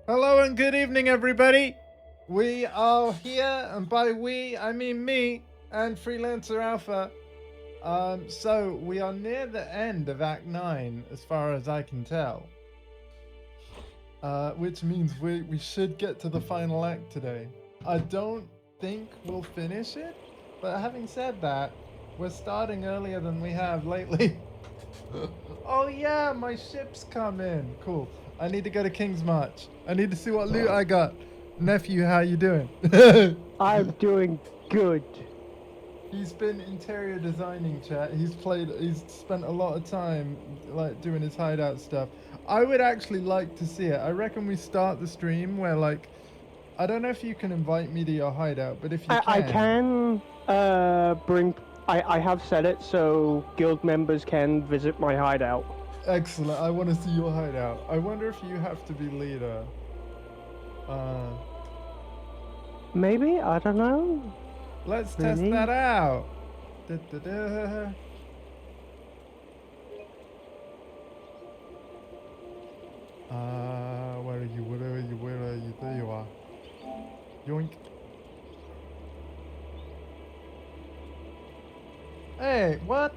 Hello and good evening, everybody. We are here, and by we, I mean me and Freelancer Alpha. So we are near the end of Act 9, as far as I can tell. Which means we should get to the final act today. I don't think we'll finish it, but having said that, we're starting earlier than we have lately. Oh yeah, my ship's come in. Cool. I need to go to King's March. I need to see what loot I got. Nephew, how you doing? I'm doing good. He's been interior designing, chat. He's spent a lot of time like doing his hideout stuff. I would actually like to see it. I reckon we start the stream where like I don't know if you can invite me to your hideout, but if you I can bring. I have set it so guild members can visit my hideout. Excellent. I want to see your hideout. I wonder if you have to be leader. Maybe, I don't know. Let's test that out. Da, da, da. Where are you? Where are you? Where are you? There you are. Yoink. Hey, what?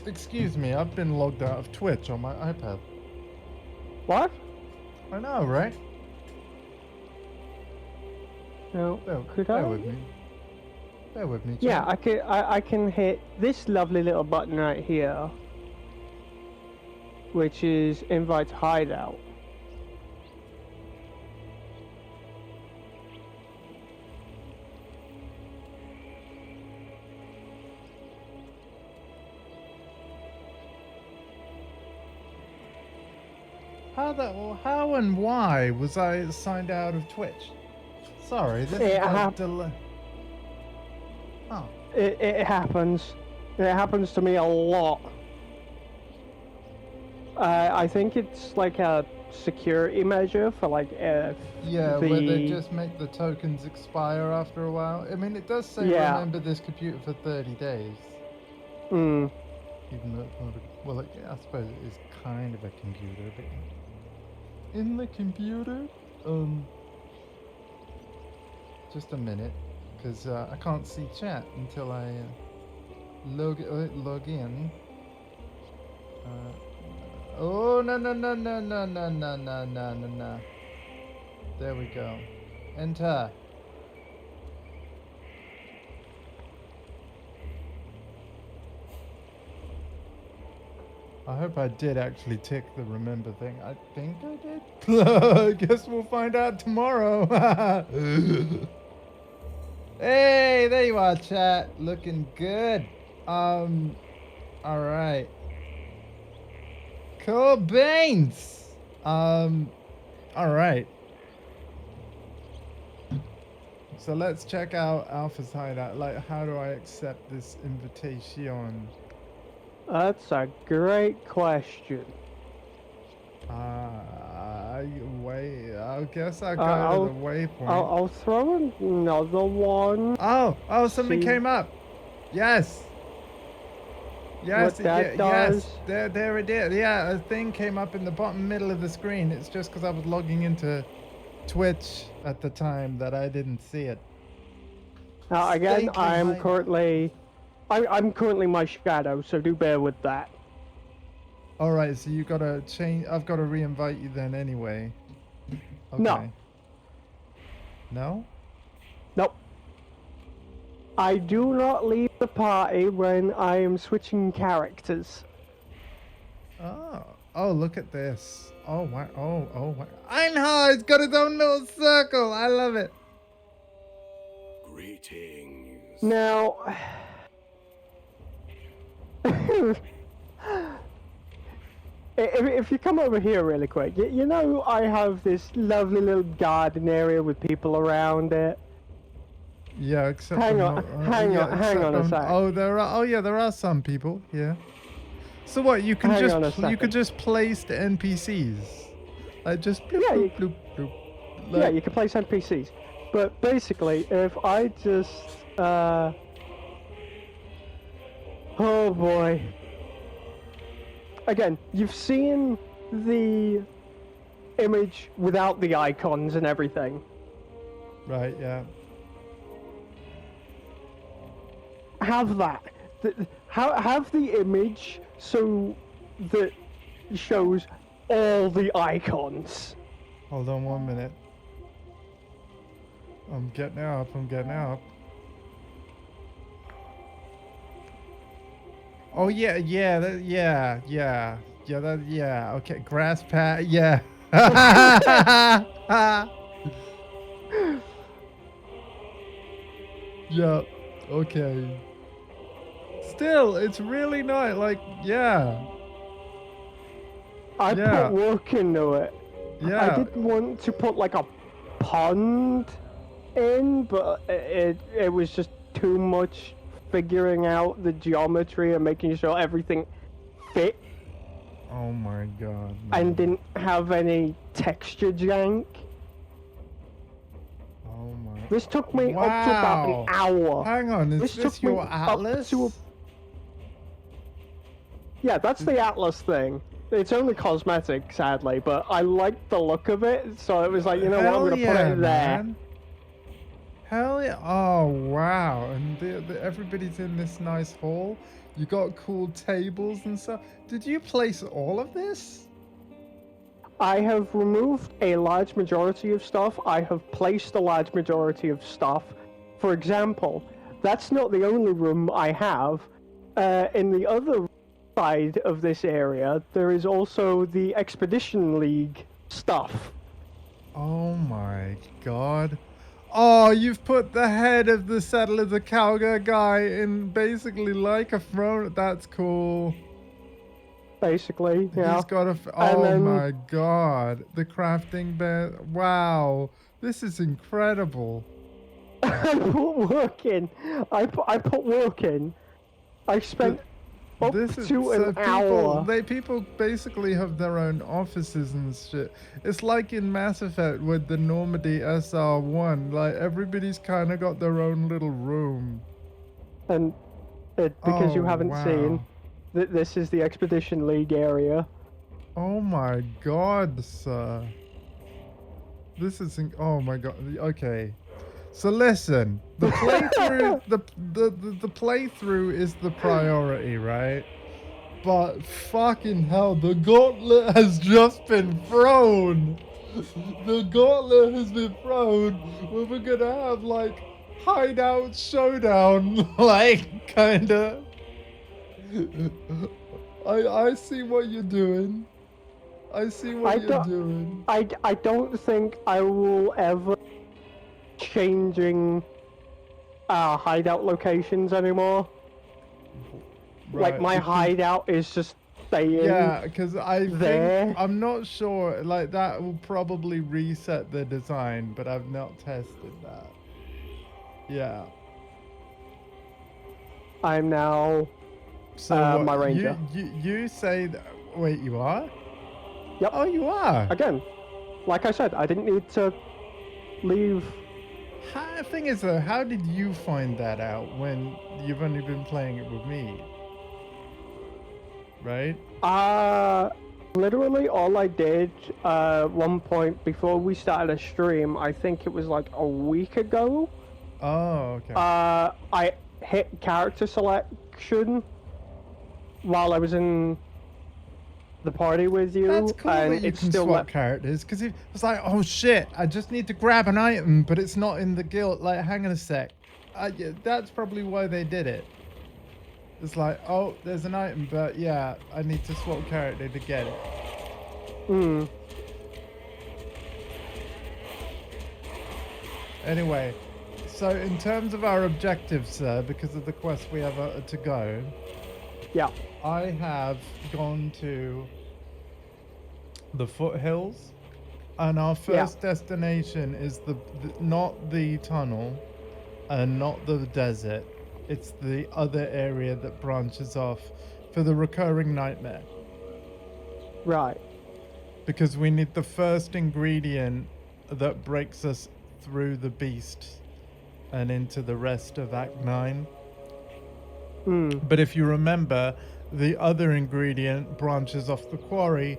Excuse me, I've been logged out of Twitch on my iPad. What? I know, right? No. Could bear I? with me. Bear with me. Chat. Yeah, I can hit this lovely little button right here, which is invite hideout. How and why was I signed out of Twitch? Sorry, this is like delay. Oh. It happens. It happens to me a lot. I think it's like a security measure for like yeah, where they just make the tokens expire after a while. I mean, it does say remember this computer for 30 days. Hmm. Even though it's not well, I suppose it is kind of a computer, but in the computer, just a minute, because I can't see chat until I log in. Oh no. There we go. Enter. I hope I did actually tick the remember thing. I think I did. I guess we'll find out tomorrow. Hey, there you are, chat. Looking good. All right. Cool beans. All right. So let's check out Alpha's hideout. Like, how do I accept this invitation? That's a great question. Wait. I guess I'll go to the waypoint. I'll throw another one. Oh, something came up. Yes. Yes, what that does. Yes. There it is. Yeah, a thing came up in the bottom middle of the screen. It's just because I was logging into Twitch at the time that I didn't see it. Now again, I'm currently my shadow, so do bear with that. All right, so you gotta change. I've got to re-invite you then anyway. Okay. No. No? Nope. I do not leave the party when I am switching characters. Oh, look at this. Oh, wow. Oh, wow. I know, it's got its own little circle. I love it. Greetings. Now, if you come over here really quick, you know I have this lovely little garden area with people around it. Yeah, except hang on a sec. Oh, there are some people. Yeah. So what? You can just place the NPCs. Like just bloop, bloop, bloop. Like, yeah, you can place NPCs. But basically, if I just oh boy. Again, you've seen the image without the icons and everything. Right, yeah. Have that. Have the image so that shows all the icons. Hold on 1 minute. I'm getting up. Oh yeah, yeah. Okay, grass pat. Yeah. Yeah. Okay. Still, it's really nice. Like, yeah. I Yeah. put work into it. I Yeah. didn't want to put like a pond in, but it was just too much figuring out the geometry and making sure everything fit Oh my god. and Man. didn't have any texture jank. Oh my. This took me up to about an hour. Hang on, is This this took me your up atlas? to Yeah, that's the Atlas thing. It's only cosmetic, sadly, but I liked the look of it, so it was like, you know what, I'm gonna put it there. Man. Hell yeah! Oh wow! And everybody's in this nice hall. You got cool tables and stuff. Did you place all of this? I have removed a large majority of stuff. I have placed a large majority of stuff. For example, that's not the only room I have. In the other side of this area, there is also the Expedition League stuff. Oh my god. Oh, you've put the head of the Settlers of Calgar guy in basically like a throne. That's cool. Basically, yeah. He's got a... Oh my god. The crafting bear. Wow. This is incredible. I put work in. I put work in. I spent up to an hour. People basically have their own offices and shit. It's like in Mass Effect with the Normandy SR1. Like, everybody's kind of got their own little room. And because you haven't seen, this is the Expedition League area. Oh my god, sir. This is... Oh my god. Okay. So listen, the playthrough, the playthrough is the priority, right? But fucking hell, the gauntlet has just been thrown. The gauntlet has been thrown. We're gonna have like hideout showdown, like kinda. I see what you're doing. I see what you're doing. I don't think I will ever changing hideout locations anymore. Right, like my hideout is just staying. Yeah, because I'm not sure. Like that will probably reset the design, but I've not tested that. Yeah. I'm now. So my ranger. You say that? Wait, you are? Yep. Oh, you are. Again, like I said, I didn't need to leave. The thing is, though, how did you find that out when you've only been playing it with me? Right? Literally all I did one point before we started a stream, I think it was like a week ago. Oh, okay. I hit character selection while I was in the party with you. That's cool and that you can swap characters, because it was like, oh shit, I just need to grab an item, but it's not in the guild. Like, hang on a sec. Yeah, that's probably why they did it. It's like, oh, there's an item, but yeah, I need to swap character to get it. Hmm. Anyway, so in terms of our objectives, sir, because of the quest we have to go, yeah, I have gone to the foothills, and our first destination is not the tunnel and not the desert. It's the other area that branches off for the recurring nightmare. Right. Because we need the first ingredient that breaks us through the beast and into the rest of Act 9. But if you remember, the other ingredient branches off the quarry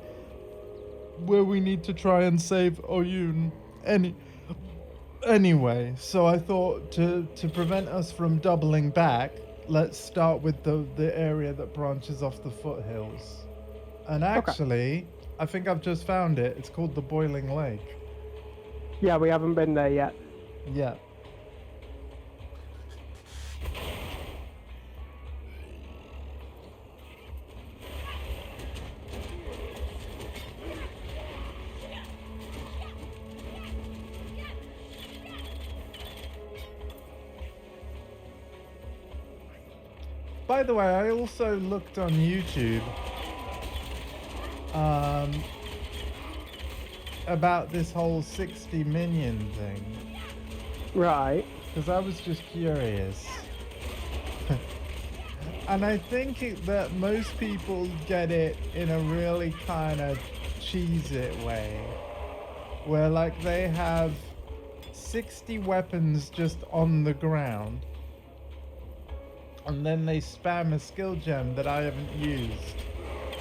where we need to try and save Oyun. Anyway, so I thought to prevent us from doubling back, let's start with the area that branches off the foothills. And actually, I think I've just found it. It's called the Boiling Lake. Yeah, we haven't been there yet. Yeah. By the way, I also looked on YouTube about this whole 60 minion thing. Right. Because I was just curious. And I think that most people get it in a really kind of cheese it way. Where like they have 60 weapons just on the ground. And then they spam a skill gem that I haven't used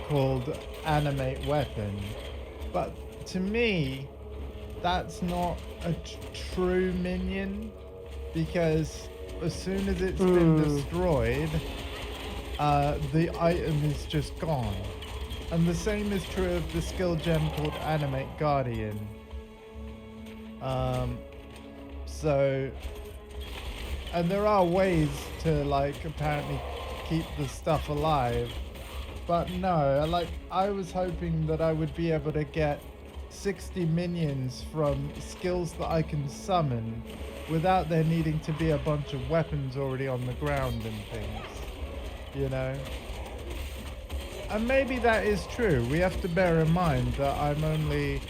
called Animate Weapon. But to me, that's not a true minion, because as soon as it's been destroyed, the item is just gone. And the same is true of the skill gem called Animate Guardian. And there are ways to like apparently keep the stuff alive, but no, like I was hoping that I would be able to get 60 minions from skills that I can summon without there needing to be a bunch of weapons already on the ground and things, you know? And maybe that is true. We have to bear in mind that I'm only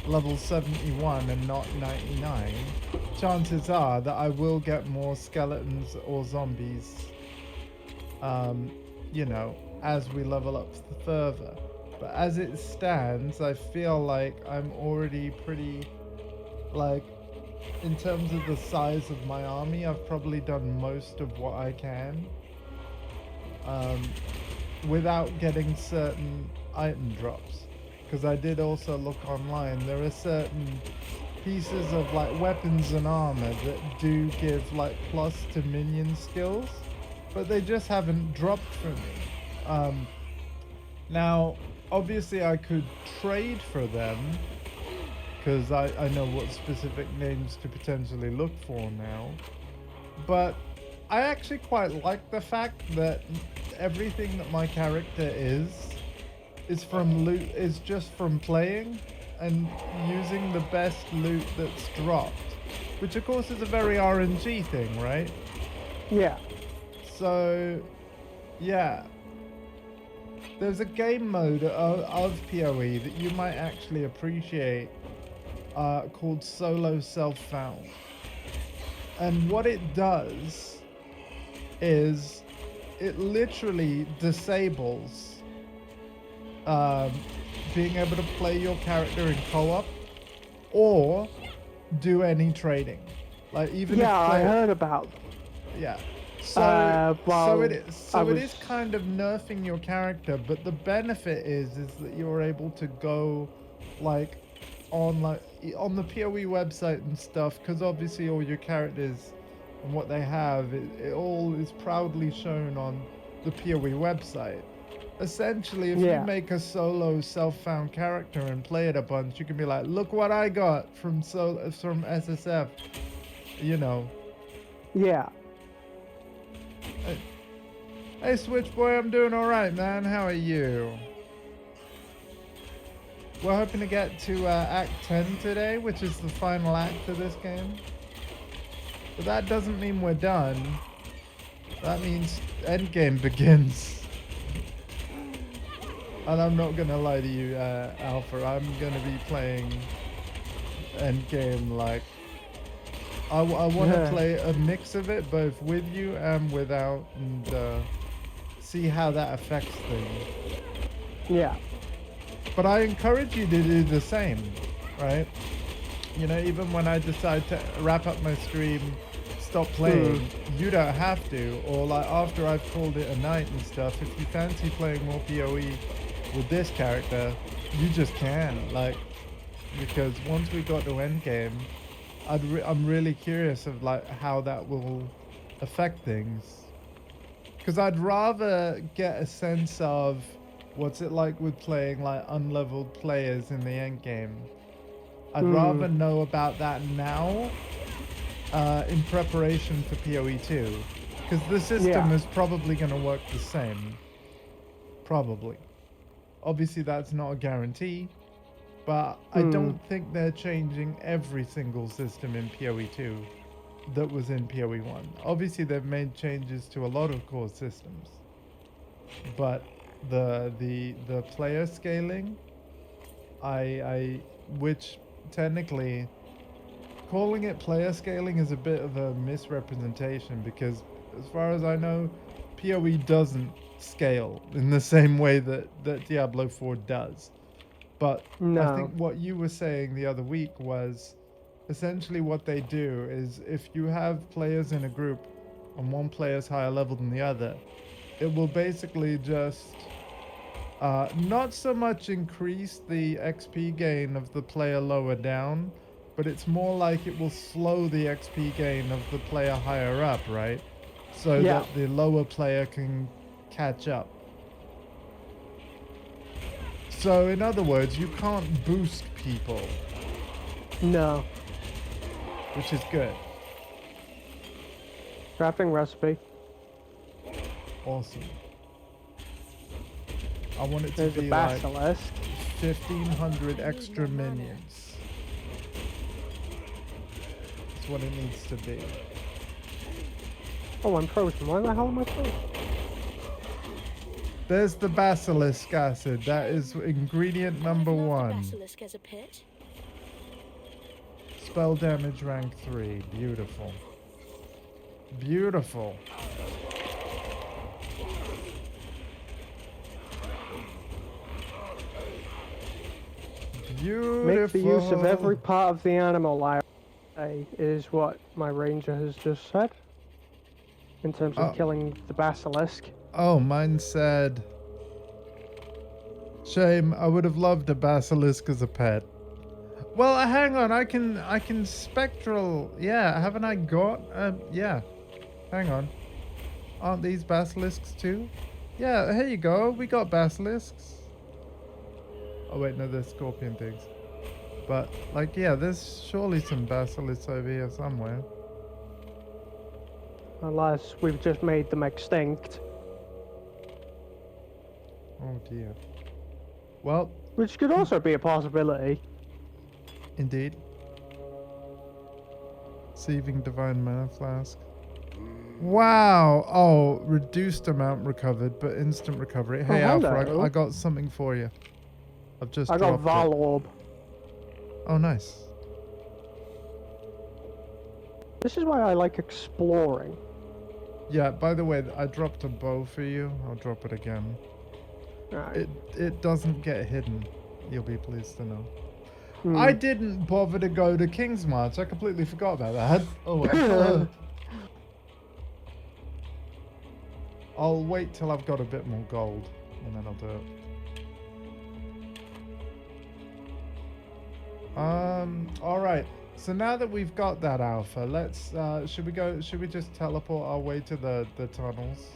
level 71 and not 99. Chances are that I will get more skeletons or zombies, you know, as we level up further. But as it stands, I feel like I'm already pretty, like, in terms of the size of my army, I've probably done most of what I can, without getting certain item drops. Because I did also look online, there are certain pieces of like weapons and armor that do give like plus to minion skills, but they just haven't dropped for me. Now obviously I could trade for them, because I know what specific names to potentially look for now, but I actually quite like the fact that everything that my character is from loot, is just from playing and using the best loot that's dropped, which of course is a very RNG thing, right? Yeah. So, yeah. There's a game mode of PoE that you might actually appreciate, called Solo Self-Found. And what it does is it literally disables being able to play your character in co-op or do any trading. Like even I heard about. Yeah. So it is was kind of nerfing your character, but the benefit is that you're able to go like on the PoE website and stuff, because obviously all your characters and what they have, it all is proudly shown on the PoE website. Essentially, if you make a solo self-found character and play it a bunch, you can be like, look what I got from SSF, you know. Yeah. Hey Switchboy, I'm doing alright, man. How are you? We're hoping to get to Act 10 today, which is the final act of this game. But that doesn't mean we're done. That means endgame begins. And I'm not gonna lie to you, Alpha, I'm gonna be playing endgame like... I want to play a mix of it, both with you and without, and see how that affects things. Yeah. But I encourage you to do the same, right? You know, even when I decide to wrap up my stream, stop playing, you don't have to. Or like after I've called it a night and stuff, if you fancy playing more PoE with this character, You just can, like, because once we got to endgame, I'm really curious of like how that will affect things. Because I'd rather get a sense of what's it like with playing like unleveled players in the endgame. I'd rather know about that now, in preparation for PoE 2, because the system is probably going to work the same. Probably. Obviously, that's not a guarantee, but I don't think they're changing every single system in PoE 2 that was in PoE 1. Obviously, they've made changes to a lot of core systems, but the player scaling, which technically calling it player scaling is a bit of a misrepresentation, because as far as I know, PoE doesn't scale in the same way that Diablo 4 does. But I think what you were saying the other week was essentially what they do is if you have players in a group and one player is higher level than the other, it will basically just not so much increase the XP gain of the player lower down, but it's more like it will slow the XP gain of the player higher up, right? So that the lower player can catch up. So in other words, you can't boost people. No. Which is good. Crafting recipe. Awesome. I want it to There's be a like basilisk. 1,500 extra minions. That's what it needs to be. Oh, I'm frozen. Why the hell am I frozen? There's the basilisk acid. That is ingredient number 1. Basilisk as a pet. Spell damage rank 3. Beautiful. Beautiful. Beautiful. Make the use of every part of the animal library is what my ranger has just said. In terms of killing the basilisk. Oh, mine said... Shame, I would have loved a basilisk as a pet. Well, hang on, I can spectral... Yeah, haven't I got... yeah. Hang on. Aren't these basilisks too? Yeah, here you go. We got basilisks. Oh wait, no, they're scorpion things. But, like, yeah, there's surely some basilisks over here somewhere. Unless we've just made them extinct. Oh dear. Well... Which could also be a possibility. Indeed. Receiving divine mana flask. Wow! Oh, reduced amount recovered, but instant recovery. Hey, Alpha, I got something for you. I've just dropped got Val Orb. Oh, nice. This is why I like exploring. Yeah, by the way, I dropped a bow for you. I'll drop it again. Right. It doesn't get hidden. You'll be pleased to know. I didn't bother to go to King's March. I completely forgot about that. Oh, well. I'll wait till I've got a bit more gold, and then I'll do it. All right. So now that we've got that Alpha, let's should we just teleport our way to the tunnels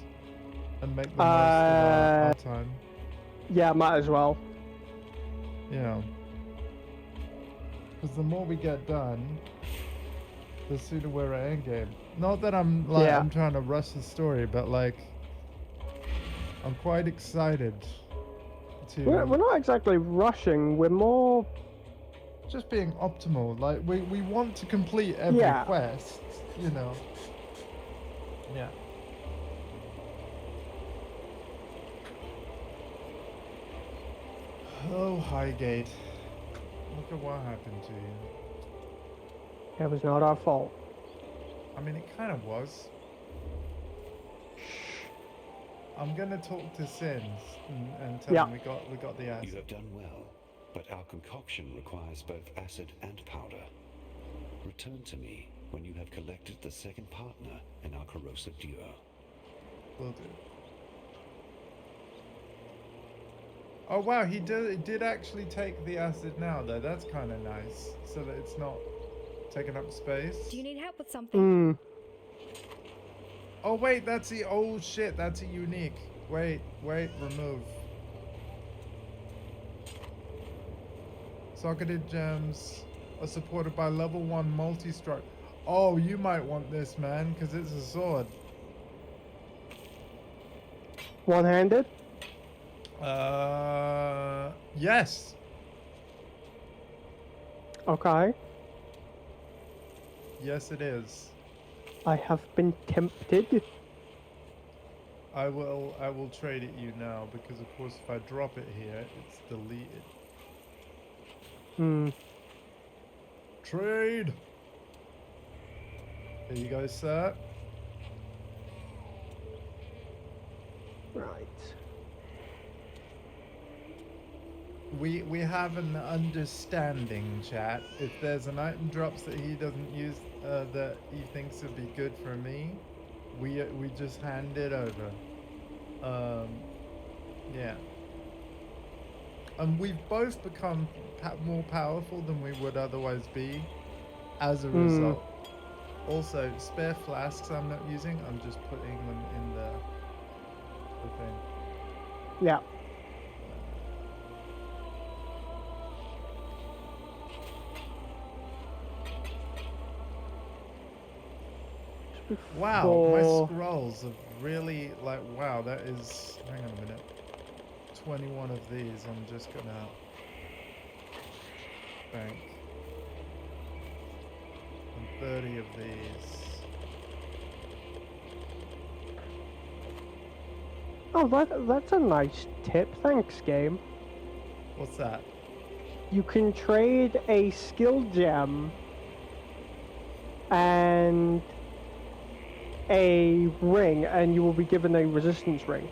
and make the most of our time? Yeah, might as well. Yeah. Because the more we get done, the sooner we're at endgame. Not that I'm like I'm trying to rush the story, but like I'm quite excited to. We're not exactly rushing. We're more just being optimal. Like we want to complete every quest, you know. Yeah. Oh, Highgate. Look at what happened to you. It was not our fault. I mean, it kind of was. I'm gonna talk to Sins and tell him we got the acid. You have done well, but our concoction requires both acid and powder. Return to me when you have collected the second partner in our corrosive duo. Will do. Oh wow, he did actually take the acid now though. That's kind of nice, so that it's not taking up space. Do you need help with something? Hmm. Oh wait, that's the old shit. That's a unique. Wait, remove. Socketed gems are supported by level 1 multi-strike. Oh, you might want this, man, because it's a sword. One-handed? Yes. Okay. Yes, it is. I have been tempted. I will trade it you now, because of course if I drop it here, it's deleted. Hmm. Trade. Here you go, sir. Right. We have an understanding, chat. If there's an item drops that he doesn't use, that he thinks would be good for me, we just hand it over. Yeah. And we've both become more powerful than we would otherwise be as a result. Also, spare flasks I'm not using. I'm just putting them in the thing. Yeah. Wow, my Before- scrolls have really, like, wow, that is, hang on a minute, 21 of these. I'm just gonna bank, and 30 of these. Oh, that's a nice tip. Thanks, game. What's that? You can trade a skill gem and a ring, and you will be given a resistance ring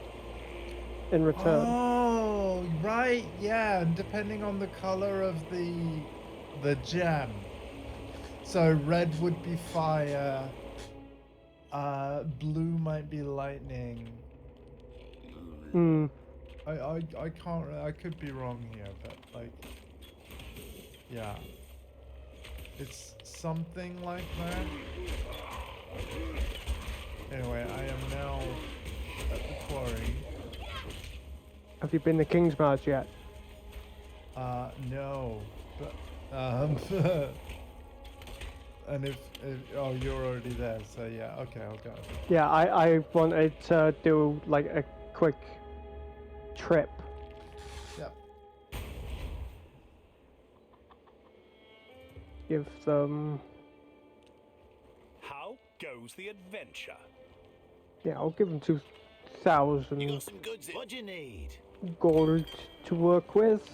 in return. Oh, right, yeah, and depending on the color of the gem. So red would be fire, blue might be lightning. Hmm. I can't, I could be wrong here, but like, yeah. It's something like that. Anyway, I am now at the quarry. Have you been to King's March yet? No, but and if oh, you're already there, so yeah, okay, I'll go. Yeah, I wanted to do like a quick trip. Yep. Give them. How goes the adventure? Yeah, I'll give them 2,000 You got some goods. What do you need? gold to work with.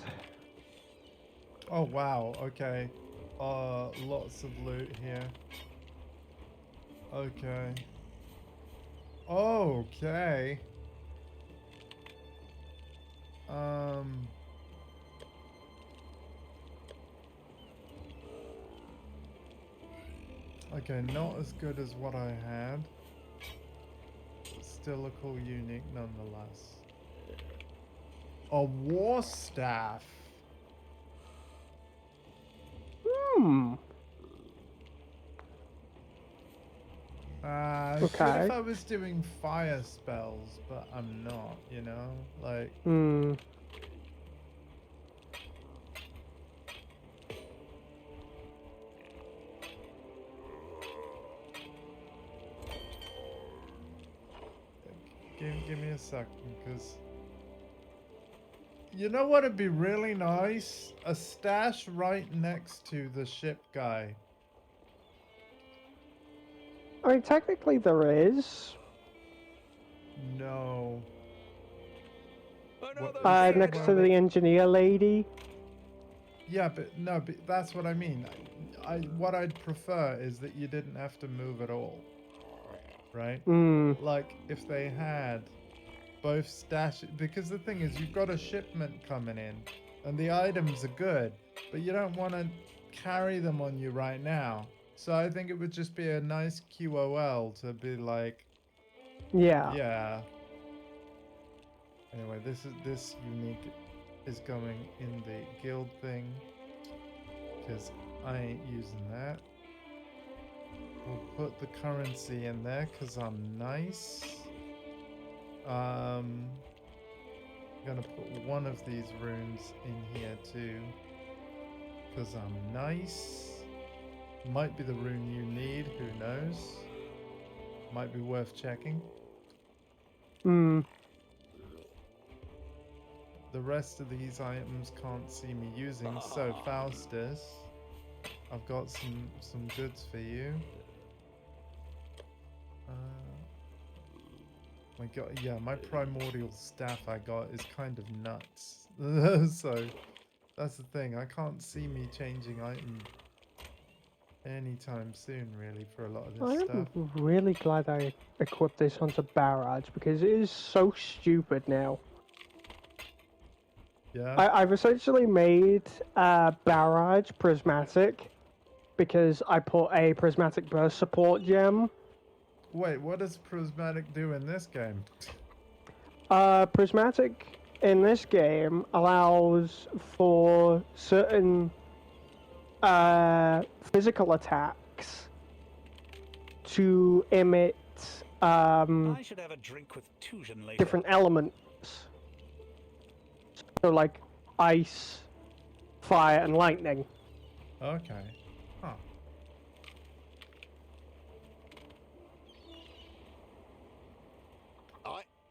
Oh wow, okay. Lots of loot here. Okay. Okay. Okay, not as good as what I had. But still a cool unique nonetheless. A war staff. Hmm. Good Okay. if I was doing fire spells, but I'm not, you know? Like, Hmm. give me a second, because... You know what would be really nice? A stash right next to the ship guy. I mean, technically there is. No. Oh no, What- those Is that Next to where the engineer lady. Yeah, but no, but that's what I mean. What I'd prefer is that you didn't have to move at all. Right? Hmm. Like, if they had both stash, because the thing is, you've got a shipment coming in, and the items are good, but you don't want to carry them on you right now. So I think it would just be a nice QOL to be like, Yeah. yeah. Anyway, this unique is going in the guild thing, because I ain't using that. We'll put the currency in there because I'm nice. I'm gonna put one of these runes in here too because I'm nice. Might be the rune you need, who knows? Might be worth checking. Hmm. The rest of these items can't see me using, so Faustus, I've got some goods for you. My god, yeah, my primordial staff I got is kind of nuts. So that's the thing, I can't see me changing item anytime soon really for a lot of I this am stuff. really glad I equipped this onto Barrage because it is so stupid now. Yeah? I've essentially made Barrage prismatic because I put a prismatic burst support gem. Wait, what does prismatic do in this game? Prismatic in this game allows for certain physical attacks to emit I should have a drink with Tujan later. different elements. So like ice, fire, and lightning. Okay. Huh.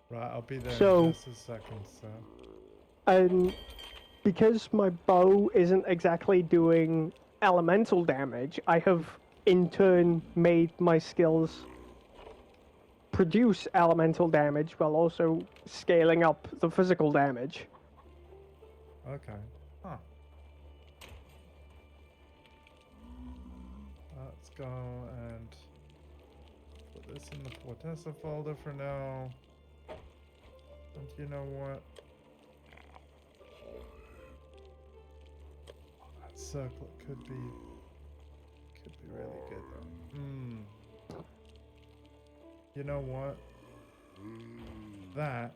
Right, I'll be there So- in just a second, so. And because my bow isn't exactly doing elemental damage, I have in turn made my skills produce elemental damage while also scaling up the physical damage. Okay. Huh. Let's go and put this in the Fortessa folder for now. And you know what? Oh, that circlet could be really good though. You know what? That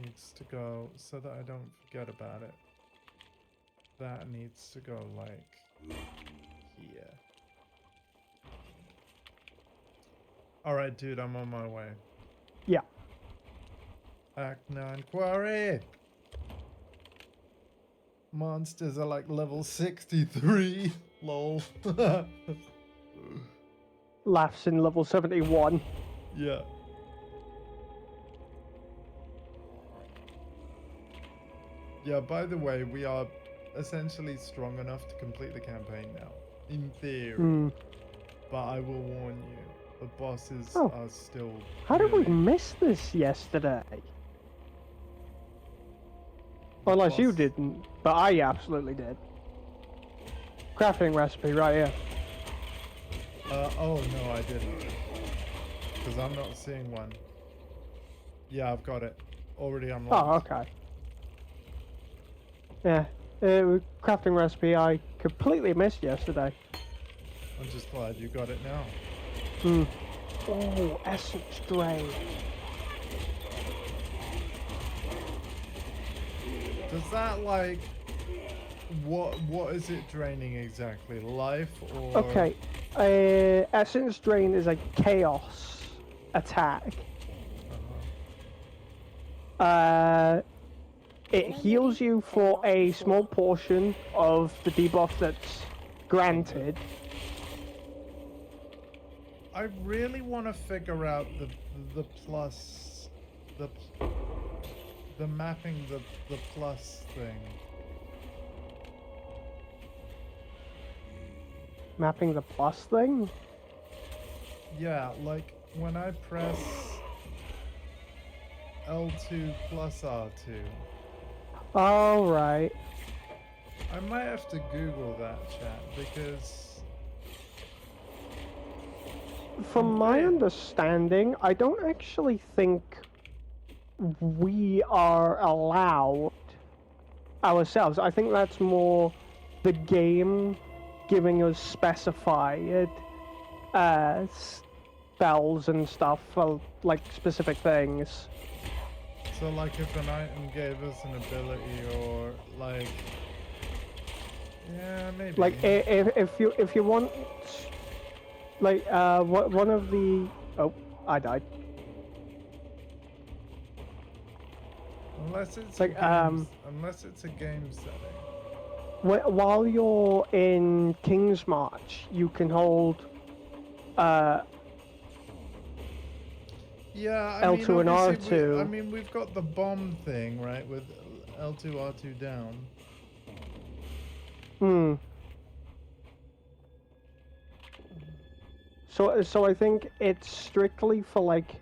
needs to go so that I don't forget about it. That needs to go like here. Alright, dude, I'm on my way. Yeah. Act 9 quarry! Monsters are like level 63. Lol. Laughs in level 71. Yeah. Yeah, by the way, we are essentially strong enough to complete the campaign now. In theory. Hmm. But I will warn you, the bosses Oh. are still. How did we really- miss this yesterday? Unless you boss- didn't, but I absolutely did. Crafting recipe right here. Oh no, I didn't. Because I'm not seeing one. Yeah, I've got it. Already Oh, unlocked. okay. Yeah, crafting recipe I completely missed yesterday. I'm just glad you got it now. Hmm. Oh, essence drain. Does that like what is it draining exactly? Life or Okay, essence drain is a chaos attack. It heals you for a small portion of the debuff that's granted. I really want to figure out the plus the mapping the plus thing. Mapping the plus thing? Yeah, like when I press L2 plus R2. Alright. I might have to Google that, chat, because From my Yeah. understanding, I don't actually think we are allowed ourselves. I think that's more the game giving us specified spells and stuff for like specific things. So like if an item gave us an ability or like, yeah, maybe. Like if you want, like one of the I died. Unless it's Like, a unless it's a game setting. While you're in King's March, you can hold Yeah, I L2 mean and obviously R2. I mean we've got the bomb thing, right, with L2 R2 down. Hmm. So I think it's strictly for like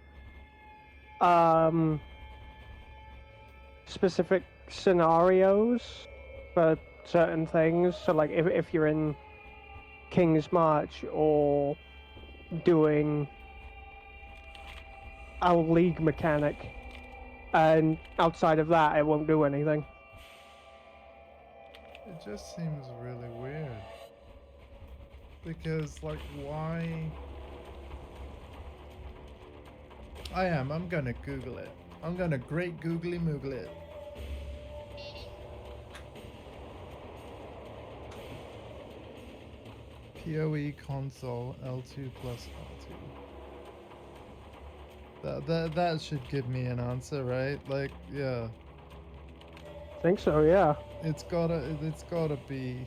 specific scenarios for certain things. So like if you're in King's March or doing a league mechanic, and outside of that, it won't do anything. It just seems really weird. Because like why I'm gonna Google it. I'm gonna great googly moogle it. PoE console L2 plus R2. That should give me an answer, right? Like, yeah. I think so, yeah. It's gotta be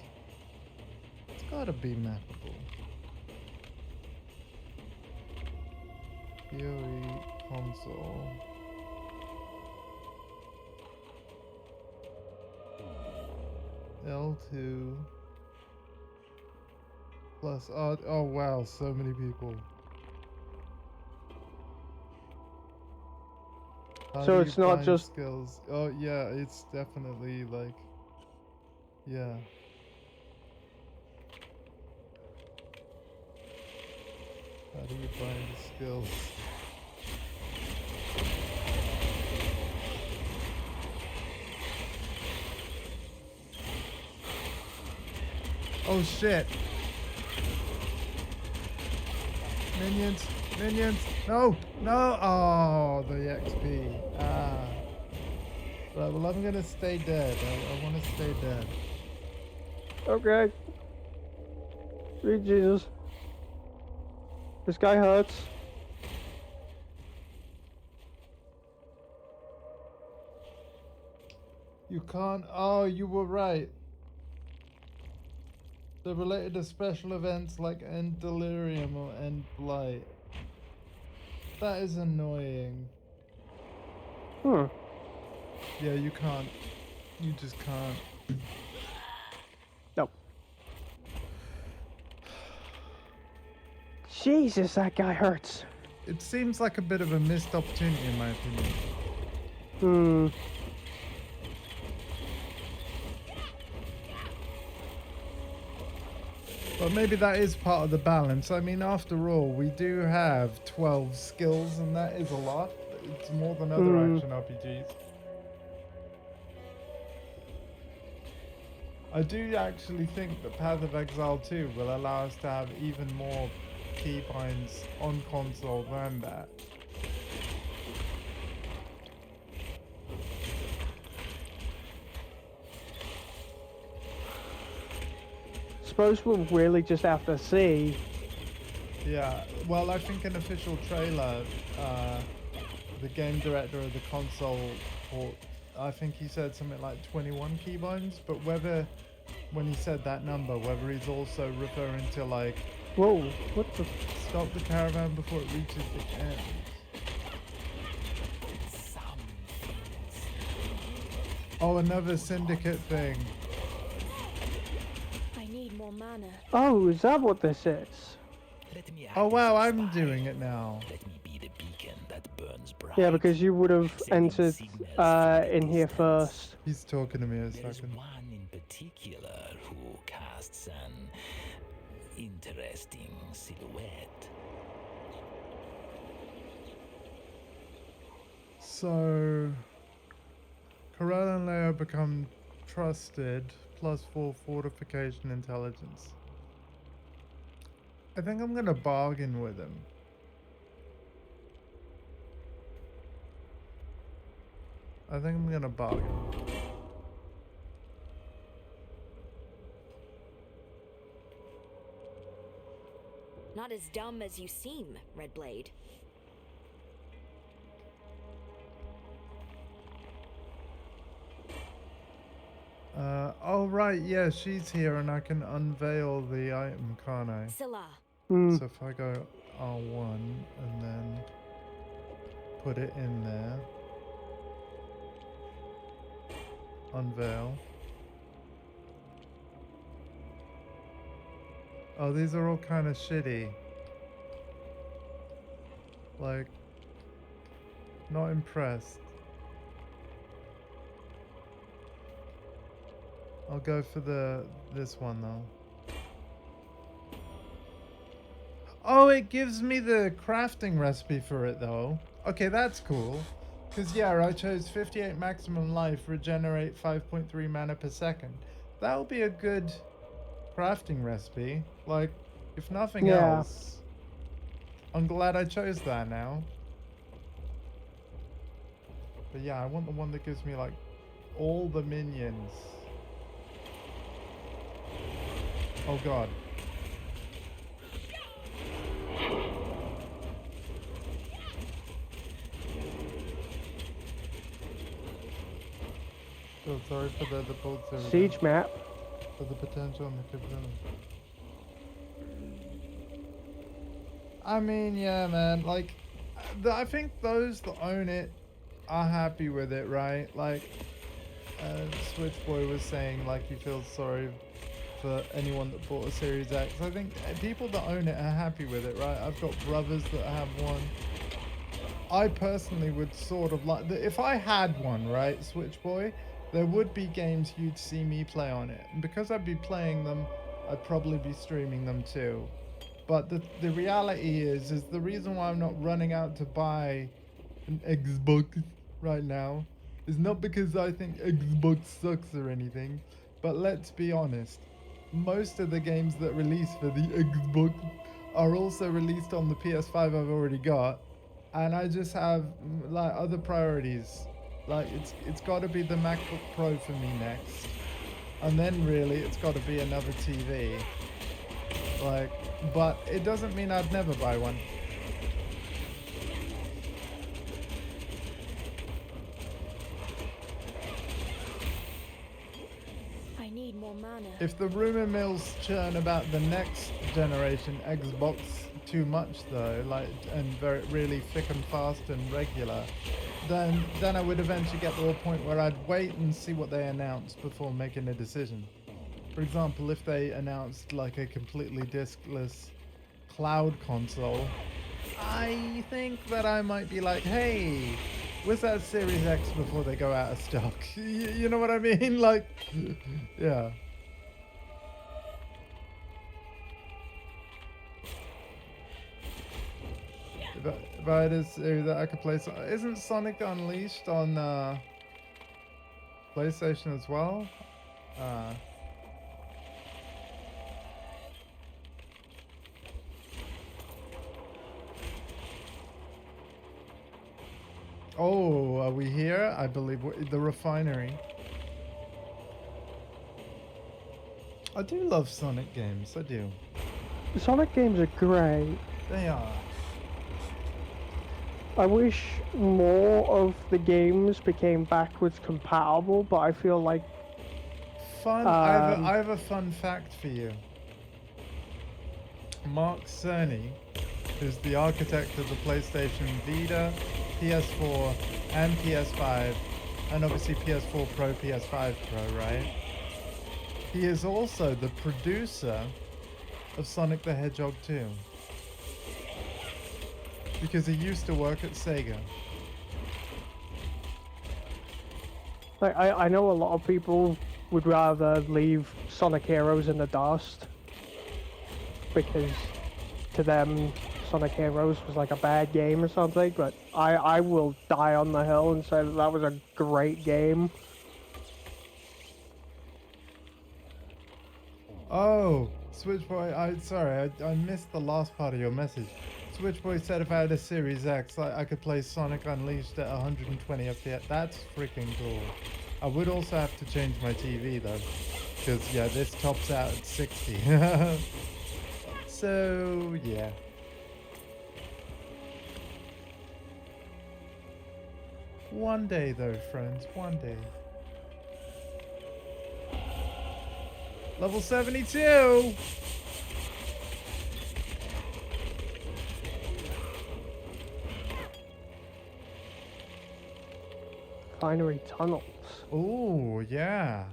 mappable. PoE console. L2 plus R. Oh wow, so many people. How So do it's you not find just skills? Oh yeah, it's definitely like, yeah. How do you find the skills? Oh shit! Minions! Minions! No! No! Oh, the XP. Ah. Right, well I'm gonna stay dead. I wanna stay dead. okay. Sweet Jesus. This guy hurts. You can't. Oh, you were right. They're related to special events like End Delirium or End Blight. That is annoying. Hmm. Yeah, you can't. You just can't. Nope. Jesus, that guy hurts. It seems like a bit of a missed opportunity in my opinion. Hmm. But maybe that is part of the balance. I mean, after all, we do have 12 skills, and that is a lot. It's more than other action RPGs. I do actually think that Path of Exile 2 will allow us to have even more keybinds on console than that. Suppose we'll really just have to see. Yeah, well, I think an official trailer, the game director of the console port, I think he said something like 21 keybinds, but whether, when he said that number, whether he's also referring to like, Whoa, what the? stop the caravan before it reaches the end. Oh, another syndicate thing. I need more mana. Oh, is that what this is? Let me act Oh as wow, your I'm spy. doing it now. Let me be the beacon that burns bright. Yeah, because you would have sending entered signals from the in here distance. first. He's talking to me a There is second. one in particular who casts an interesting silhouette. So, Corel and Leo become trusted, +4 fortification intelligence. I think I'm gonna bargain with him. I think I'm gonna bargain. Not as dumb as you seem, Redblade. Oh right, yeah, she's here and I can unveil the item, can't I? Scylla. So if I go R1 and then put it in there. Unveil. Oh, these are all kind of shitty. Like, not impressed. I'll go for this one though. Oh, it gives me the crafting recipe for it though. Okay, that's cool. Because yeah, I chose 58 maximum life, regenerate 5.3 mana per second. That'll be a good crafting recipe. Like, if nothing else, I'm glad I chose that now. But yeah, I want the one that gives me like all the minions. Oh god. So sorry for the bolt Siege map. for the potential and the capability. I mean, yeah, man. Like, I think those that own it are happy with it, right? Like, Switchboy was saying, like, he feels sorry for anyone that bought a Series X. I think people that own it are happy with it, right? I've got brothers that have one. I personally would sort of like, if I had one, right, Switchboy, there would be games you'd see me play on it. And because I'd be playing them, I'd probably be streaming them too. But the reality is the reason why I'm not running out to buy an Xbox right now is not because I think Xbox sucks or anything, but let's be honest, most of the games that release for the Xbox are also released on the PS5 I've already got, and I just have like other priorities. Like it's got to be the MacBook Pro for me next, and then really it's got to be another TV. Like, but it doesn't mean I'd never buy one. I need more mana. If the rumor mills churn about the next generation Xbox too much though, like, and very really thick and fast and regular, then I would eventually get to a point where I'd wait and see what they announce before making a decision. For example, if they announced like a completely diskless cloud console, I think that I might be like, hey, where's that Series X before they go out of stock? You know what I mean? Like, yeah. If I had a series that I could play, isn't Sonic Unleashed on PlayStation as well? Oh, are we here? I believe the refinery. I do love Sonic games. I do. The Sonic games are great. They are. I wish more of the games became backwards compatible, but I feel like Fun. I have a fun fact for you. Mark Cerny, who's the architect of the PlayStation Vita, PS4, and PS5, and obviously PS4 Pro, PS5 Pro, right? He is also the producer of Sonic the Hedgehog 2. Because he used to work at Sega. like I know a lot of people would rather leave Sonic Heroes in the dust because to them Sonic Heroes was like a bad game or something, but I will die on the hill and say that was a great game. Oh, Switchboy, sorry, I missed the last part of your message. Switchboy said if I had a Series X, I could play Sonic Unleashed at 120 FPS. That's freaking cool. I would also have to change my TV though, because yeah, this tops out at 60. So yeah. One day though, friends, one day. Level 72! Refinery tunnels. Oh, yeah.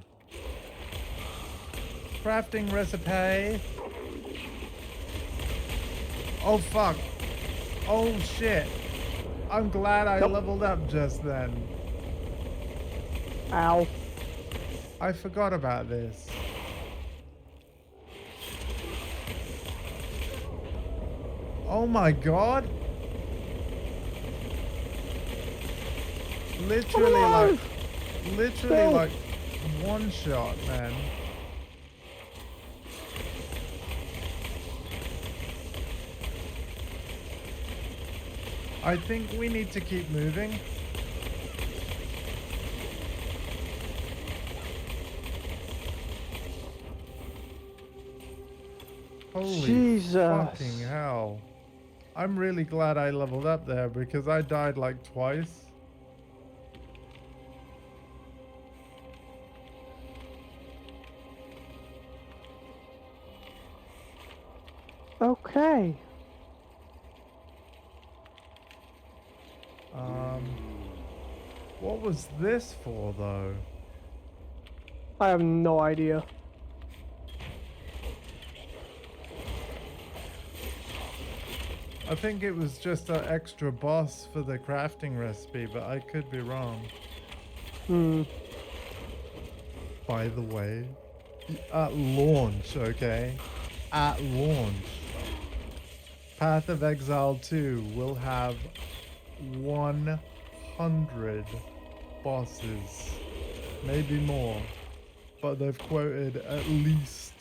Crafting recipe. Oh, fuck. Oh, shit. I'm glad I leveled up just then. Ow. I forgot about this. Oh my god. Literally like one shot, man. I think we need to keep moving. Holy Jesus. fucking hell. I'm really glad I leveled up there because I died like twice. Okay. What was this for though? I have no idea. I think it was just an extra boss for the crafting recipe, but I could be wrong. By the way, at launch, okay? At launch, Path of Exile 2 will have 100 bosses, maybe more, but they've quoted at least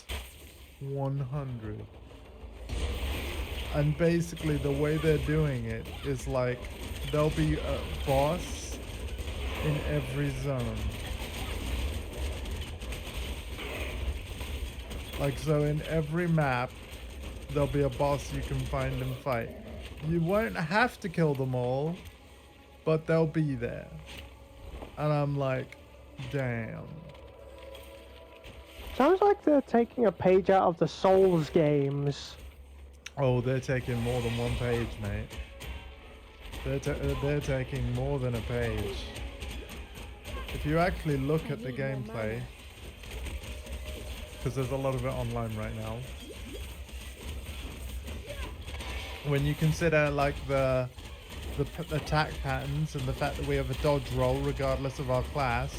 100. And basically the way they're doing it is like there'll be a boss in every zone. Like, so in every map there'll be a boss you can find and fight. You won't have to kill them all, but they'll be there. And I'm like, damn. Sounds like they're taking a page out of the Souls games. Oh, they're taking more than one page, mate. They're taking more than a page. If you actually look at the gameplay, because there's a lot of it online right now. When you consider like the attack patterns and the fact that we have a dodge roll regardless of our class,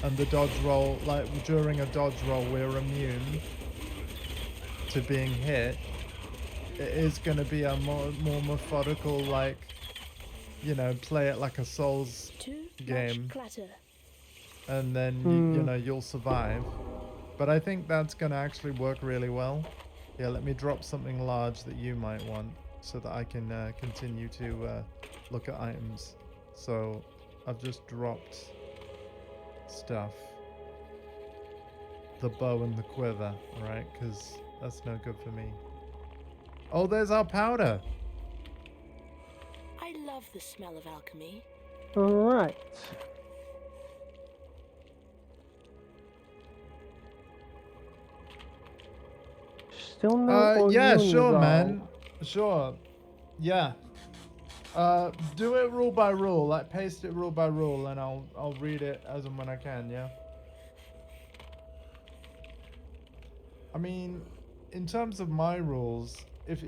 and the dodge roll, like during a dodge roll we're immune to being hit, it is going to be a more methodical, like, you know, play it like a Souls game, and then you know, you'll survive. But I think that's going to actually work really well. Yeah, let me drop something large that you might want so that I can continue to look at items. So I've just dropped stuff, the bow and the quiver, right? Because that's no good for me. Oh, there's our powder. I love the smell of alchemy. Alright. Still no yeah, Orion, sure, though. man. Sure. Yeah. Do it rule by rule, like paste it rule by rule, and I'll read it as and when I can, yeah? I mean, in terms of my rules, if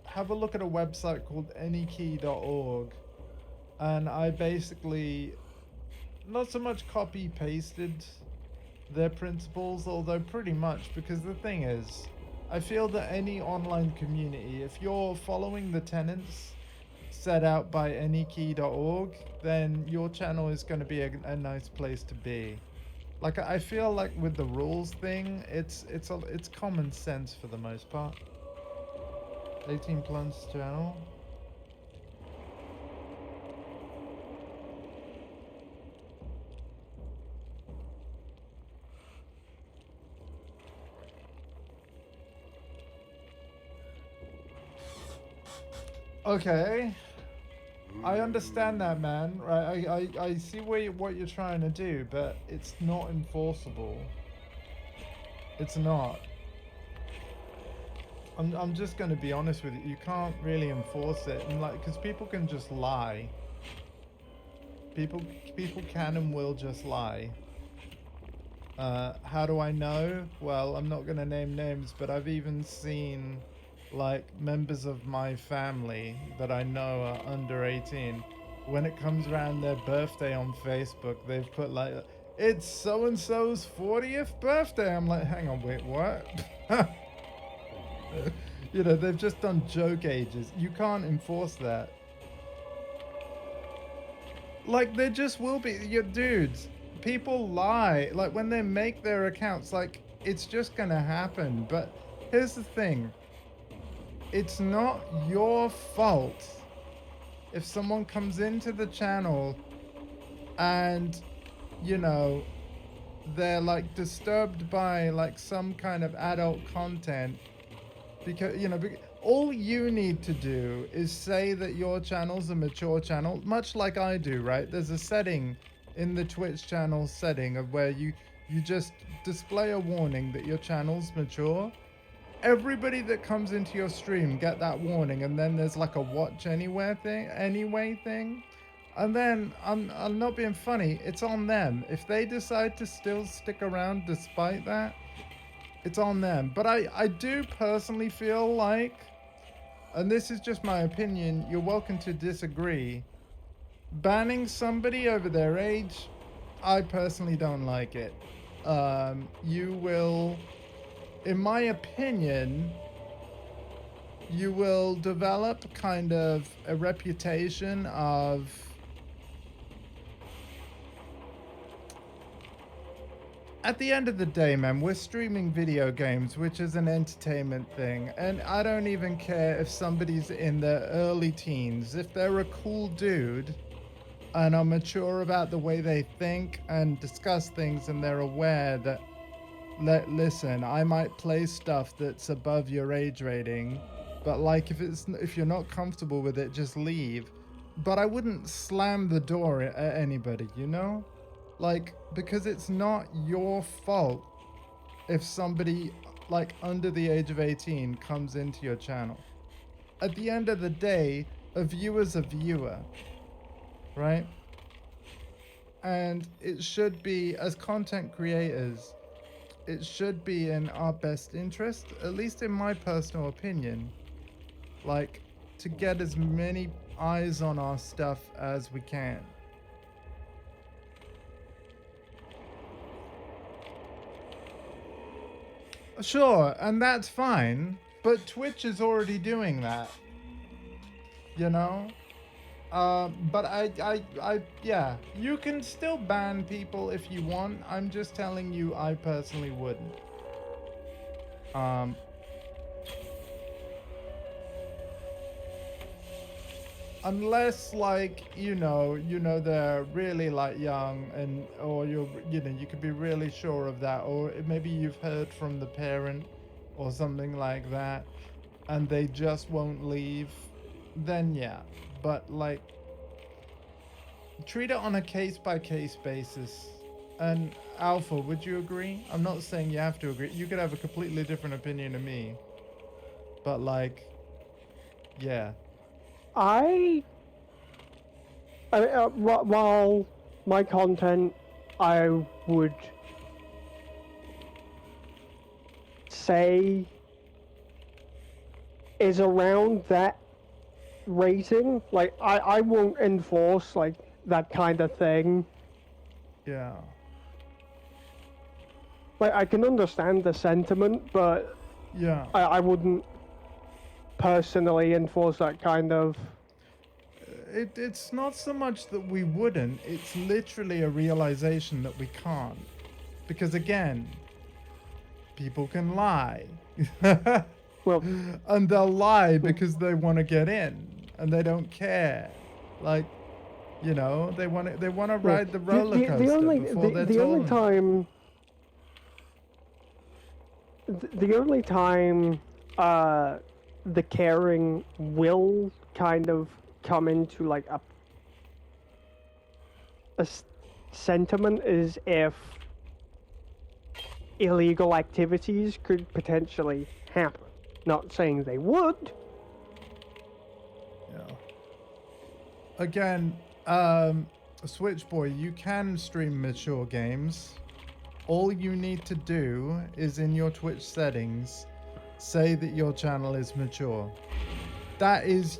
have a look at a website called anykey.org, and I basically not so much copy pasted their principles, although pretty much, because the thing is, I feel that any online community, if you're following the tenets set out by anykey.org, then your channel is going to be a nice place to be. Like, I feel like with the rules thing, it's common sense for the most part. 18 plus channel. Okay. I understand that, man. Right? I see what you're trying to do, but it's not enforceable. It's not. I'm just gonna be honest with you. You can't really enforce it, and like, because people can just lie. People can and will just lie. How do I know? Well, I'm not gonna name names, but I've even seen like members of my family that I know are under 18. When it comes around their birthday on Facebook, they've put like, it's so and so's 40th birthday. I'm like, hang on, wait, what? You know, they've just done joke ages. You can't enforce that. Like, there just will be, your dudes. People lie. Like, when they make their accounts, like, it's just gonna happen. But here's the thing. It's not your fault if someone comes into the channel and, you know, they're like disturbed by like some kind of adult content, because, you know, all you need to do is say that your channel's a mature channel, much like I do, right? There's a setting in the Twitch channel setting of where you just display a warning that your channel's mature. Everybody that comes into your stream get that warning, and then there's like a watch anywhere thing, and then I'm not being funny, it's on them. If they decide to still stick around despite that, it's on them. But I do personally feel like, and this is just my opinion, you're welcome to disagree, banning somebody over their age, I personally don't like it. You will, in my opinion, you will develop kind of a reputation of, at the end of the day, man, we're streaming video games, which is an entertainment thing. And I don't even care if somebody's in their early teens. If they're a cool dude and are mature about the way they think and discuss things, and they're aware that, listen, I might play stuff that's above your age rating, but like, if you're not comfortable with it, just leave. But I wouldn't slam the door at anybody, you know? Like, because it's not your fault if somebody like under the age of 18 comes into your channel. At the end of the day, a viewer's a viewer, right? And it should be, as content creators, it should be in our best interest, at least in my personal opinion, like, to get as many eyes on our stuff as we can. Sure, and that's fine, but Twitch is already doing that, you know? But yeah, you can still ban people if you want. I'm just telling you, I personally wouldn't. Unless, like, you know, they're really like young, and, or you could be really sure of that, or maybe you've heard from the parent or something like that, and they just won't leave, then yeah. But like, treat it on a case-by-case basis. And Alpha, would you agree? I'm not saying you have to agree. You could have a completely different opinion to me. But like, yeah. While my content, I would say, is around that rating. Like, I won't enforce like that kind of thing. Yeah. Like, I can understand the sentiment, but yeah, I wouldn't personally enforce that kind of. It's not so much that we wouldn't, it's literally a realization that we can't. Because again, people can lie. Well, and they'll lie because they want to get in and they don't care. Like, you know, they want to ride the roller coaster before they're the only told. time the only time the caring will kind of come into like a sentiment is if illegal activities could potentially happen. Not saying they would. Yeah. Again, Switch Boy, you can stream mature games. All you need to do is in your Twitch settings, say that your channel is mature. That is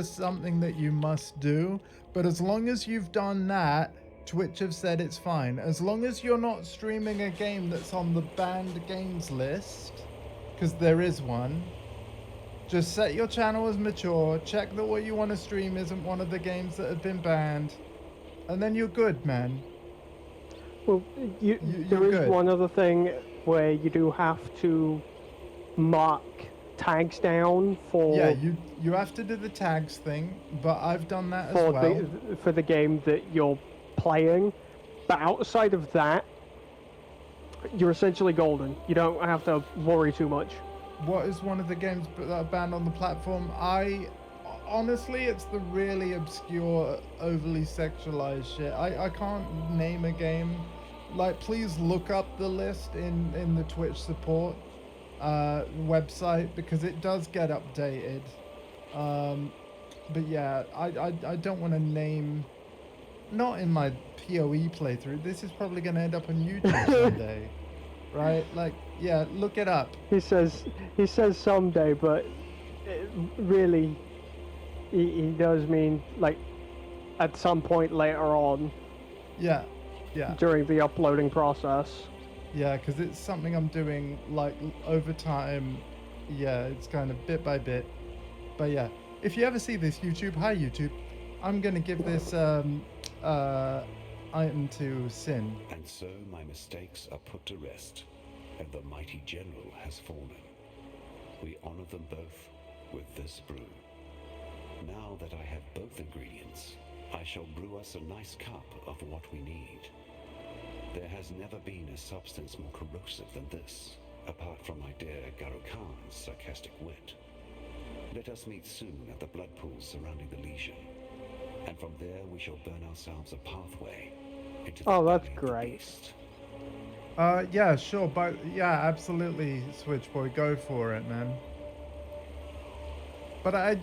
something that you must do. But as long as you've done that, Twitch have said it's fine. As long as you're not streaming a game that's on the banned games list, because there is one, just set your channel as mature, check that what you want to stream isn't one of the games that have been banned, and then you're good, man. Well, there is good. one other thing where you do have to mark tags down for... Yeah, you have to do the tags thing, but I've done that as well. For the game that you're playing. But outside of that, you're essentially golden. You don't have to worry too much. What is one of the games that are banned on the platform? Honestly, it's the really obscure, overly sexualized shit. I can't name a game. Like, please look up the list in the Twitch support website, because it does get updated. But yeah, I don't want to name, not in my PoE playthrough. This is probably going to end up on YouTube someday. Right? Like, yeah, look it up. He says someday, but really, he does mean like at some point later on. Yeah. During the uploading process. Yeah, because it's something I'm doing like over time. Yeah, it's kind of bit by bit. But yeah, if you ever see this, YouTube, hi YouTube, I'm gonna give this item to Sin. And so my mistakes are put to rest, and the mighty general has fallen. We honor them both with this brew. Now that I have both ingredients, I shall brew us a nice cup of what we need. There has never been a substance more corrosive than this, apart from my dear Garo Khan's sarcastic wit. Let us meet soon at the blood pools surrounding the legion, and from there we shall burn ourselves a pathway into the that's belly of great. the beast. Yeah, sure, but yeah, absolutely, Switchboy, go for it, man. But I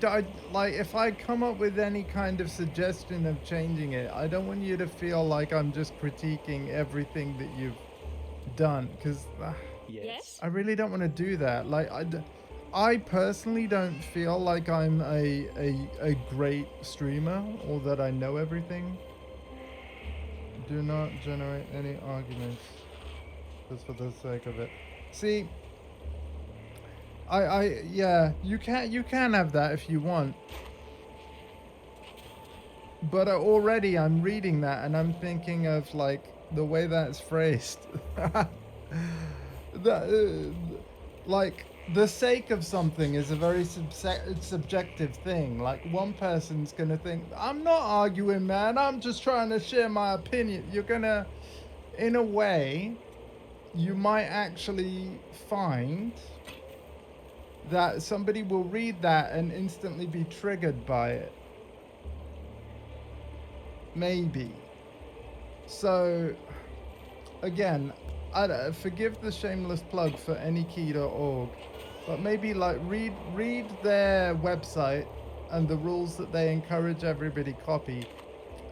like, if I come up with any kind of suggestion of changing it, I don't want you to feel like I'm just critiquing everything that you've done, because Yes? I really don't want to do that. Like, I personally don't feel like I'm a great streamer, or that I know everything. Do not generate any arguments just for the sake of it. See, yeah, you can have that if you want. But already I'm reading that and I'm thinking of like the way that's phrased. Like, the sake of something is a very subjective thing. Like, one person's gonna think, I'm not arguing, man, I'm just trying to share my opinion. You're gonna, in a way, you might actually find that somebody will read that and instantly be triggered by it. Maybe. So, again, forgive the shameless plug for anykey.org, but maybe like read their website and the rules that they encourage everybody copy,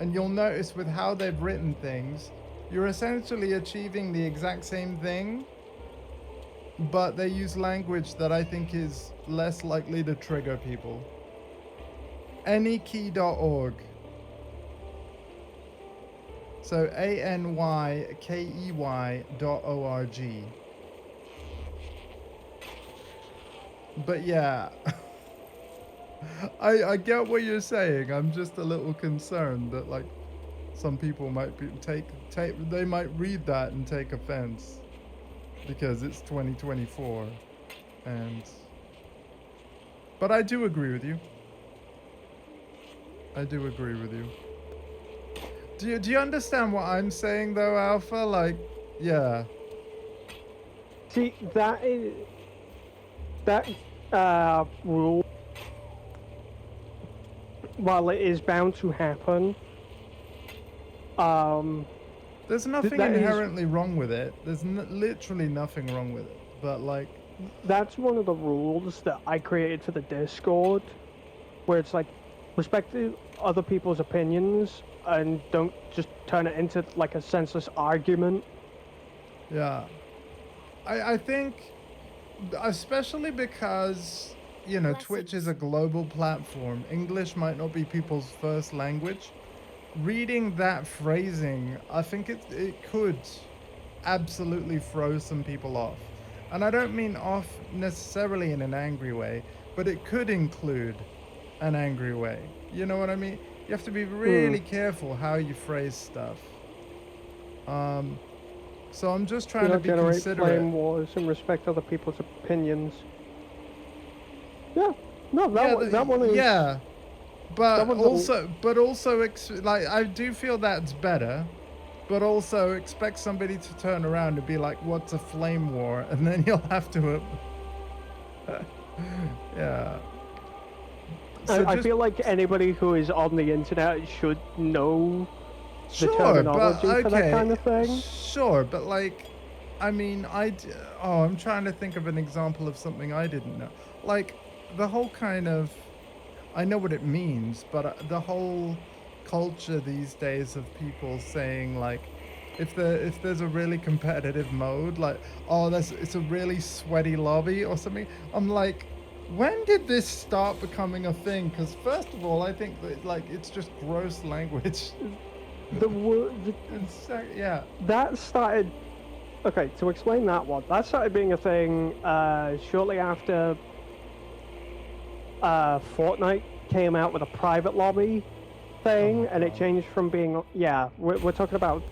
and you'll notice with how they've written things, you're essentially achieving the exact same thing, but they use language that I think is less likely to trigger people. Anykey.org. So ANYKEY.org. But yeah, I get what you're saying. I'm just a little concerned that like some people might be they might read that and take offense because it's 2024. But I do agree with you. I do agree with you. Do you understand what I'm saying though, Alpha? Like, yeah. See, that rule, while it is bound to happen, there's nothing that is- inherently wrong with it. There's literally nothing wrong with it. But like, that's one of the rules that I created for the Discord, where it's like, respect other people's opinions and don't just turn it into like a senseless argument. yeah. I think, especially because, you know, Twitch is a global platform. English might not be people's first language. Reading that phrasing, I think it could absolutely throw some people off. And I don't mean off necessarily in an angry way, but it could include an angry way. You know what I mean? You have to be really careful how you phrase stuff. So I'm just trying to be generate considerate. flame wars and respect other people's opinions. Yeah, no, that one is. Yeah, but that also, like, I do feel that's better. But also expect somebody to turn around and be like, "What's a flame war?" And then you'll have to. Yeah. So I feel like anybody who is on the internet should know the sure, terminology but, for that kind of thing. Sure, but like, I mean, I'm trying to think of an example of something I didn't know. Like, the whole kind of, I know what it means, but the whole culture these days of people saying like, if there's a really competitive mode, like, oh, it's a really sweaty lobby or something. I'm like, when did this start becoming a thing? Because first of all, I think that like it's just gross language. Yeah. That started. Okay, to explain that one, that started being a thing shortly after Fortnite came out with a private lobby thing, and it changed from being, we're talking about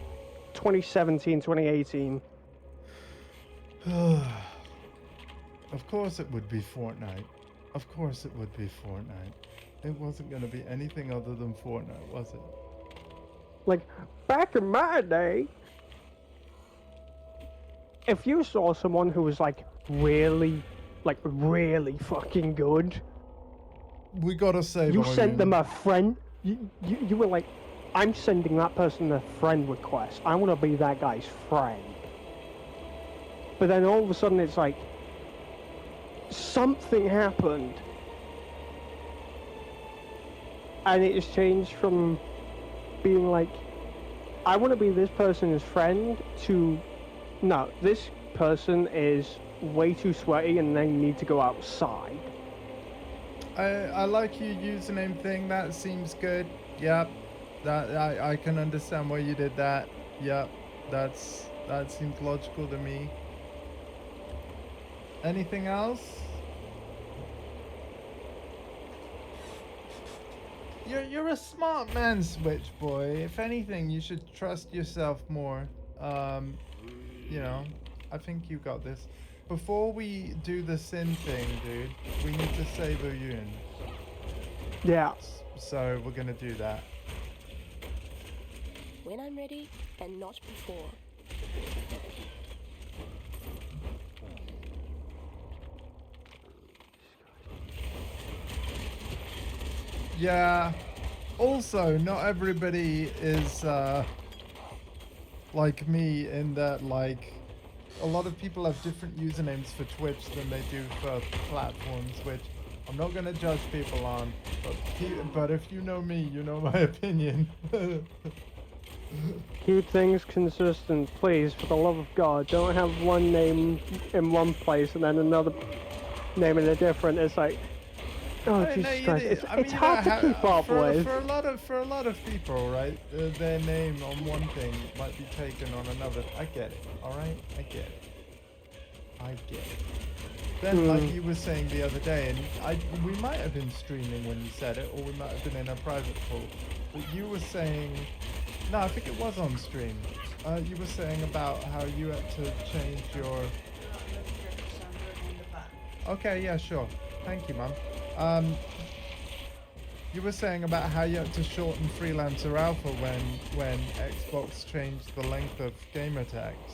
2017, 2018. Of course it would be Fortnite. Of course it would be Fortnite. It wasn't going to be anything other than Fortnite, was it? Like, back in my day, if you saw someone who was like really fucking good, we gotta say you sent them a friend. You were like, I'm sending that person a friend request. I want to be that guy's friend. But then all of a sudden it's like, something happened. And it has changed from being like, I want to be this person's friend, to, no, this person is way too sweaty and they need to go outside. I like your username thing. That seems good. Yep. That I can understand why you did that. Yep. That seems logical to me. Anything else? You're a smart man, Switch Boy. If anything, you should trust yourself more. You know, I think you got this. Before we do the sin thing, dude, we need to save Oyun. Yeah. So we're gonna do that. When I'm ready, and not before. Yeah. Also, not everybody is like me in that, like, a lot of people have different usernames for Twitch than they do for platforms, which I'm not going to judge people on, but if you know me, you know my opinion. Keep things consistent, please, for the love of God. Don't have one name in one place and then another name in a different. It's like, oh, Jesus Christ. It's hard to keep up with. For a lot of people, right, their name on one thing might be taken on another. I get it, alright? I get it. Then, like you were saying the other day, and we might have been streaming when you said it, or we might have been in a private call, but you were saying, no, I think it was on stream. You were saying about how you had to change your... Okay, yeah, sure. Thank you, Mum. You were saying about how you had to shorten Freelancer Alpha when Xbox changed the length of gamer tags.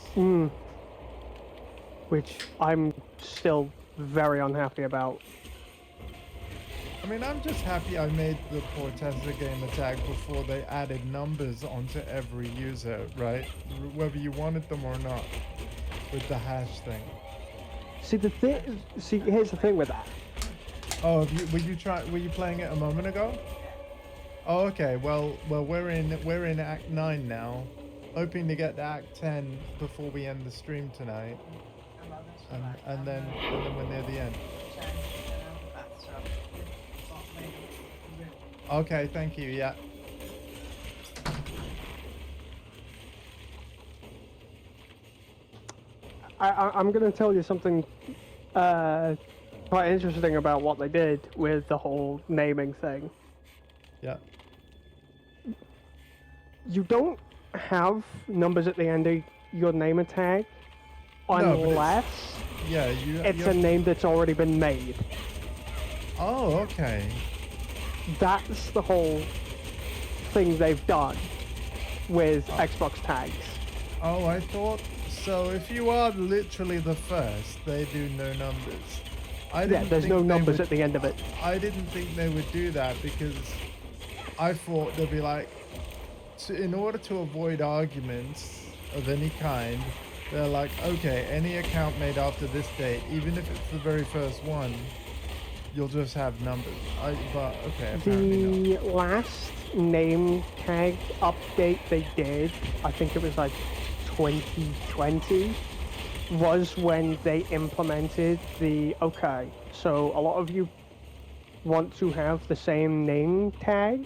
Which I'm still very unhappy about. I mean, I'm just happy I made the Portesa gamer tag before they added numbers onto every user, right? Whether you wanted them or not, with the hash thing. See, here's the thing with that. Oh, were you playing it a moment ago? Oh, okay. Well, we're in Act 9 now, hoping to get to Act 10 before we end the stream tonight, and then we're near the end. Okay, thank you. Yeah. I'm going to tell you something quite interesting about what they did with the whole naming thing. Yeah. You don't have numbers at the end of your name tag unless it's a name that's already been made. Oh, okay. That's the whole thing they've done with Xbox tags. Oh, I thought so. If you are literally the first, they do no numbers. There's no numbers at the end of it. I didn't think they would do that because I thought they'd be like, in order to avoid arguments of any kind, they're like, okay, any account made after this date, even if it's the very first one, you'll just have numbers. But okay, apparently the last name tag update they did, I think it was like 2020, was when they implemented so a lot of you want to have the same name tag,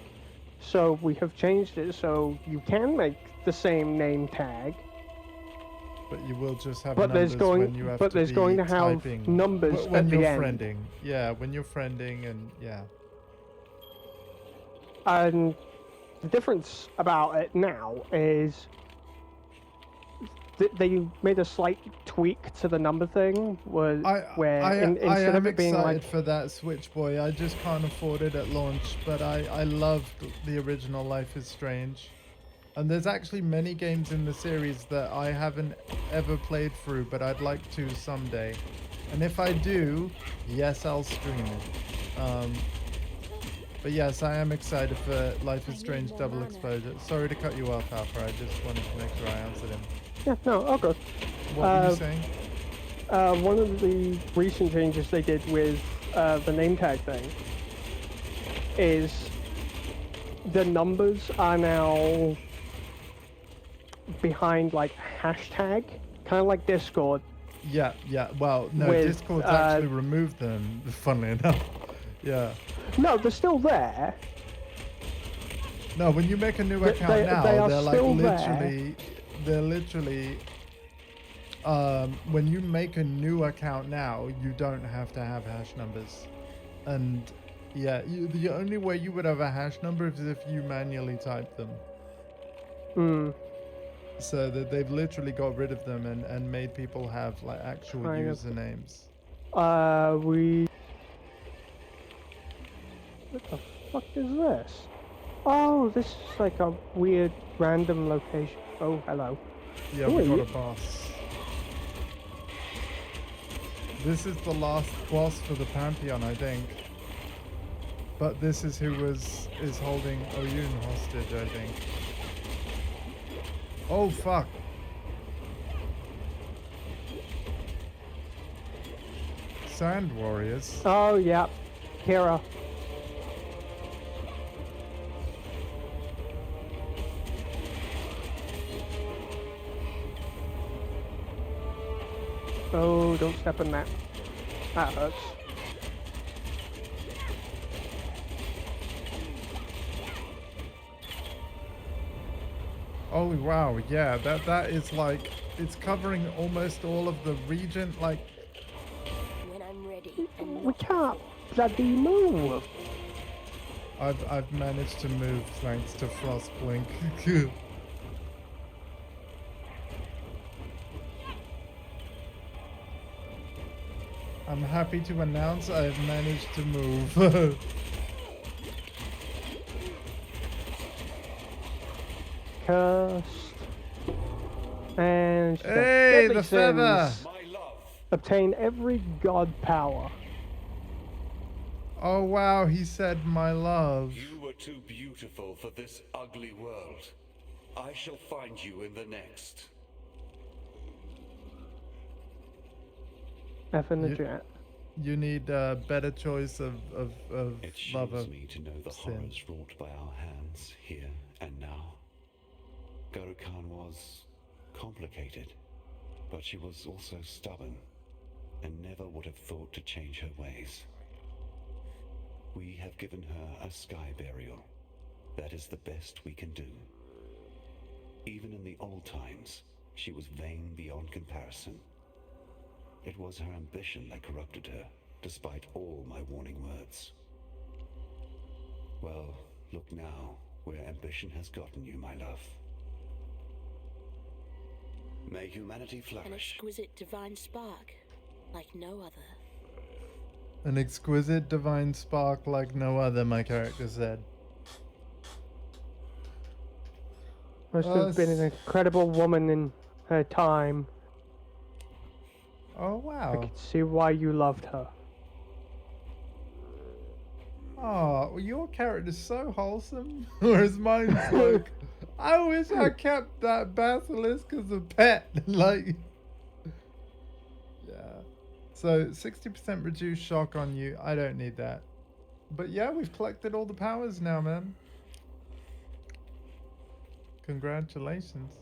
so we have changed it so you can make the same name tag. But you will just have numbers when you have to there's be going to have typing. numbers when at you're the end. friending. Yeah, when you're friending and yeah. And the difference about it now is they made a slight tweak to the number thing, instead of it being like... I am excited for that Switch Boy. I just can't afford it at launch, but I loved the original Life is Strange. And there's actually many games in the series that I haven't ever played through, but I'd like to someday. And if I do, yes, I'll stream it. But yes, I am excited for Life is Strange Double Exposure. Sorry to cut you off, Alpha. I just wanted to make sure I answered him. Yeah, no, all good. What were you saying? One of the recent changes they did with the name tag thing is the numbers are now behind like hashtag, kind of like Discord. Yeah. Well, no, Discord's actually removed them, funnily enough. Yeah. No, they're still there. No, when you make a new account now, they're like literally... They're literally... when you make a new account now, you don't have to have hash numbers. And yeah, the only way you would have a hash number is if you manually type them. So that they've literally got rid of them and made people have like actual usernames. What the fuck is this? Oh, this is like a weird random location. Oh, hello. Yeah, we got a boss. This is the last boss for the Pantheon, I think. But this is who is holding Oyun hostage, I think. Oh, fuck. Sand Warriors. Oh, yeah. Kira. Oh, don't step in that. That hurts. Oh wow, yeah, that is like, it's covering almost all of the region, like... When I'm ready. We can't bloody move. I've managed to move thanks to Frostblink. I'm happy to announce I've managed to move. Cursed. And Hey, deadly the feather! sins. My love, Obtain every god power. Oh wow, he said my love. you were too beautiful for this ugly world. I shall find you in the next. F in the You- jet. You need a better choice of It lover. shields me to know the sin. horrors wrought by our hands here and now. Guru-Khan was complicated, but she was also stubborn and never would have thought to change her ways. We have given her a sky burial. That is the best we can do. Even in the old times, she was vain beyond comparison. It was her ambition that corrupted her, despite all my warning words. Well, look now, where ambition has gotten you, my love. May humanity An flourish. exquisite divine spark, like no other. An exquisite divine spark like no other, my character said. Must have been an incredible woman in her time. Oh I wow. can see why you loved her. Oh, well, your character's so wholesome. Whereas mine's like, I wish I kept that basilisk as a pet. Like, yeah. So 60% reduced shock on you. I don't need that. But yeah, we've collected all the powers now, man. Congratulations.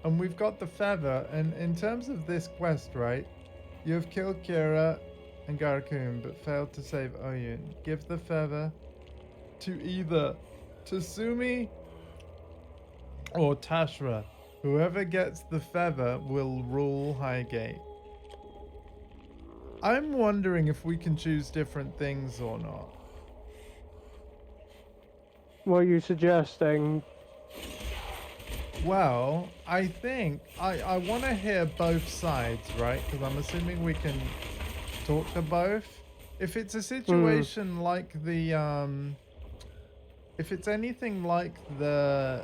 And we've got the feather. And in terms of this quest, right? You have killed Kira and Garakun, but failed to save Oyun. Give the feather to either Tasumi or Tashra. Whoever gets the feather will rule Highgate. I'm wondering if we can choose different things or not. What are you suggesting? Well, I think I want to hear both sides, right? Because I'm assuming we can talk to both. If it's a situation like the if it's anything like the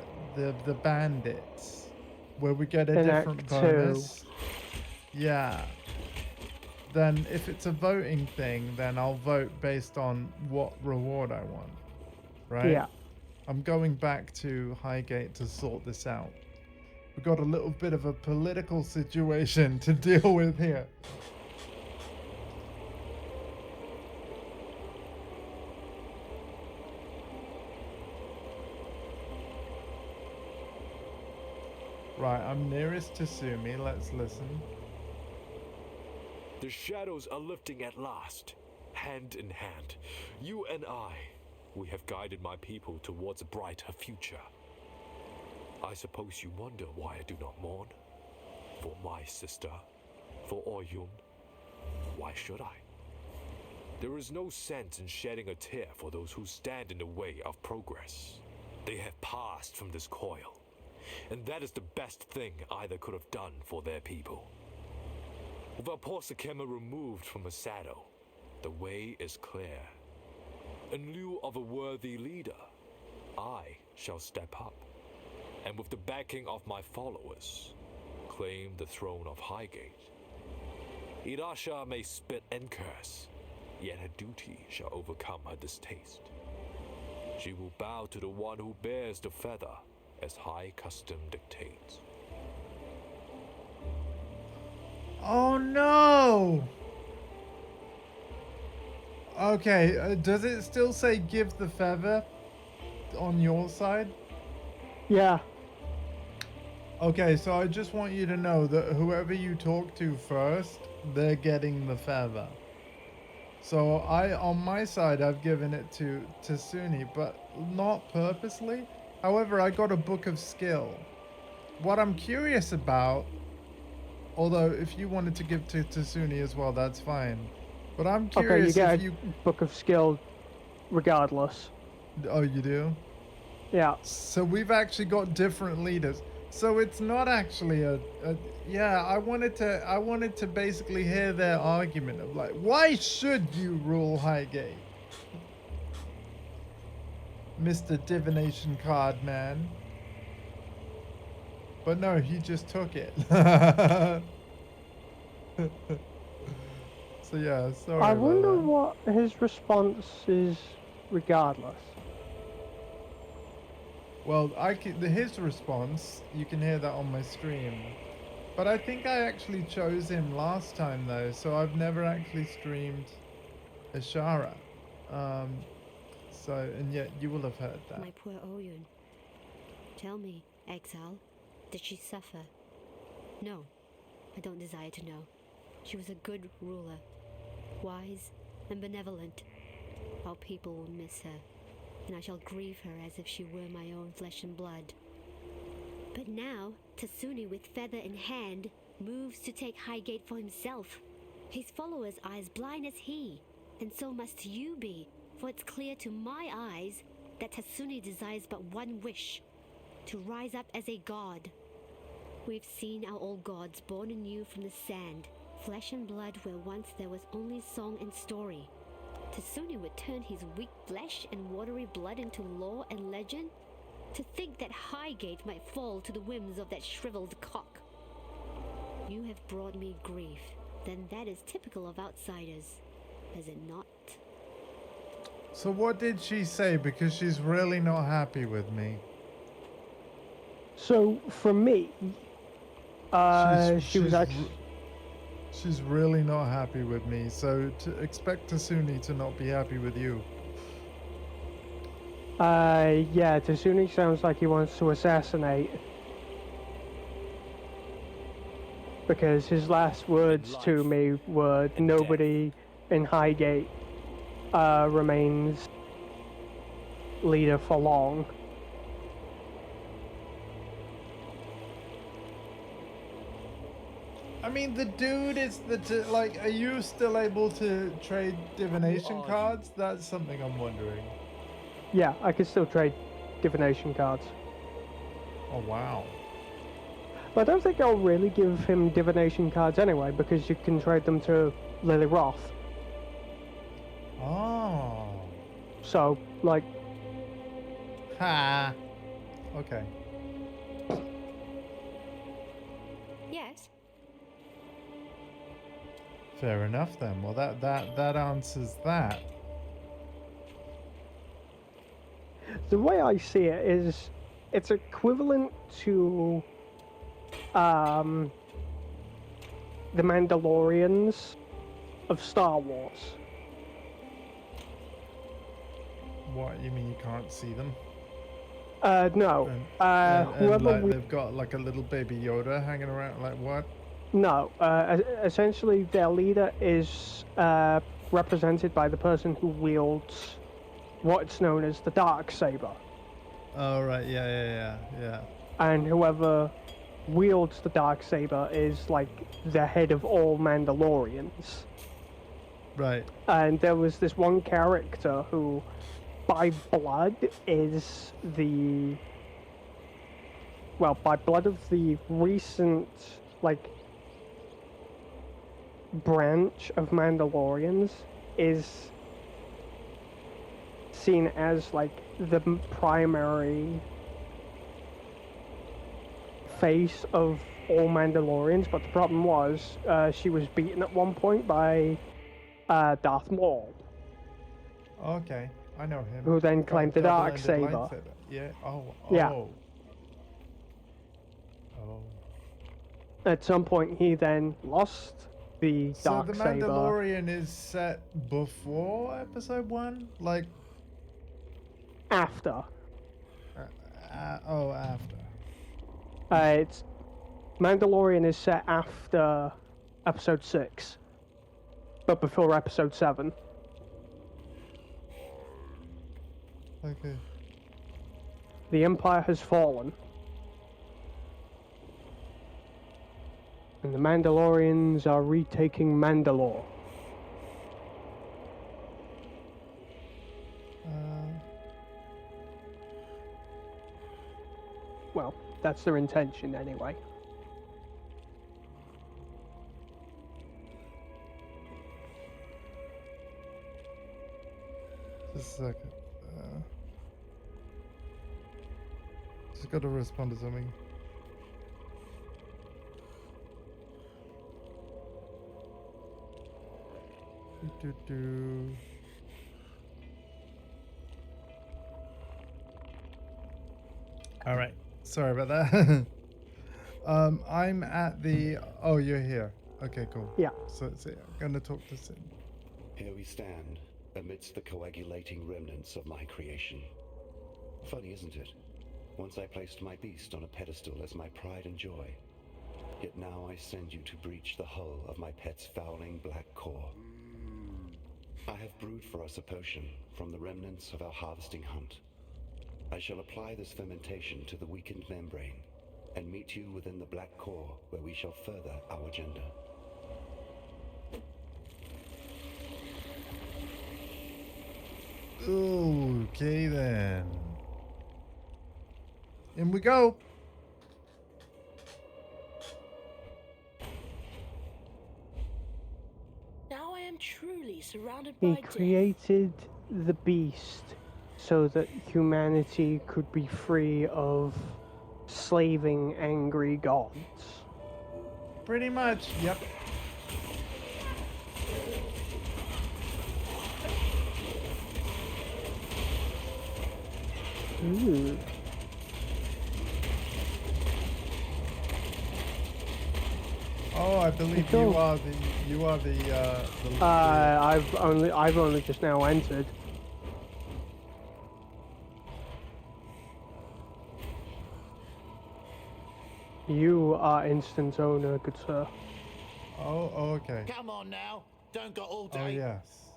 bandits, where we get a In different Act bonus, yeah. Then if it's a voting thing, then I'll vote based on what reward I want, right? Yeah. I'm going back to Highgate to sort this out. We've got a little bit of a political situation to deal with here. Right, I'm nearest to Sumi. Let's listen. The shadows are lifting at last, hand in hand. You and I, we have guided my people towards a brighter future. I suppose you wonder why I do not mourn? For my sister, for Oyun. Why should I? There is no sense in shedding a tear for those who stand in the way of progress. They have passed from this coil, and that is the best thing either could have done for their people. With our SUBtember removed from Asado, the way is clear. In lieu of a worthy leader, I shall step up, and with the backing of my followers, claim the throne of Highgate. Irasha may spit and curse, yet her duty shall overcome her distaste. She will bow to the one who bears the feather, as high custom dictates. Oh no! Okay, does it still say give the feather on your side? Yeah. Okay, so I just want you to know that whoever you talk to first, they're getting the feather. So on my side, I've given it to Suni, but not purposely. However, I got a book of skill. What I'm curious about, although if you wanted to give to Suni as well, that's fine. But I'm Okay, you curious get if a you... book of skill regardless. Oh, you do? Yeah. So we've actually got different leaders. So it's not actually yeah, I wanted to basically hear their argument of like, why should you rule Highgate? Mr. Divination Card Man. But no, he just took it. So yeah, sorry I about wonder that. what his response is regardless. Well, his response, you can hear that on my stream. But I think I actually chose him last time though, so I've never actually streamed Ashara. And yet you will have heard that. My poor Oyun. Tell me, Exile, did she suffer? No, I don't desire to know. She was a good ruler, wise and benevolent. Our people will miss her, and I shall grieve her as if she were my own flesh and blood. But now, Tasuni with feather in hand moves to take Highgate for himself. His followers are as blind as he, and so must you be, for it's clear to my eyes that Tasuni desires but one wish, to rise up as a god. We've seen our old gods born anew from the sand, flesh and blood where once there was only song and story. Tasuni would turn his weak flesh and watery blood into lore and legend? To think that Highgate might fall to the whims of that shriveled cock. You have brought me grief, then that is typical of outsiders, is it not? So what did she say? Because she's really not happy with me. So, for me, she was actually... She's really not happy with me, so to expect Tasuni to not be happy with you. Yeah, Tasuni sounds like he wants to assassinate. Because his last words to me were, nobody in Highgate remains leader for long. I mean, the dude is like, are you still able to trade divination cards? That's something I'm wondering. Yeah, I can still trade divination cards. Oh, wow. But I don't think I'll really give him divination cards anyway, because you can trade them to Lily Roth. Oh. So, like... Ha. Okay. Yes. Fair enough then. Well, that answers that. The way I see it is, it's equivalent to the Mandalorians of Star Wars. What, you mean you can't see them? No. And Whoever like, they've got like a little baby Yoda hanging around, like what? No. Essentially, their leader is represented by the person who wields what's known as the dark saber. Oh, right, yeah. And whoever wields the dark saber is like the head of all Mandalorians. Right. And there was this one character who, by blood, is the... Well, by blood of the recent, like, branch of Mandalorians, is seen as, like, the primary face of all Mandalorians, but the problem was, she was beaten at one point by Darth Maul. Okay, I know him. Who then claimed the dark Double-ended saber. lightsaber. Yeah. Oh. Yeah. Oh. At some point, he then lost the dark saber. So the Mandalorian is set before Episode 1, like. After. After. It's Mandalorian is set after Episode 6, but before Episode 7. Okay. The Empire has fallen. And the Mandalorians are retaking Mandalore. Well, That's their intention anyway. Just a second. Just gotta respond to something. Do. All right. Sorry about that. I'm at the. Oh, you're here. Okay, cool. Yeah. So I'm gonna talk to Sin. Here we stand, amidst the coagulating remnants of my creation. Funny, isn't it? Once I placed my beast on a pedestal as my pride and joy. Yet now I send you to breach the hull of my pet's fouling black core. I have brewed for us a potion from the remnants of our harvesting hunt. I shall apply this fermentation to the weakened membrane and meet you within the black core where we shall further our agenda. Okay then. In we go. Now I am truly surrounded He by death. created the beast so that humanity could be free of slaving angry gods. Pretty much. Yep. Ooh. Oh, I believe Cool. you are the I've only just now entered. You are instance owner, good sir. Oh, okay. Come on now. Don't got all Oh, day. yes.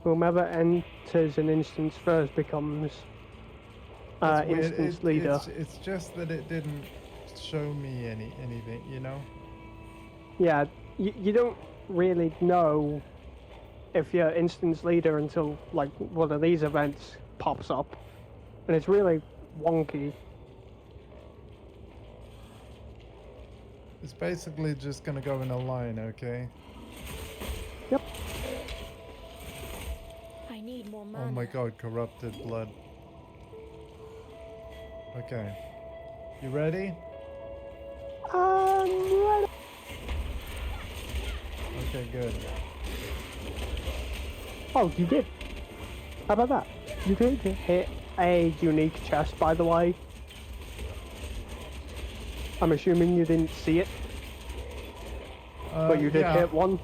Whomever enters an instance first becomes That's weird. instance leader. It's just that it didn't show me anything, you know? Yeah, you don't really know if you're instance leader until like one of these events pops up, and it's really wonky. It's basically just gonna go in a line, okay? Yep. I need more mana. Oh my god, corrupted blood. Okay. You ready? Right. Okay, good. Oh, you did. How about that? You did hit a unique chest, by the way. I'm assuming you didn't see it, but you did yeah. hit one.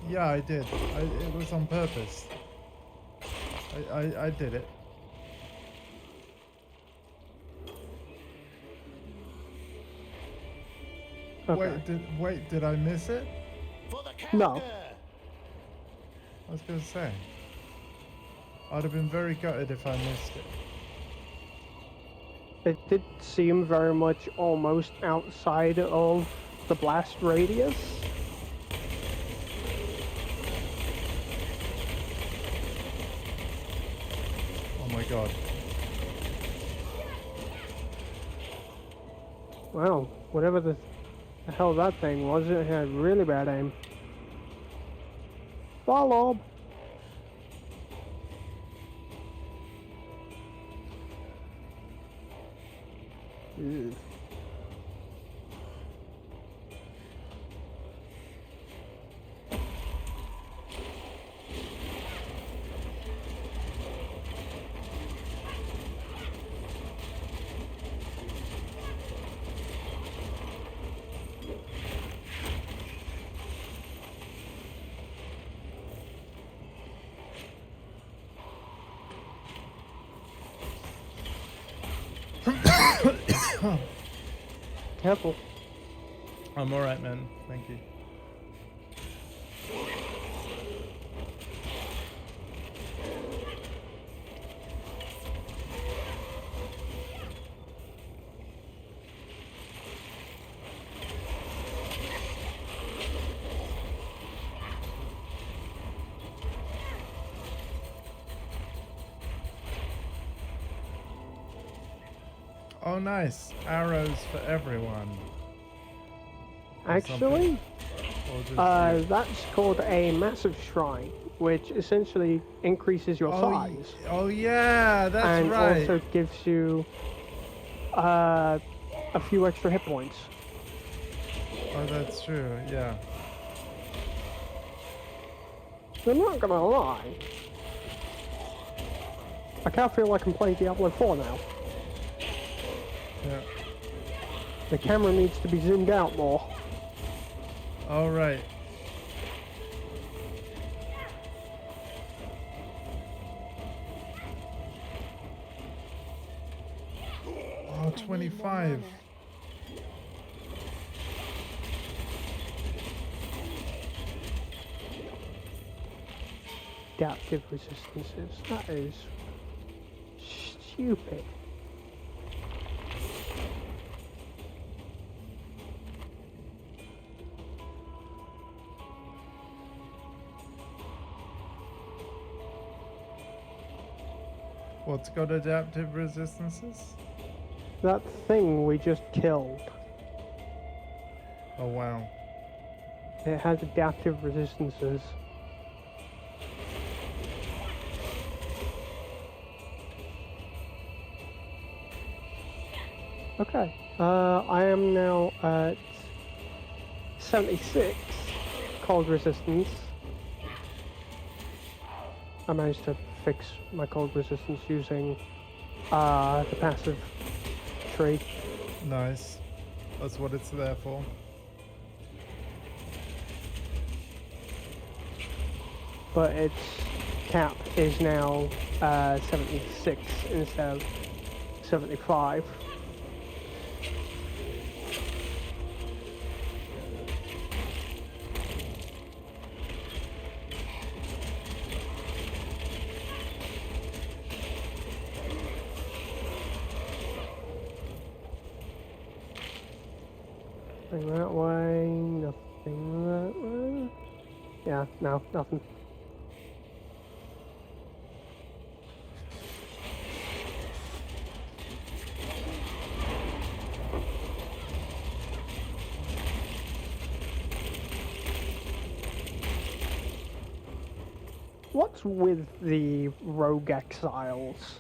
Yeah, I did. It was on purpose. I did it. Okay. Wait, did I miss it? For the counter. No. I was gonna say. I'd have been very gutted if I missed it. It did seem very much almost outside of the blast radius. Oh my god. Wow, whatever the hell that thing was, it had really bad aim. Follow. Ew. Careful. I'm alright, man. Thank you. Oh, nice. Arrows for everyone. Or Actually, Or just you. that's called a massive shrine, which essentially increases your size Oh yeah, that's and right. also gives you a few extra hit points. Oh, that's true. Yeah. I'm not gonna lie. I can't feel like I'm playing Diablo 4 now. Yeah. The camera needs to be zoomed out more. All right. Oh, 25. Adaptive resistances. That is stupid. What's got adaptive resistances? That thing we just killed. Oh, wow. It has adaptive resistances. Okay. I am now at 76 cold resistance. I managed to fix my cold resistance using the passive tree. Nice. That's what it's there for. But its cap is now 76 instead of 75. Nothing that way, nothing that way. Yeah, no, nothing. What's with the rogue exiles?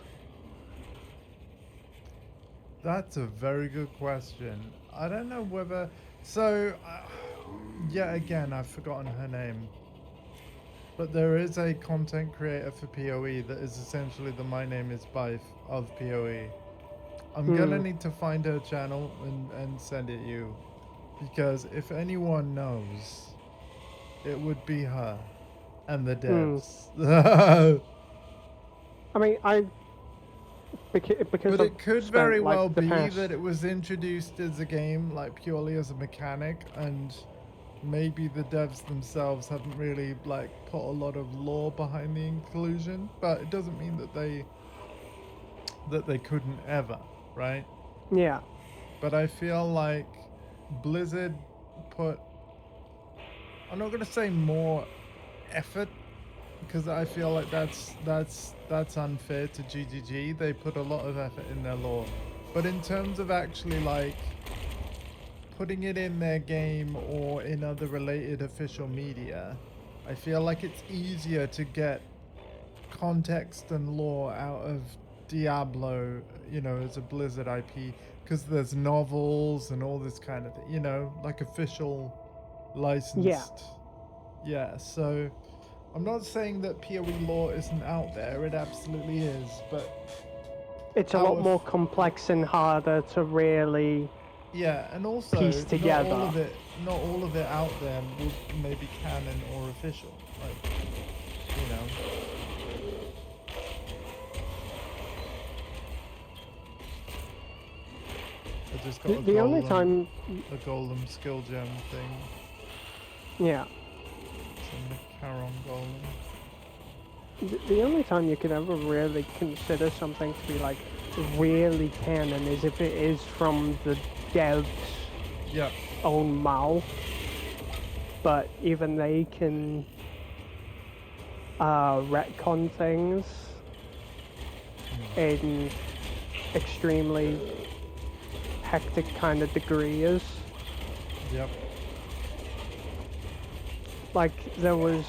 That's a very good question. I don't know whether... So, yet again, I've forgotten her name. But there is a content creator for PoE that is essentially the My Name is Bife of PoE. I'm gonna need to find her channel and send it you. Because if anyone knows, it would be her. And the devs. I mean, because but it could spent, very like, well the be past... that it was introduced as a game, like purely as a mechanic, and maybe the devs themselves haven't really like put a lot of lore behind the inclusion. But it doesn't mean that they couldn't ever, right? Yeah. But I feel like Blizzard put, I'm not gonna say more effort, because I feel like that's unfair to GGG. They put a lot of effort in their lore, but in terms of actually like putting it in their game or in other related official media, I feel like it's easier to get context and lore out of Diablo, you know, as a Blizzard IP, because there's novels and all this kind of thing, you know, like official licensed. Yeah, so I'm not saying that PoE lore isn't out there, it absolutely is, but it's a lot more complex and harder to really and also piece together. Not all of it out there would maybe canon or official, like, you know. I just got the only time a golem skill gem thing. Yeah. It's a Macaron golem. The only time you could ever really consider something to be like really canon is if it is from the dev's own mouth. But even they can retcon things in extremely hectic kind of degree is. Yep. Like, there was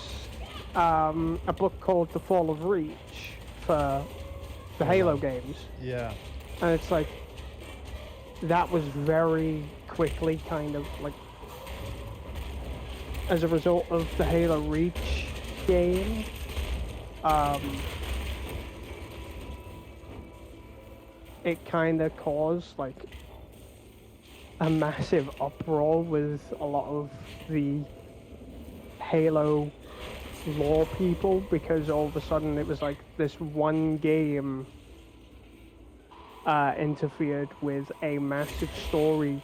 a book called The Fall of Reach for the Halo games. Yeah. And it's like, that was very quickly kind of like, as a result of the Halo Reach game, it kind of caused like a massive uproar with a lot of the Halo lore people, because all of a sudden it was like this one game interfered with a massive story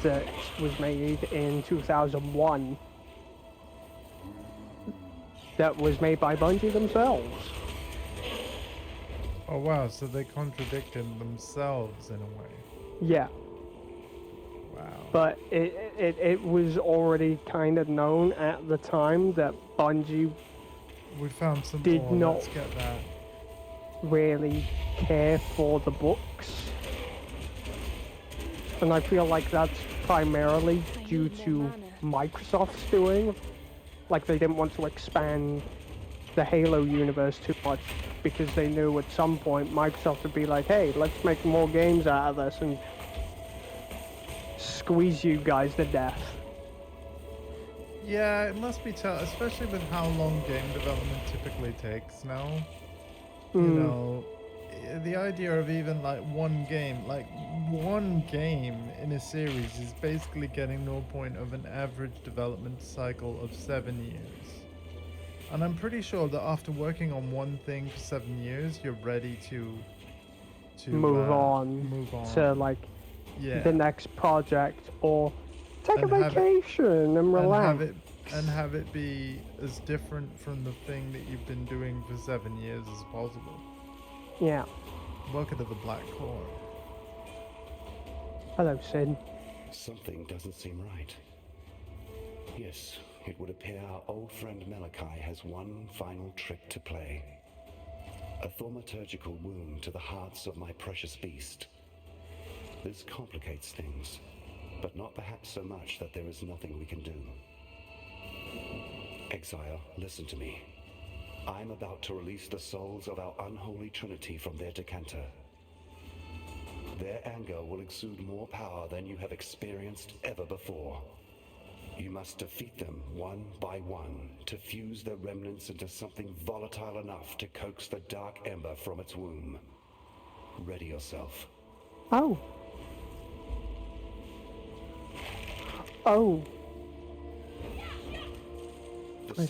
that was made in 2001 that was made by Bungie themselves. Oh wow, so they contradicted themselves in a way. Yeah. Wow. But it was already kind of known at the time that Bungie We found some did more. not Let's get that. really care for the books. And I feel like that's primarily due to Microsoft's doing. Like, they didn't want to expand the Halo universe too much because they knew at some point Microsoft would be like, hey, let's make more games out of this and squeeze you guys to death. Yeah, it must be tough, especially with how long game development typically takes now. You know, the idea of even like one game in a series is basically getting to a point of an average development cycle of 7 years. And I'm pretty sure that after working on one thing for 7 years, you're ready to move on to like the next project, or take a vacation and relax. And have it be as different from the thing that you've been doing for 7 years as possible. Yeah. Welcome to the Black Claw. Hello, Sid. Something doesn't seem right. Yes, it would appear our old friend Malachi has one final trick to play. A thaumaturgical wound to the hearts of my precious beast. This complicates things, but not perhaps so much that there is nothing we can do. Exile, listen to me. I'm about to release the souls of our unholy trinity from their decanter. Their anger will exude more power than you have experienced ever before. You must defeat them one by one to fuse their remnants into something volatile enough to coax the dark ember from its womb. Ready yourself. Oh. Oh. The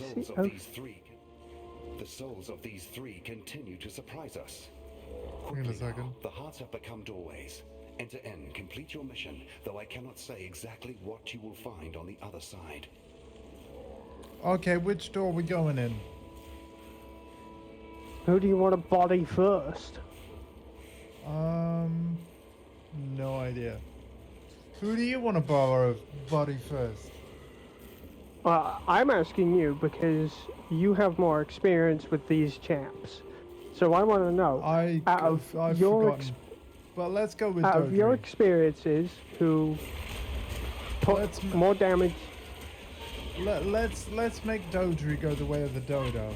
souls of these three continue to surprise us. Wait a second. The hearts have become doorways. Enter in, complete your mission, though I cannot say exactly what you will find on the other side. Okay, which door are we going in? Who do you want to body first? No idea. Who do you want to borrow body first? I'm asking you because you have more experience with these champs. So I want to know, I've forgotten. But let's go with out Dodri. of your experiences, who put more damage. Let's make Dodri go the way of the dodo.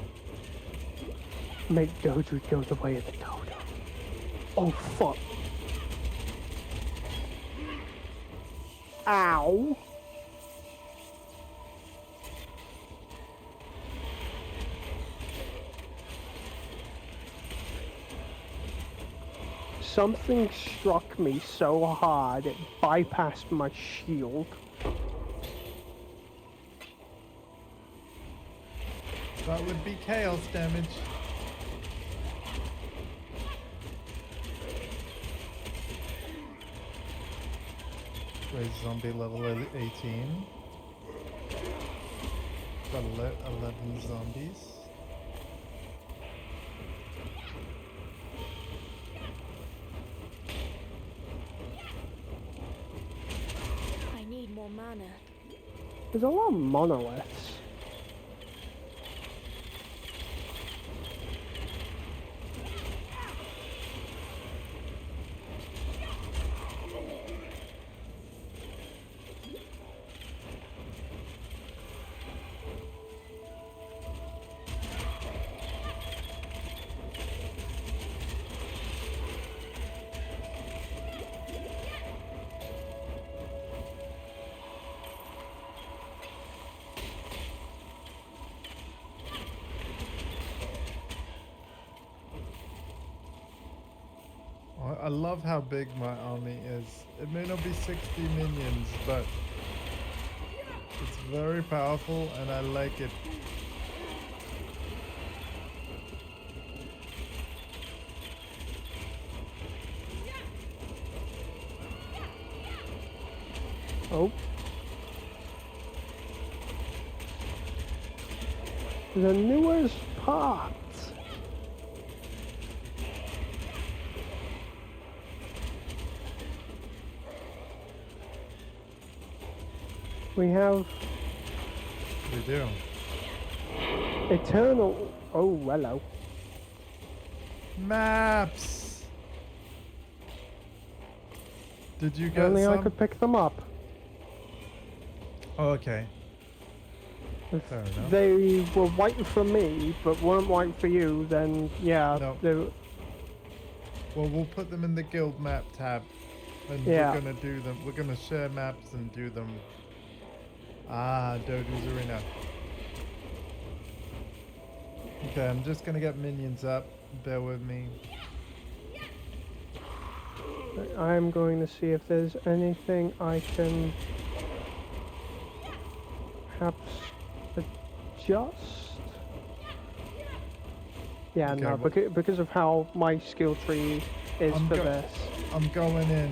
Make Dodri go the way of the dodo. Oh fuck. Ow. Something struck me so hard it bypassed my shield. That would be chaos damage. Wait, zombie level 18. Got 11 zombies. I need more mana. There's a lot of monoliths. I love how big my army is. It may not be 60 minions, but it's very powerful and I like it. Oh. The newest part. We have We do. Eternal. Oh, hello. Maps! Did you get Only some? I could pick them up. Oh, okay. If Fair enough. they were white for me, but weren't white for you, then yeah. No. they- Well, we'll put them in the guild map tab. And Yeah. we're gonna do them. We're gonna share maps and do them. Ah, Dodu's Arena. Okay, I'm just gonna get minions up. Bear with me. I'm going to see if there's anything I can perhaps adjust. Yeah, Okay, no, well- because of how my skill tree is I'm for go- this. I'm going in.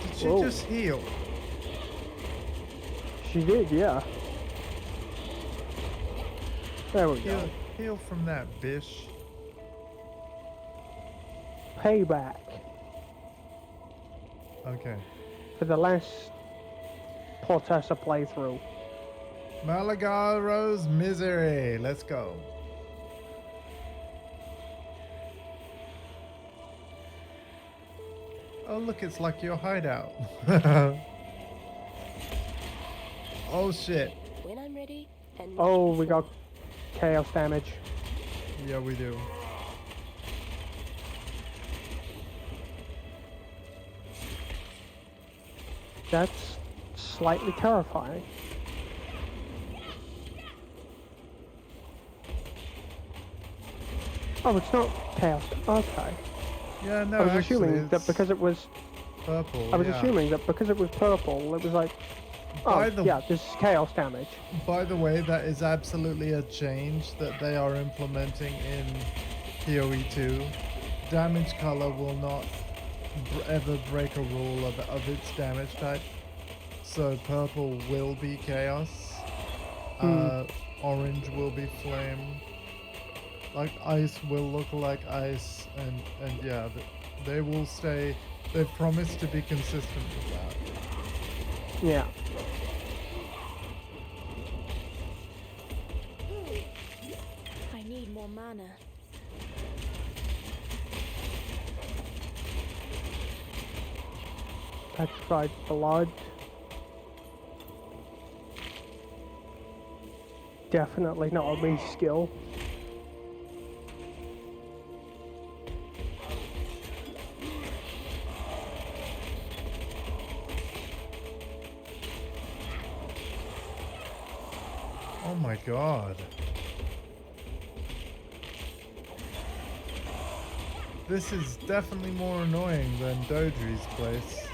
Did she Whoa. just heal? She did, yeah. There we go. Heal from that, bish. Payback Okay. for the last Portessa playthrough. Malagaro's Misery. Let's go. Oh, look, it's like your hideout. Oh, shit. When I'm ready, and Oh, we got chaos damage. Yeah, we do. That's slightly terrifying. Oh, it's not chaos. Okay. Yeah, no, I was actually, assuming that it's because it was. purple. I was yeah. assuming that because it was purple, it was like. By Oh, the- yeah, this is chaos damage. By the way, that is absolutely a change that they are implementing in PoE 2. Damage color will not ever break a rule of its damage type. So purple will be chaos. Orange will be flame. Like ice will look like ice, and yeah, they will stay. They've promised to be consistent with that. Yeah. I need more mana. Petrified blood. Definitely not a me skill. Oh my god. This is definitely more annoying than Dodri's place.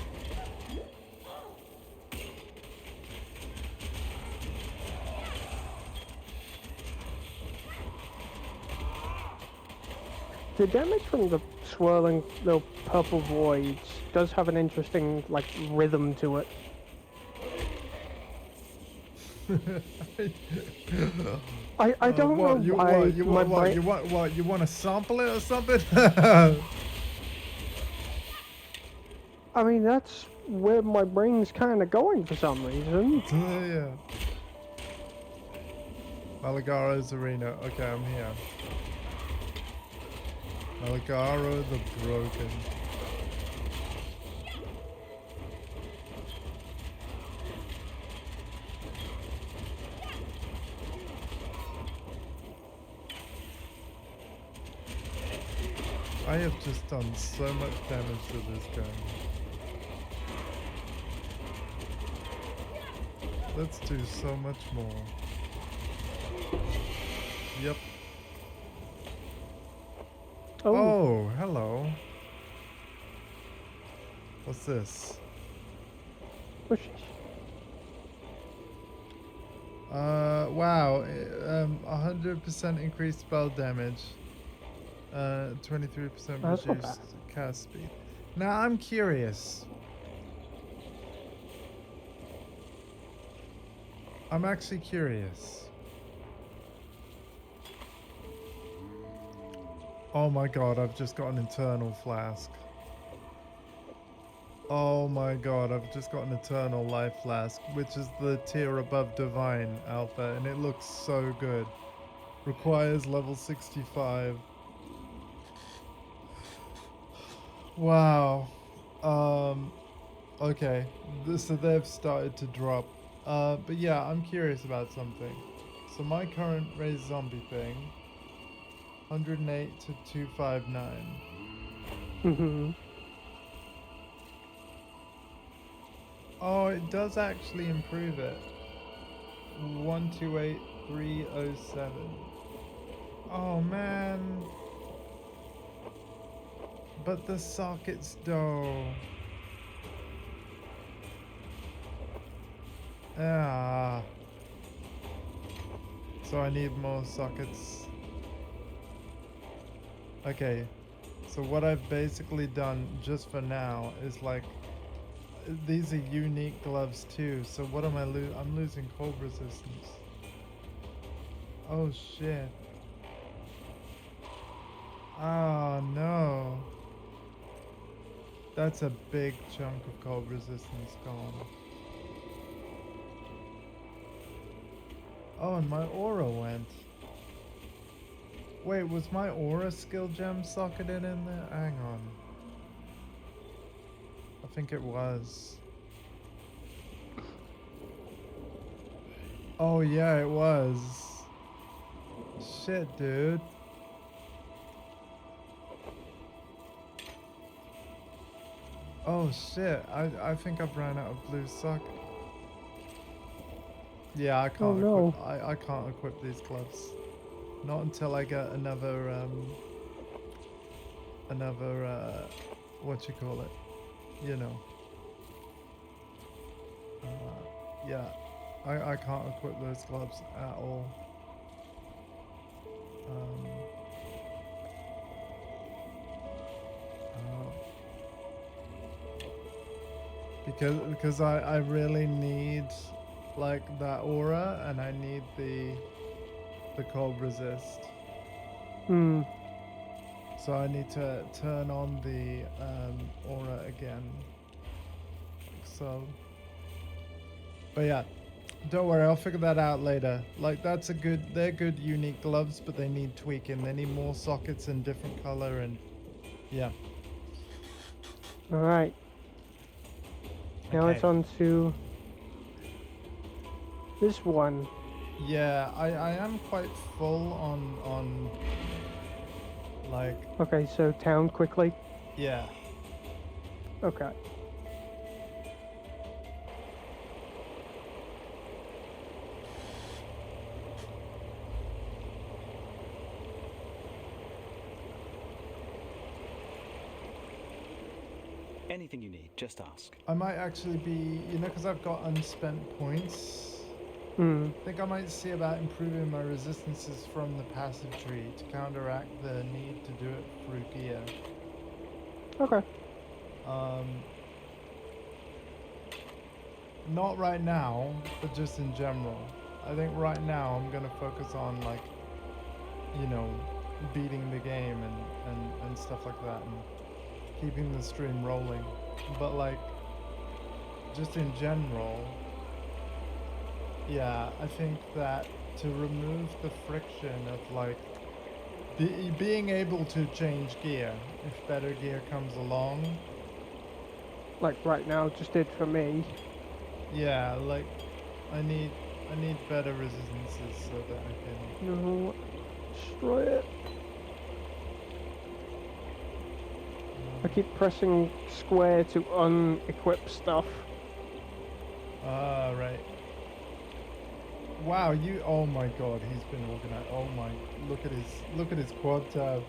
The damage from the swirling little purple voids does have an interesting, like, rhythm to it. I don't know you, why what, you, my what, brain... you want what you want to sample it or something? I mean, that's where my brain's kind of going for some reason. Yeah. Malagaro's Arena. Okay, I'm here. Malagaro the Broken. I have just done so much damage to this guy. Let's do so much more. Yep. Oh, hello. What's this? What's this? Wow. 100% increased spell damage. 23% That's not reduced bad. cast speed. Now I'm curious. I'm actually curious. Oh my god, I've just got an Eternal Flask. Oh my god, I've just got an Eternal Life Flask, which is the tier above Divine Alpha, and it looks so good. Requires level 65. Wow. Okay. So they've started to drop. But yeah, I'm curious about something. So my current raised zombie thing, 108 to 259. Mm-hmm. Oh, it does actually improve it. 128307. Oh man. But the sockets though. Ah. So I need more sockets. Okay. So what I've basically done just for now is like, these are unique gloves too. So what am I losing? I'm losing cold resistance. Oh shit. Oh no. That's a big chunk of cold resistance gone. Oh, and my aura went. Wait, was my aura skill gem socketed in there? Hang on. I think it was. Oh yeah, it was. Shit, dude. Oh shit, I think I've ran out of blue socket. Yeah, I can't no. equip I can't equip these gloves. Not until I get another what you call it? You know. Yeah. I can't equip those gloves at all. Because I really need like that aura, and I need the cold resist. Hmm. So I need to turn on the aura again. Like so. But yeah, don't worry, I'll figure that out later. Like they're good unique gloves, but they need tweaking. They need more sockets in different color, and yeah. Alright. Now Okay. it's on to this one. Yeah, I am quite full on like, Okay, so town quickly. yeah. Okay. Anything you need, just ask. I might actually be, because I've got unspent points. Hmm. I think I might see about improving my resistances from the passive tree to counteract the need to do it through gear. Okay. Not right now, but just in general. I think right now I'm gonna focus on like, beating the game and stuff like that, and keeping the stream rolling. But like, just in general, yeah, I think that to remove the friction of like being able to change gear if better gear comes along. Like right now, just did for me. Yeah, like I need better resistances so that I can. No. Destroy it. I keep pressing square to unequip stuff. Ah, right. Wow, oh my god, he's been organized. Oh my, look at his quad tab.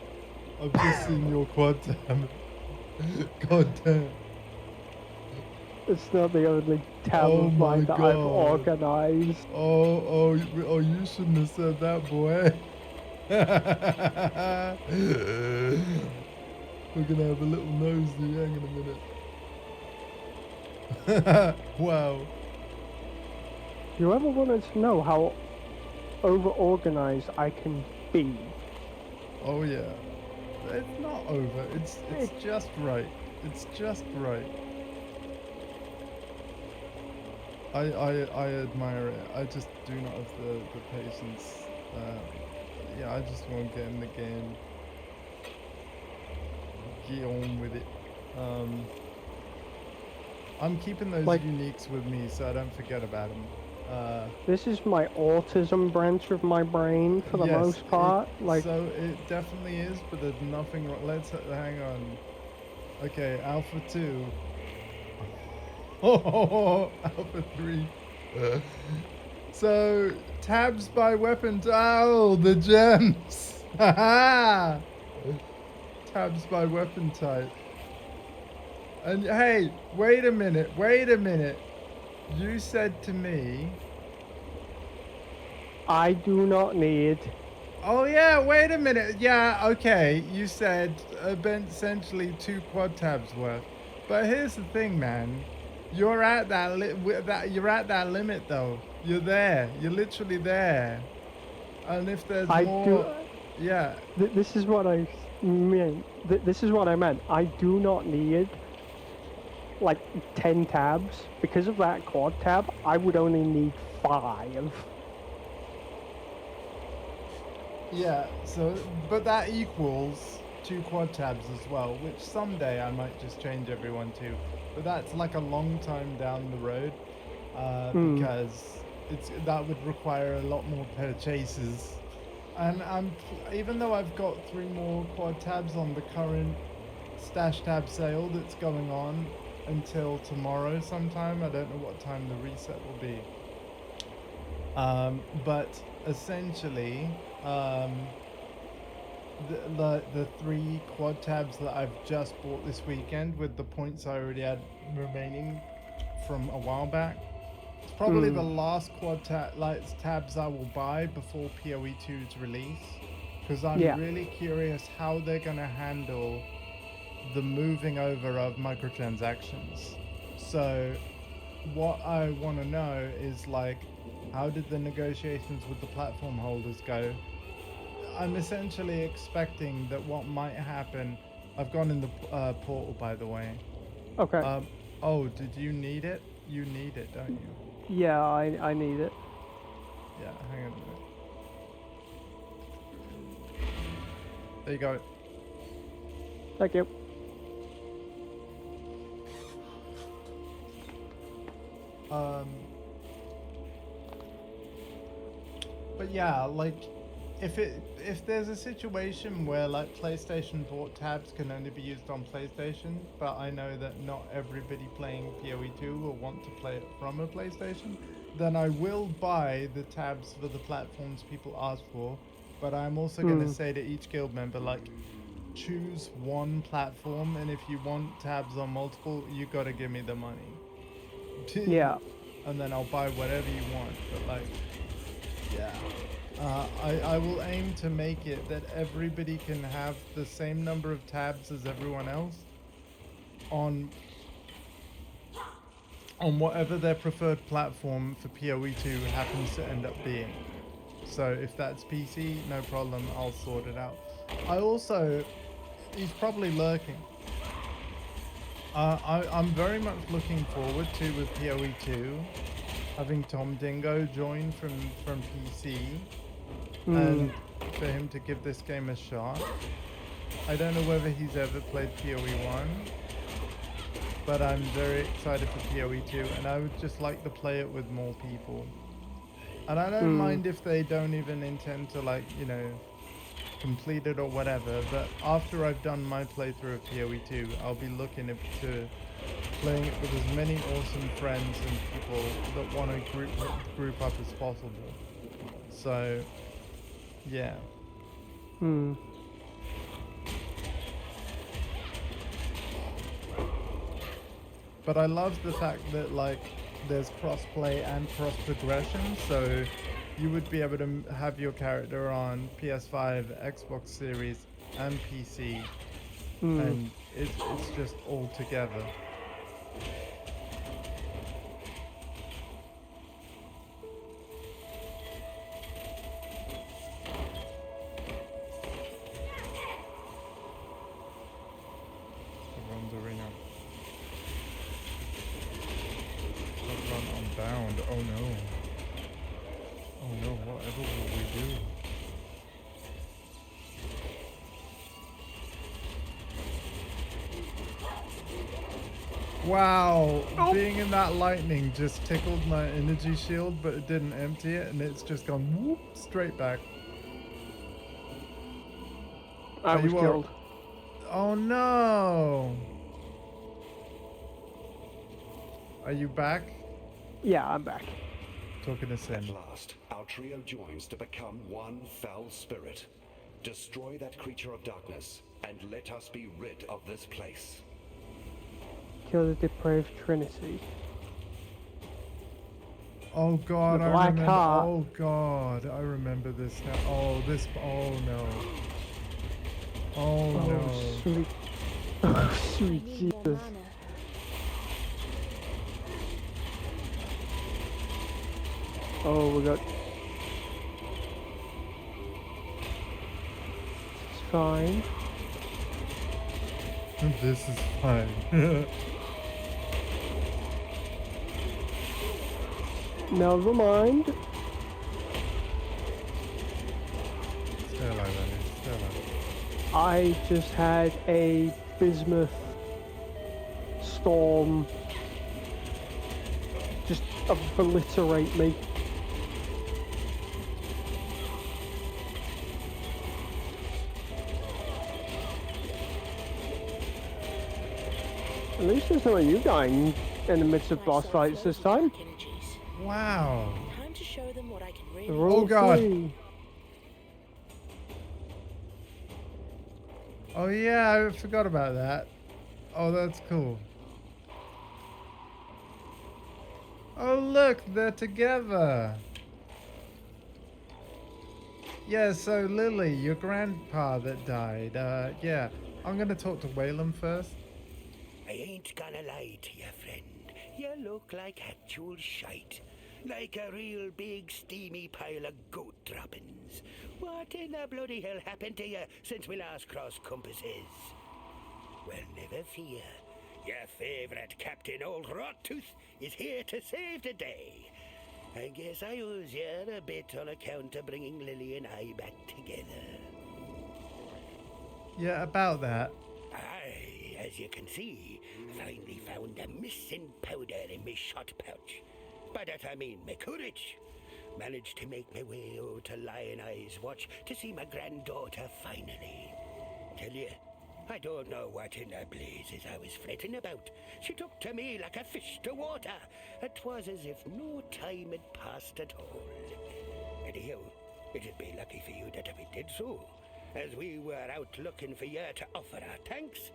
I've just seen your quad tab. God damn. It's not the only tab Oh of my mine that I've God. organized. Oh, you shouldn't have said that, boy. We're gonna have a little nosy. Hang on a minute. Wow. You ever wanted to know how over-organized I can be? Oh yeah. It's not over. It's just right. It's just right. I admire it. I just do not have the patience. Yeah, I just want to get in the game. Get on with it. I'm keeping those Like- uniques with me so I don't forget about them. This is my autism branch of my brain for the yes, most part. so it definitely is, but there's nothing wrong. Let's hang on. Okay, Alpha 2. Oh, Alpha 3. So, tabs by weapon. Oh, the gems. Haha. Tabs by weapon type. And hey, wait a minute. You said to me, I do not need. oh yeah, wait a minute. Yeah, okay. You said essentially 2 quad tabs worth. But here's the thing, man. You're at you're at that limit though. You're there. You're literally there. And if there's more, yeah. This is what I meant. This is what I meant. I do not need like 10 tabs. Because of that quad tab, I would only need 5. Yeah, so, but that equals 2 quad tabs as well, which someday I might just change everyone to. But that's like a long time down the road, because that would require a lot more purchases. And even though I've got 3 more quad tabs on the current stash tab sale that's going on until tomorrow sometime, I don't know what time the reset will be. But essentially, the 3 quad tabs that I've just bought this weekend with the points I already had remaining from a while back, it's probably the last quad tabs I will buy before PoE 2's release, because I'm really curious how they're going to handle the moving over of microtransactions. So what I want to know is, like, how did the negotiations with the platform holders go? I'm essentially expecting that what might happen. I've gone in the portal, by the way. Okay. Oh, did you need it? You need it, don't you? Yeah, I need it. Yeah, hang on a minute. There you go. Thank you. But yeah, like, if there's a situation where like PlayStation bought tabs can only be used on PlayStation, but I know that not everybody playing PoE 2 will want to play it from a PlayStation, then I will buy the tabs for the platforms people ask for. But I'm also going to say to each guild member, like, choose one platform, and if you want tabs on multiple, you got to give me the money. Yeah. And then I'll buy whatever you want. But like, yeah. I will aim to make it that everybody can have the same number of tabs as everyone else on whatever their preferred platform for PoE 2 happens to end up being. So if that's PC, no problem, I'll sort it out. I also, he's probably lurking. I'm very much looking forward to, with PoE 2, having Tom Dingo join from PC, and for him to give this game a shot. I don't know whether he's ever played PoE 1, but I'm very excited for PoE 2, and I would just like to play it with more people. And I don't mind if they don't even intend to, like, you know, complete it or whatever, but after I've done my playthrough of PoE 2, I'll be looking to playing it with as many awesome friends and people that want to group up as possible. So, yeah. But I love the fact that like there's cross-play and cross-progression, so you would be able to have your character on PS5, Xbox Series, and PC, and it's just all together. Everyone's arena. Don't run unbound. Oh no. Oh no, whatever will we do? Wow, being in that lightning just tickled my energy shield, but it didn't empty it, and it's just gone whoop straight back. I was killed. Oh no! Are you back? Yeah, I'm back. Talking to Sin. At last, our trio joins to become one foul spirit. Destroy that creature of darkness, and let us be rid of this place. Kill the depraved trinity. Oh god, The I black remember. heart. Oh god, I remember this now. Oh, this. Oh no. Oh no. Sweet. Oh, I sweet need more Jesus. mana. Oh, we got. It's fine. This is fine. Never mind. Stay alive, Annie. Stay alive. I just had a bismuth storm just obliterate me. At least there's not you dying in the midst of boss fights this time. Wow. Time to show them what I can really They're all Oh, God. free. Oh yeah, I forgot about that. Oh, that's cool. Oh look, they're together. Yeah, so Lily, your grandpa that died, yeah. I'm gonna talk to Whalem first. I ain't gonna lie to you, friend. You look like actual shite. Like a real big steamy pile of goat droppings. What in the bloody hell happened to you since we last crossed compasses? Well, never fear. Your favourite Captain Old Rottooth is here to save the day. I guess I owes you a bit on account of bringing Lily and I back together. Yeah, about that. I, as you can see, finally found a missing powder in my shot pouch. By that I mean my courage. Managed to make my way over to Lion Eye's Watch to see my granddaughter finally. Tell you, I don't know what in the blazes I was fretting about. She took to me like a fish to water. It was as if no time had passed at all. Anyhow, it'd be lucky for you that we did so, as we were out looking for you to offer our thanks.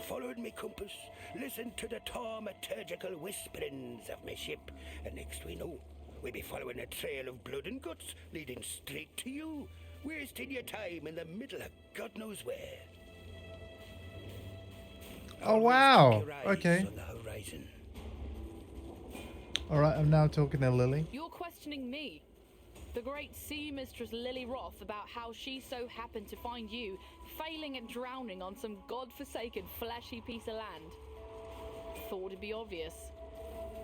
Followed me compass, listened to the taumaturgical whisperings of my ship, and next we know, we'll be following a trail of blood and guts leading straight to you, wasting your time in the middle of God knows where. Oh Always wow. keep your eyes Okay. on the horizon. Alright, I'm now talking to Lily. You're questioning me, the great sea mistress Lily Roth, about how she so happened to find you failing at drowning on some god-forsaken fleshy piece of land. Thought it'd be obvious.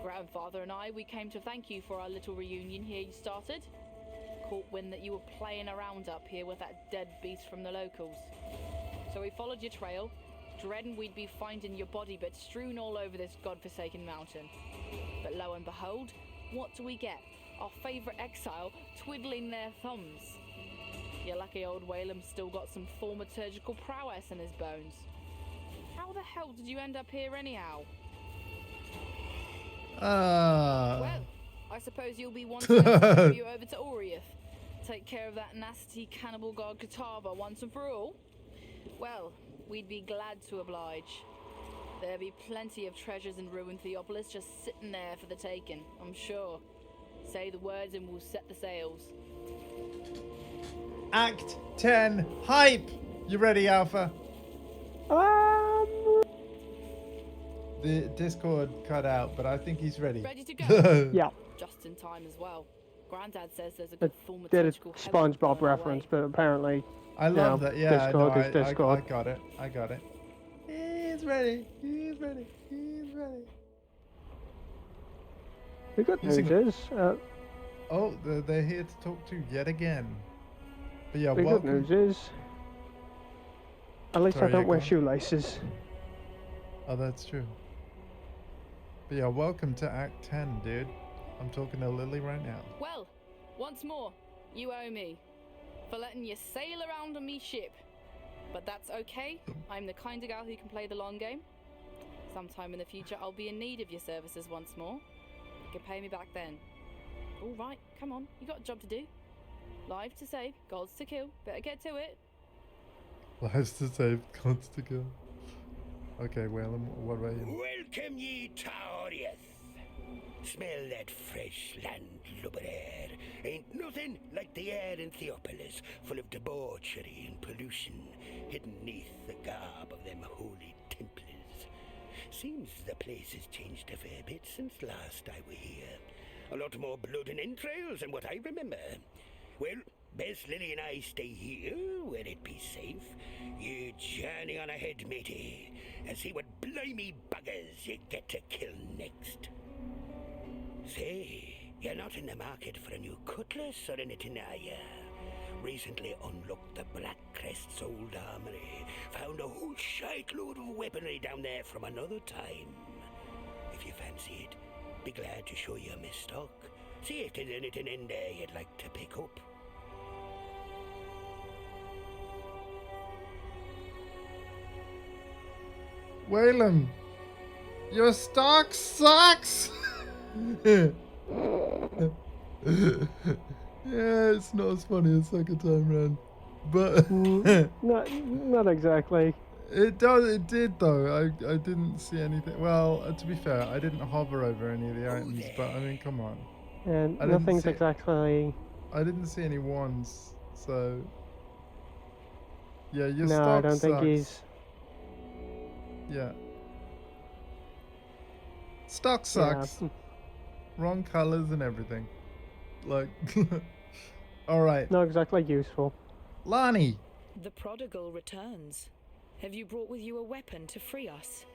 Grandfather and I, we came to thank you for our little reunion here you started. Caught wind that you were playing around up here with that dead beast from the locals. So we followed your trail, dreading we'd be finding your body bits strewn all over this god-forsaken mountain. But lo and behold, what do we get? Our favourite exile twiddling their thumbs. Your lucky old Whalem's still got some thaumaturgical prowess in his bones. How the hell did you end up here anyhow? Well, I suppose you'll be wanting us to throw you over to Oriath. Take care of that nasty cannibal god Katava once and for all. Well, we'd be glad to oblige. There'll be plenty of treasures in ruined Theopolis just sitting there for the taking, I'm sure. Say the words and we'll set the sails. Act 10, hype! You ready, Alpha? The Discord cut out, but I think he's ready. Ready to go? Yeah. Just in time as well. Grandad says there's a good Did a thaumaturgical SpongeBob reference, but apparently, I love that. Yeah, Discord no, is Discord. I got it. I got it. He's ready. He's ready. He's ready. The good news is, oh, they're here to talk to yet again. But yeah, the welcome. good news is, at least Sorry, I don't wear go on. shoelaces. Oh, that's true. But yeah, welcome to Act 10, dude. I'm talking to Lily right now. Well, once more, you owe me for letting you sail around on me ship. But that's okay. I'm the kind of gal who can play the long game. Sometime in the future, I'll be in need of your services once more. You can pay me back then. All right, come on. You got a job to do. Lives to save, gods to kill. Better get to it. Lives to save, gods to kill. Okay, well, what about you? Welcome ye to Oriath. Smell that fresh landlubber air. Ain't nothing like the air in Theopolis, full of debauchery and pollution, hidden neath the garb of them holy templars. Seems the place has changed a fair bit since last I were here. A lot more blood and entrails than what I remember. Well, best Lily and I stay here, where it be safe. You journey on ahead, matey, and see what blimey buggers you get to kill next. Say, you're not in the market for a new cutlass or anything, are ya? Recently unlocked the Black Crest's old armory. Found a whole shitload of weaponry down there from another time. If you fancy it, be glad to show you my stock. See if there's anything in there you'd like to pick up. Waylon, your stock sucks! Yeah, it's not as funny as second time round. But not exactly. It did though. I didn't see anything. Well, to be fair, I didn't hover over any of the items, but I mean, come on. And I didn't nothing's see- exactly. I didn't see any ones, so yeah, your No, stock I don't think sucks. he's. Yeah. Stock sucks. Yeah. Wrong colors and everything. Like, all right, Not exactly useful. Lonnie. The prodigal returns. Have you brought with you a weapon to free us?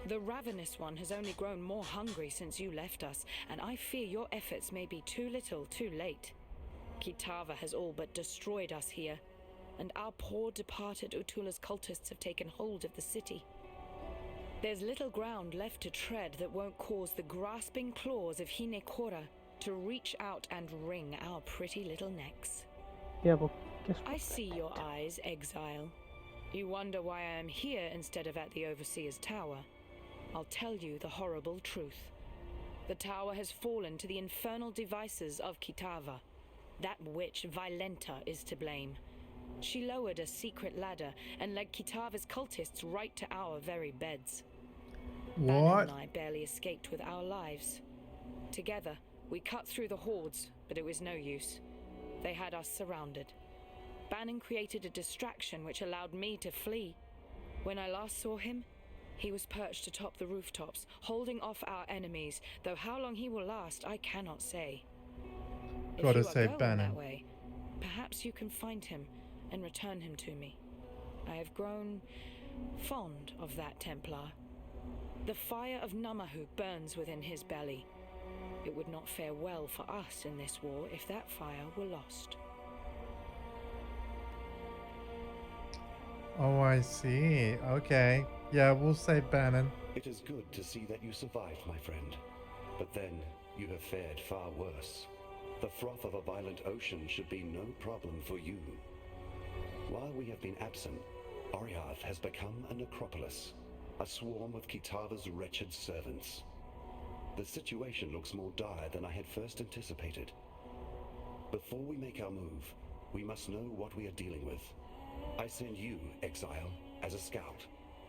The ravenous one has only grown more hungry since you left us, and I fear your efforts may be too little, too late. Kitava has all but destroyed us here, and our poor departed Utula's cultists have taken hold of the city. There's little ground left to tread that won't cause the grasping claws of Hinekora to reach out and wring our pretty little necks. Yeah, well, guess what? I see your eyes, Exile. You wonder why I am here instead of at the Overseer's Tower. I'll tell you the horrible truth. The tower has fallen to the infernal devices of Kitava. That witch, Violenta, is to blame. She lowered a secret ladder and led Kitava's cultists right to our very beds. Bannon What? and I barely escaped with our lives. Together, we cut through the hordes, but it was no use. They had us surrounded. Bannon created a distraction which allowed me to flee. When I last saw him, he was perched atop the rooftops, holding off our enemies, though how long he will last, I cannot say. Gotta If you are save going Bannon. that way, perhaps you can find him and return him to me. I have grown fond of that Templar. The fire of Namahu burns within his belly. It would not fare well for us in this war if that fire were lost. Oh, I see. Okay. Yeah, we'll save Bannon. It is good to see that you survived, my friend. But then, you have fared far worse. The froth of a violent ocean should be no problem for you. While we have been absent, Oriath has become a necropolis, a swarm of Kitava's wretched servants. The situation looks more dire than I had first anticipated. Before we make our move, we must know what we are dealing with. I send you, Exile, as a scout.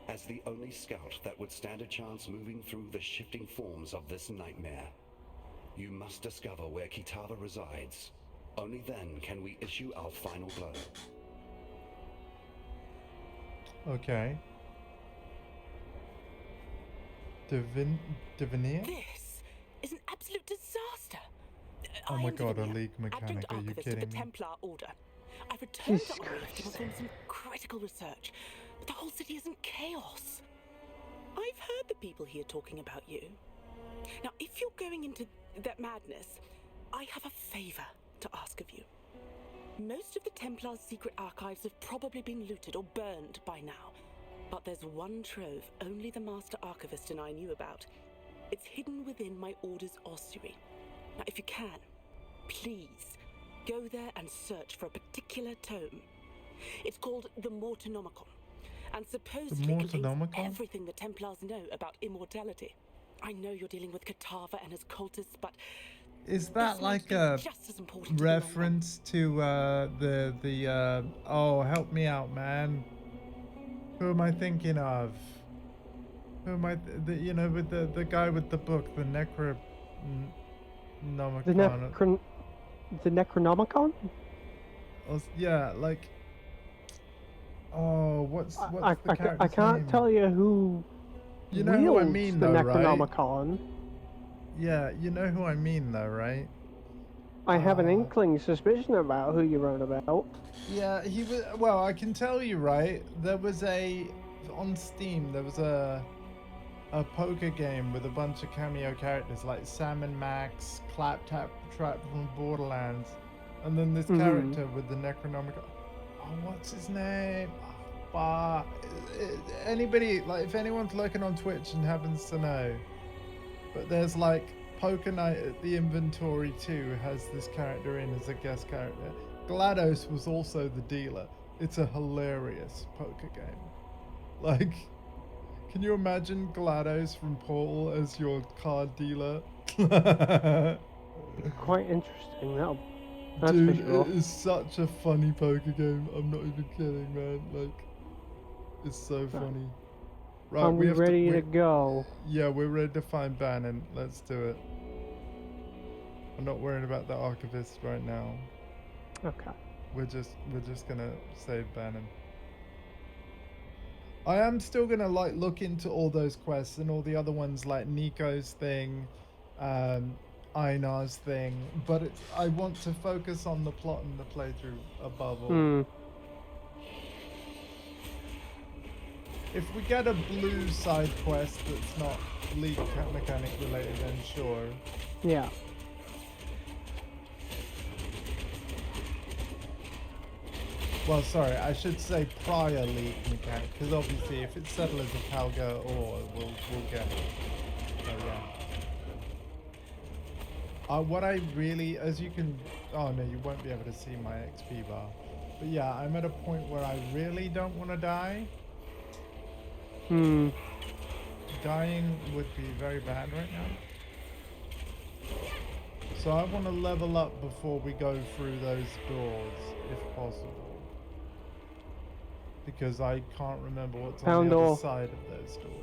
as the only scout that would stand a chance moving through the shifting forms of this nightmare. You must discover where Kitava resides. Only then can we issue our final blow. Okay. Divineer? This is an absolute disaster. Oh my god, a league Adjunct mechanic, are you Archivist of kidding the me? Templar Order. I've returned Jesus to Olive to Christ. perform some critical research, but the whole city is in chaos. I've heard the people here talking about you. Now, if you're going into that madness, I have a favor to ask of you. Most of the Templar's secret archives have probably been looted or burned by now. But there's one trove only the Master Archivist and I knew about. It's hidden within my Order's ossuary. Now, if you can, please, go there and search for a particular tome. It's called the Mortonomicon, and supposedly contains Mortonomicon? everything the Templars know about immortality. I know you're dealing with Kitava and his cultists, but Is that this like might a be just as important to the long run. reference to oh, help me out, man. Who am I thinking of? Who am I you know, with the guy with the book, the Necronomicon. The Necronomicon? Yeah, like, oh, what's the character's I can't name? tell you who You know who I wields mean, the though, right? Necronomicon. Yeah, you know who I mean, though, right? I have an inkling suspicion about who you're on about. Yeah, he was. Well, I can tell you, right? There was on Steam. There was a poker game with a bunch of cameo characters like Sam and Max, Claptrap from Borderlands, and then this character with the Necronomicon. Oh, what's his name? Anybody, like, if anyone's looking on Twitch and happens to know, but there's like Poker Night at the Inventory 2 has this character in as a guest character. GLaDOS was also the dealer. It's a hilarious poker game. Like, can you imagine GLaDOS from Portal as your card dealer? Quite interesting. That's Dude, for sure. it is such a funny poker game. I'm not even kidding, man. Like, it's so funny. Right, Are we have ready to go? Yeah, we're ready to find Bannon. Let's do it. I'm not worried about the archivist right now. Okay. We're just gonna save Bannon. I am still gonna like look into all those quests and all the other ones like Nico's thing, Einar's thing, but I want to focus on the plot and the playthrough above all. If we get a blue side quest that's not league mechanic related, then sure. Yeah. Well, sorry, I should say prior league mechanic, because obviously if it's Settlers of Palga or we'll get it. So yeah. What I really, as you can, oh no, you won't be able to see my XP bar. But yeah, I'm at a point where I really don't want to die. Dying would be very bad right now. So I want to level up before we go through those doors, if possible. Because I can't remember what's on the other side of those doors.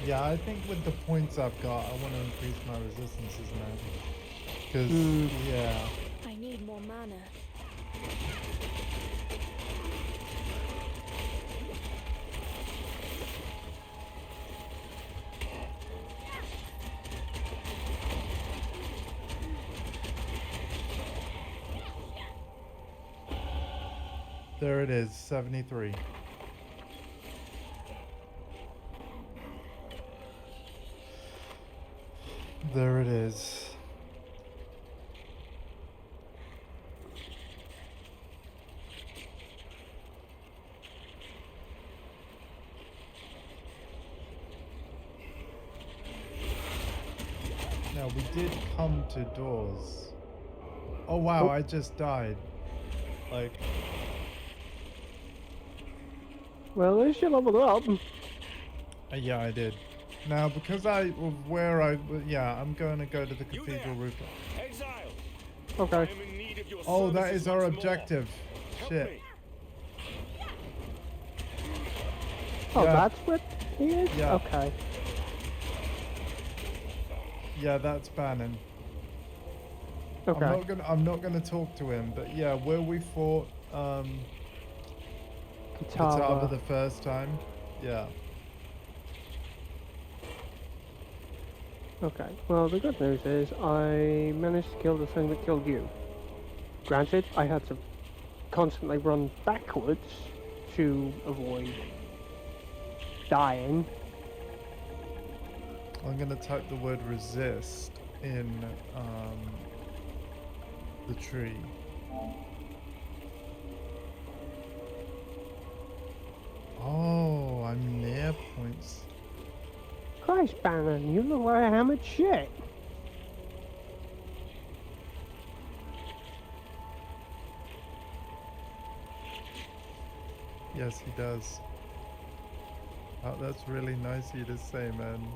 Yeah, I think with the points I've got, I want to increase my resistances now. Because, yeah. I need more mana. There it is, 73. There it is. Now we did come to doors. Oh wow, I just died. Like. Well, at least you leveled up. Yeah, I did. Now, because yeah, I'm going to go to the cathedral rooftop. Exile. Okay. I am in need of your Oh, that services is our once more. objective. Help Shit. me. Oh, Yeah. that's what he is? Yeah. Okay. Yeah, that's Bannon. Okay. I'm not gonna talk to him, but yeah, where we fought Kitava the first time. Yeah. Okay. Well, the good news is I managed to kill the thing that killed you. Granted, I had to constantly run backwards to avoid dying. I'm gonna type the word resist in the tree. Oh, I'm near points. Christ, Bannon, you look like a hammered shit. Yes, he does. Oh, that's really nice of you to say, man.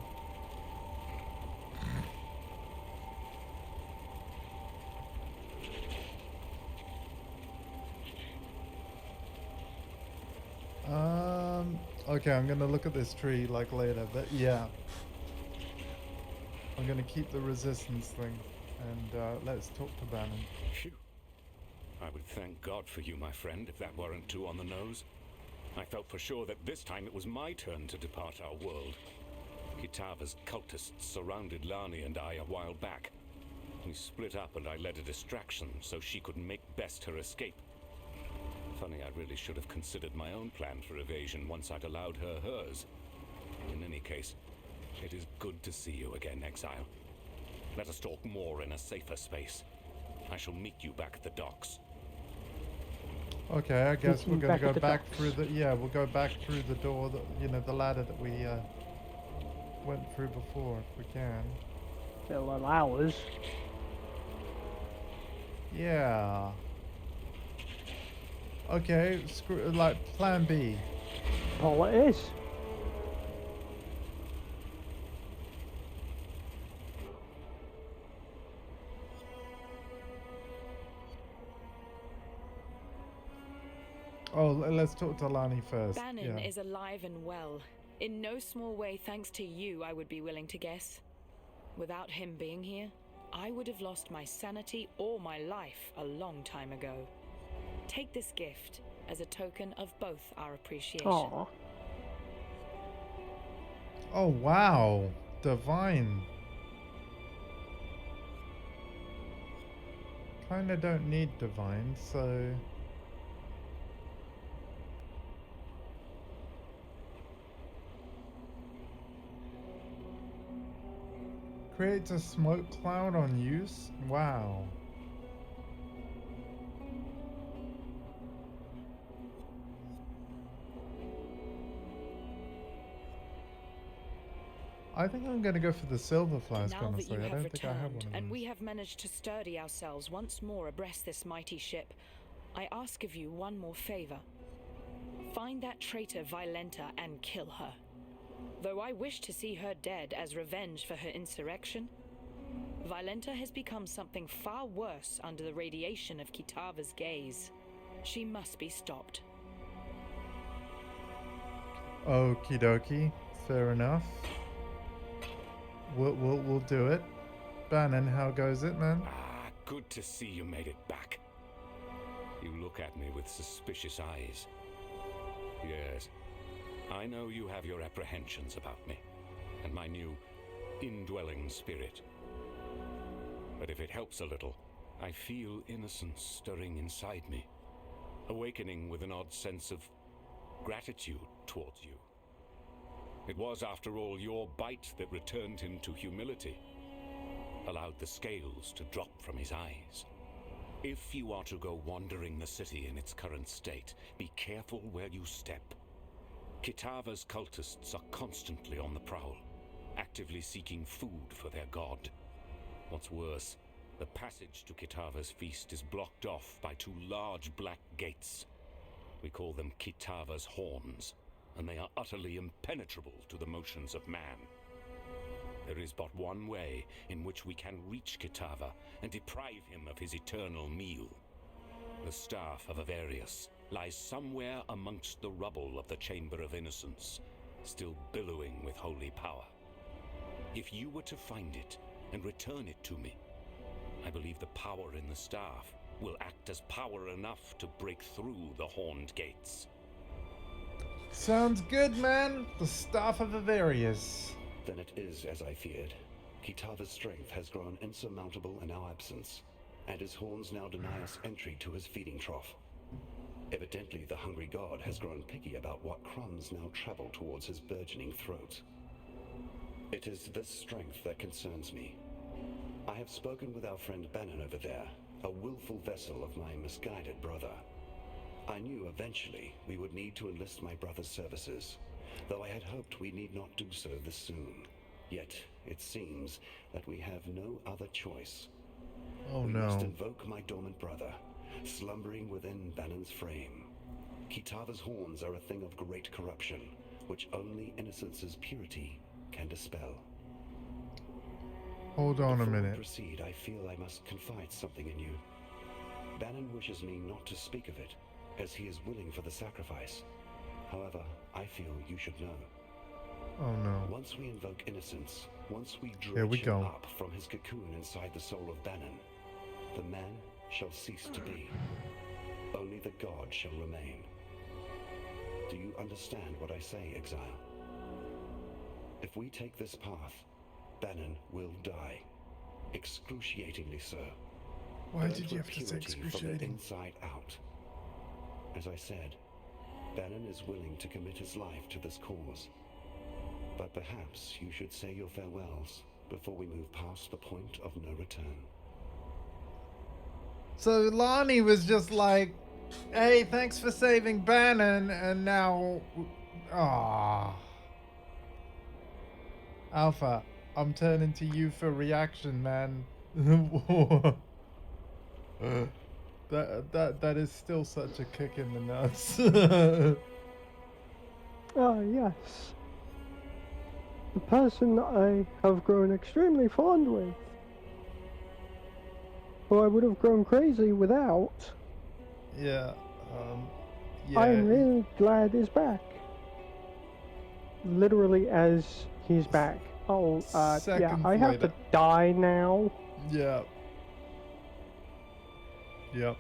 Okay, I'm gonna look at this tree like later, but yeah. I'm gonna keep the resistance thing, and let's talk to Bannon. Phew. I would thank God for you, my friend, if that weren't too on the nose. I felt for sure that this time it was my turn to depart our world. Kitava's cultists surrounded Lani and I a while back. We split up and I led a distraction so she could make best her escape. Funny, I really should have considered my own plan for evasion once I'd allowed her hers. In any case, it is good to see you again, Exile. Let us talk more in a safer space. I shall meet you back at the docks. Okay, I guess we're gonna go back docks. through the we'll go back through the door that the ladder that we went through before if we can. They'll allow us. Yeah. Okay, like plan B. All it is. Oh, let's talk to Lani first. Bannon Yeah. is alive and well. In no small way thanks to you, I would be willing to guess. Without him being here, I would have lost my sanity or my life a long time ago. Take this gift as a token of both our appreciation. Aw. Oh wow, divine. Kinda don't need divine, so. Creates a smoke cloud on use? Wow. I think I'm gonna go for the silver flask, Now that honestly. you I have don't think I have one returned, of and those. we have managed to sturdy ourselves once more abreast this mighty ship, I ask of you one more favor. Find that traitor Violenta and kill her. Though I wish to see her dead as revenge for her insurrection, Violenta has become something far worse under the radiation of Kitava's gaze. She must be stopped. Okie dokie. Fair enough. We'll do it. Bannon, how goes it, man? Ah, good to see you made it back. You look at me with suspicious eyes. Yes, I know you have your apprehensions about me, and my new indwelling spirit. But if it helps a little, I feel innocence stirring inside me, awakening with an odd sense of gratitude towards you. It was, after all, your bite that returned him to humility, allowed the scales to drop from his eyes. If you are to go wandering the city in its current state, be careful where you step. Kitava's cultists are constantly on the prowl, actively seeking food for their god. What's worse, the passage to Kitava's feast is blocked off by 2 large black gates. We call them Kitava's horns, and they are utterly impenetrable to the motions of man. There is but one way in which we can reach Kitava and deprive him of his eternal meal. The staff of Avarius lies somewhere amongst the rubble of the Chamber of Innocence, still billowing with holy power. If you were to find it and return it to me, I believe the power in the staff will act as power enough to break through the horned gates. Sounds good, man. The staff of Avarius. Then it is as I feared. Kitava's strength has grown insurmountable in our absence, and his horns now deny us entry to his feeding trough. Evidently, the hungry god has grown picky about what crumbs now travel towards his burgeoning throat. It is this strength that concerns me. I have spoken with our friend Bannon over there, a willful vessel of my misguided brother. I knew eventually we would need to enlist my brother's services, though I had hoped we need not do so this soon. Yet, it seems that we have no other choice. Oh we no. must invoke my dormant brother, slumbering within Bannon's frame. Kitava's horns are a thing of great corruption, which only Innocence's purity can dispel. Hold on a Before minute. we proceed, I feel I must confide something in you. Bannon wishes me not to speak of it, as he is willing for the sacrifice. However, I feel you should know. Oh no. Once we invoke Innocence, once we Here we dredge him go. up from his cocoon inside the soul of Bannon, the man shall cease to be. Only the god shall remain. Do you understand what I say, Exile? If we take this path, Bannon will die. Excruciatingly so. Why Burnt did you with have to say purity from the excruciating? inside out. As I said, Bannon is willing to commit his life to this cause. But perhaps you should say your farewells before we move past the point of no return. So Lani was just like, hey, thanks for saving Bannon, and now... Ah. Alpha, I'm turning to you for reaction, man. That is still such a kick in the nuts. Ah, yes. The person I have grown extremely fond with. Who I would have grown crazy without. Yeah, I'm really glad he's back. Literally as he's back. Oh, yeah, Seconds I have to later. die now. Yeah. Yep.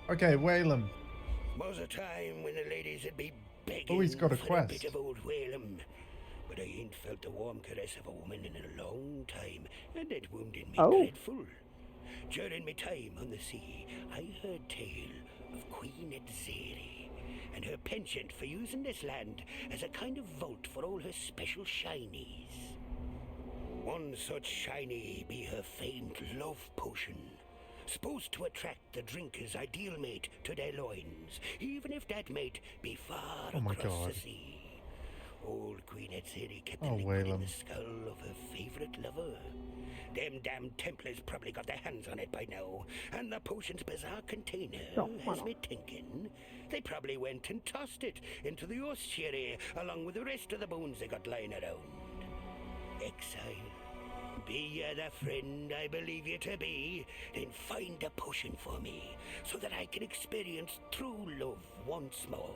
Okay, Whalem. Was a time when the ladies would be begging Oh, he's got a for quest. a bit of old Whalem. But I ain't felt the warm caress of a woman in a long time, and it wounded me dreadful. During my time on the sea, I heard tale of Queen Exile and her penchant for using this land as a kind of vault for all her special shinies. One such shiny be her famed love potion, supposed to attract the drinker's ideal mate to their loins, even if that mate be far across the sea. Old Queen Exile kept the liquid in the skull of her favourite lover. Them damn Templars probably got their hands on it by now, and the potion's bizarre container has me thinking they probably went and tossed it into the ossuary along with the rest of the bones they got lying around. Exile, be you the friend I believe you to be, then find a potion for me so that I can experience true love once more.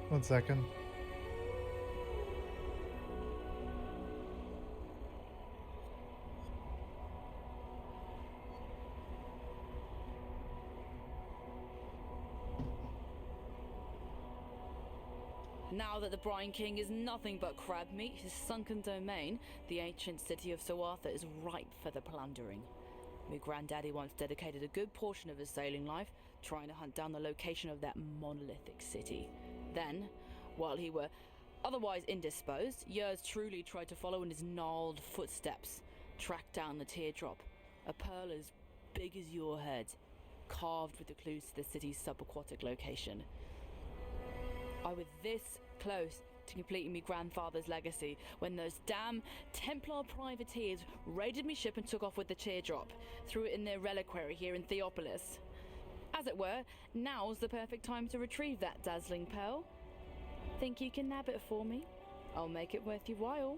One second. Now that the Brine King is nothing but crab meat, his sunken domain, the ancient city of Soartha is ripe for the plundering. My granddaddy once dedicated a good portion of his sailing life trying to hunt down the location of that monolithic city. Then, while he were otherwise indisposed, yours truly tried to follow in his gnarled footsteps, track down the teardrop, a pearl as big as your head, carved with the clues to the city's subaquatic location. I was this close to completing my grandfather's legacy when those damn Templar privateers raided me ship and took off with the teardrop, threw it in their reliquary here in Theopolis. As it were, now's the perfect time to retrieve that dazzling pearl. Think you can nab it for me? I'll make it worth your while.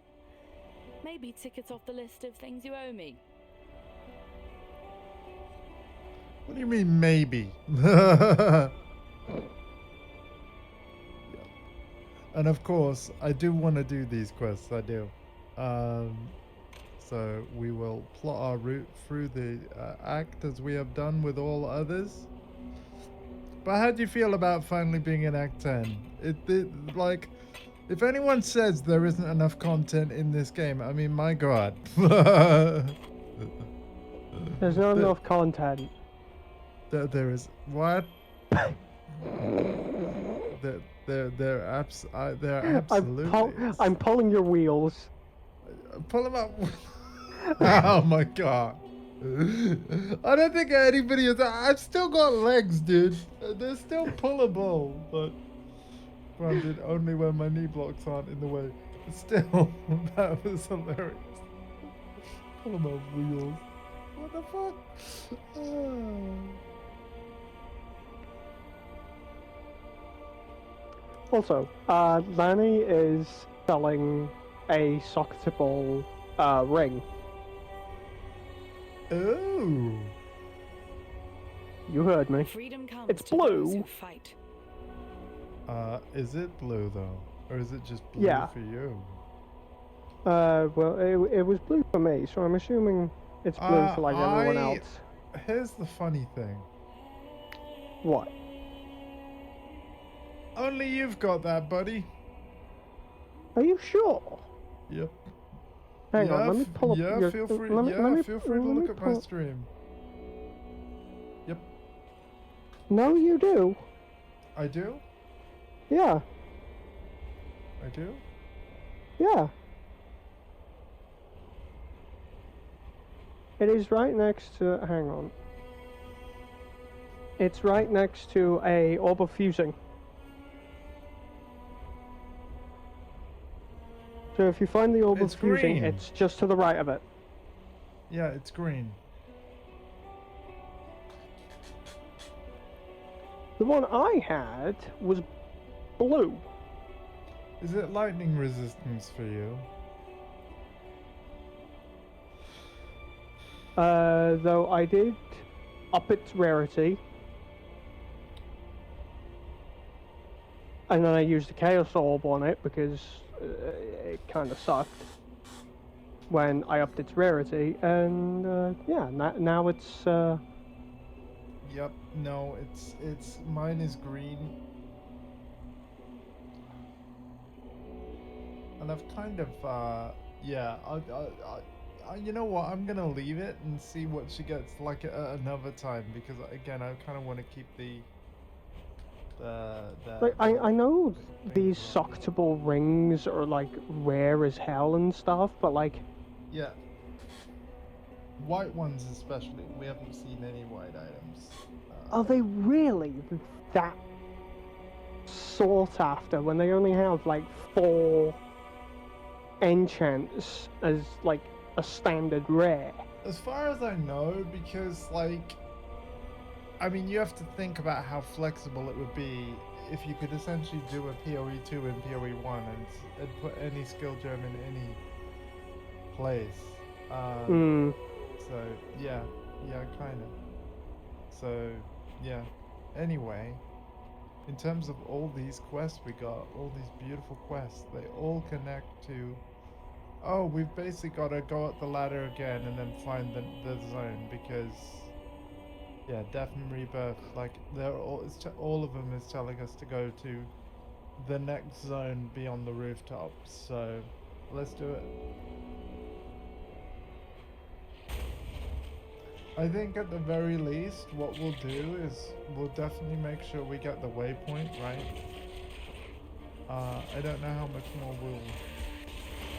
Maybe tick it off the list of things you owe me. What do you mean, maybe? And of course, I do want to do these quests. I do. So we will plot our route through the act as we have done with all others. But how do you feel about finally being in Act 10? It like, if anyone says there isn't enough content in this game, I mean, my God. There's not enough content. There is what? They're absolutely. I'm pulling your wheels. Pull them up. Oh my God. I don't think anybody is. I've still got legs, dude. They're still pullable, but granted, only when my knee blocks aren't in the way. Still, that was hilarious. Pull them up wheels. What the fuck? Also, Lanny is selling a socketable ring. Oh. You heard me. Freedom comes It's to those blue. who fight. Is it blue though? Or is it just blue Yeah. for you? Well, it was blue for me, so I'm assuming it's blue for like everyone else. Here's the funny thing. What? Only you've got that, buddy. Are you sure? Yep. Hang on, let me pull up yeah, your... feel free. Feel free to look at my stream. Yep. No, you do. I do? Yeah. I do? Yeah. It is right next to... Hang on. It's right next to a orb of fusing. So if you find the orb of fusing, green. it's just to the right of it. Yeah, it's green. The one I had was blue. Is it lightning resistance for you? Though I did up its rarity. And then I used the Chaos Orb on it because it kind of sucked when I upped its rarity. And yeah, now it's... Yep. No, it's mine is green. And I've kind of yeah. I you know what? I'm gonna leave it and see what she gets like at another time because again, I kind of want to keep the. Like, I know these socketable rings are like rare as hell and stuff, but like... Yeah. White ones especially. We haven't seen any white items. Are they really that sought after when they only have like 4 enchants as like a standard rare? As far as I know, because like... I mean, you have to think about how flexible it would be if you could essentially do a PoE 2 and PoE 1 and put any skill gem in any place. So, yeah, kind of. So, yeah. Anyway, in terms of all these quests we got, all these beautiful quests, they all connect to... Oh, we've basically got to go up the ladder again and then find the zone because... Yeah, Death and Rebirth, like, they're all of them is telling us to go to the next zone beyond the rooftops, so let's do it. I think at the very least, what we'll do is we'll definitely make sure we get the waypoint right. I don't know how much more we'll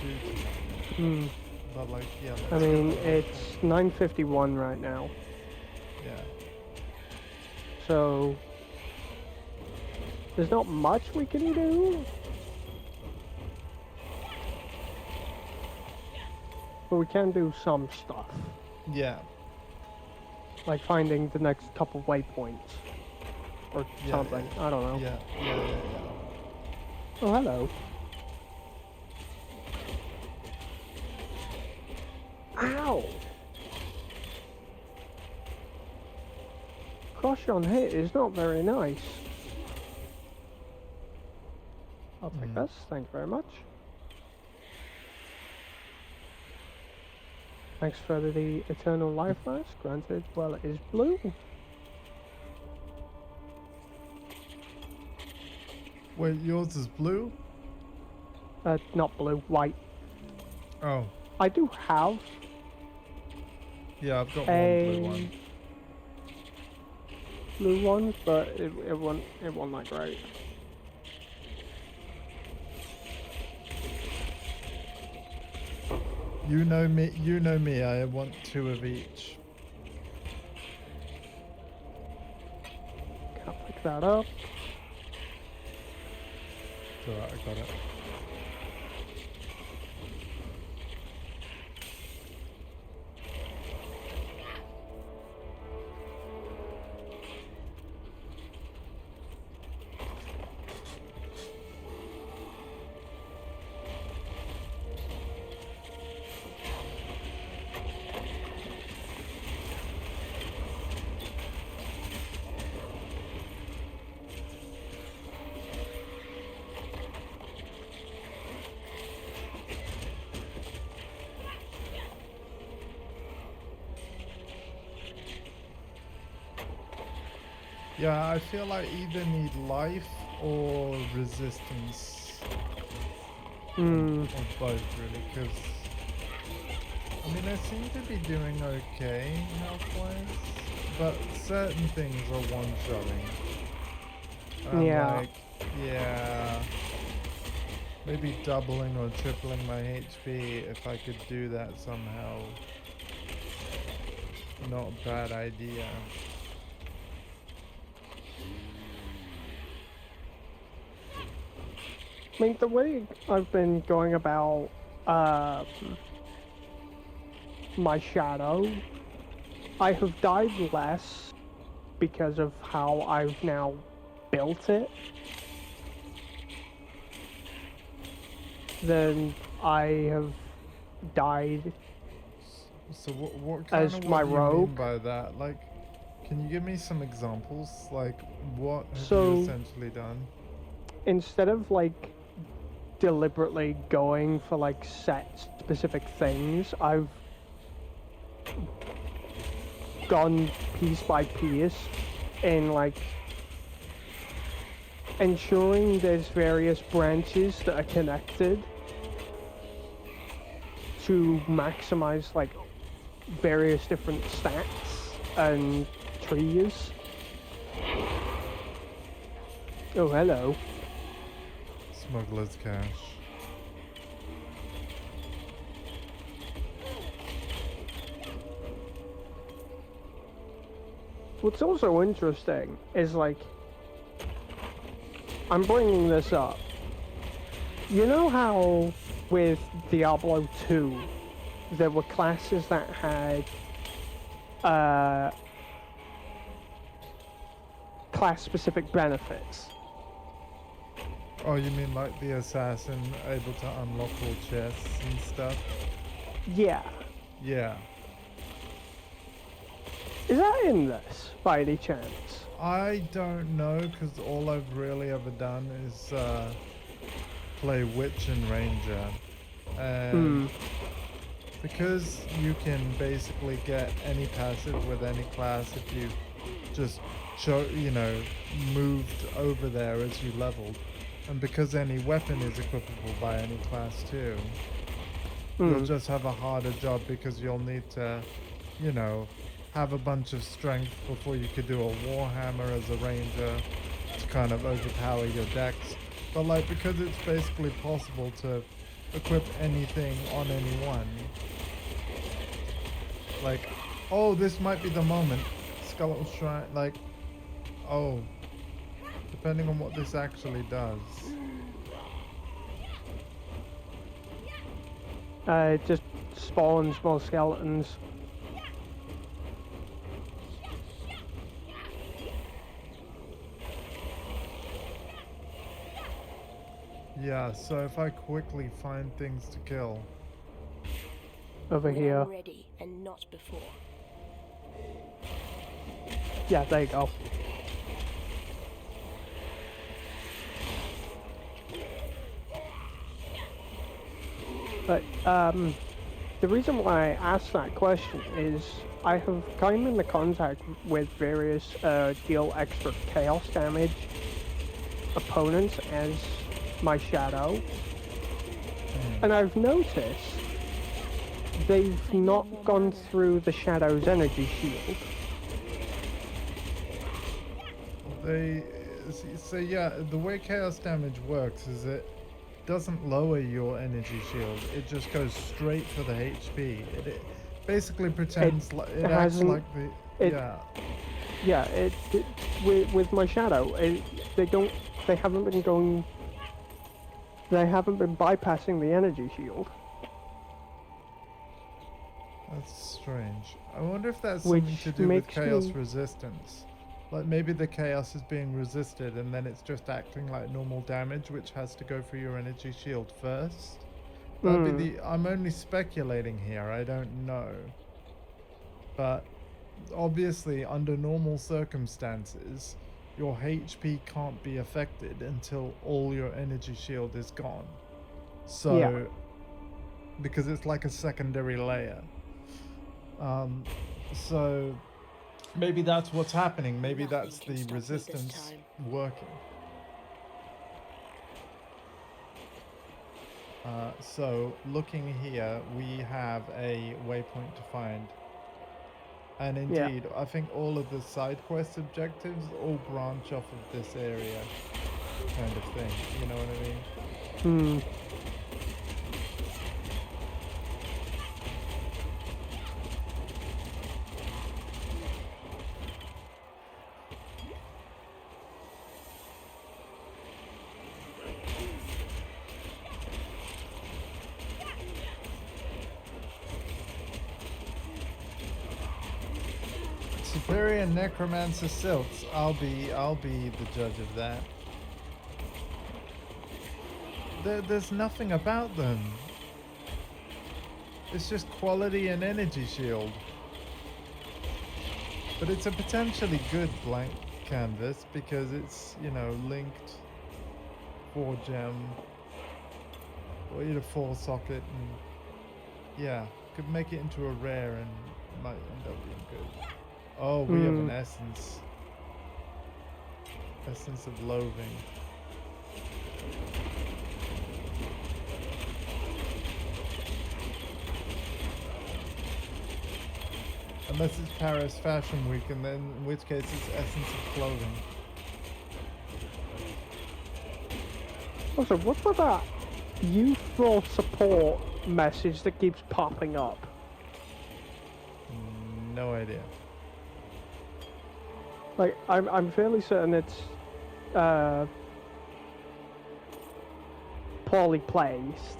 do to but like, yeah. I mean, it's 9:51 right now. Yeah. So There's not much we can do. But we can do some stuff. Yeah. Like finding the next couple waypoints. Or something. Yeah. I don't know. Yeah. Oh, hello. Ow! Crush on hit is not very nice. I'll take this, thank you very much. Thanks for the eternal life flask, granted, well it is blue. Wait, yours is blue? Not blue, white. Oh. I do have... Yeah, I've got one blue one. Blue one, but it wasn't that great. You know me, I want 2 of each. Can't pick that up. It's alright, I got it. Yeah, I feel I either need life or resistance. Or both, really, because... I mean, I seem to be doing okay health-wise, but certain things are one-shotting. Yeah. Like, yeah... Maybe doubling or tripling my HP, if I could do that somehow. Not a bad idea. I mean, the way I've been going about my shadow, I have died less because of how I've now built it than I have died So what kind as of my what do you rogue. mean by that? Like, can you give me some examples? Like, what have So- you essentially done? Instead of like deliberately going for like set specific things, I've gone piece by piece in like ensuring there's various branches that are connected to maximize like various different stats and trees. Oh, hello. Smuggler's cash. What's also interesting is like, I'm bringing this up. You know how with Diablo 2, there were classes that had class-specific benefits? Oh, you mean like the assassin able to unlock all chests and stuff? Yeah. Yeah. Is that in this, by any chance? I don't know, because all I've really ever done is play Witch and Ranger. And because you can basically get any passive with any class if you just moved over there as you leveled. And because any weapon is equipable by any class too, you'll just have a harder job because you'll need to, have a bunch of strength before you could do a Warhammer as a ranger to kind of overpower your decks. But like, because it's basically possible to equip anything on anyone. Like, oh, this might be the moment. Skeletal Shrine, like, oh. depending on what this actually does. It just spawns more skeletons. Yeah, so if I quickly find things to kill. Over When here. I'm ready and not before. Yeah, there you go. But, the reason why I asked that question is I have come into contact with various deal extra chaos damage opponents as my shadow, and I've noticed they've not gone through the shadow's energy shield. So yeah, the way chaos damage works is it doesn't lower your energy shield, it just goes straight for the HP. It basically pretends like it acts like the with my shadow, they haven't been bypassing the energy shield. That's strange. I wonder if that's something to do with chaos resistance. Like maybe the chaos is being resisted and then it's just acting like normal damage, which has to go through your energy shield first. I'm only speculating here, I don't know. But obviously under normal circumstances, your HP can't be affected until all your energy shield is gone. So, because it's like a secondary layer. So maybe that's what's happening. Maybe that's the resistance working. So looking here, we have a waypoint to find. And indeed, I think all of the side quest objectives all branch off of this area kind of thing. You know what I mean? Superior Necromancer silts. I'll be the judge of that. There's nothing about them. It's just quality and energy shield. But it's a potentially good blank canvas because it's, you know, linked 4 gem or either 4 socket, and yeah, could make it into a rare and might end up being good. Oh, we have an essence. Essence of loathing. Unless it's Paris Fashion Week, and then in which case it's essence of clothing. Also, what's with that youthful support message that keeps popping up? No idea. Like, I'm fairly certain it's poorly placed.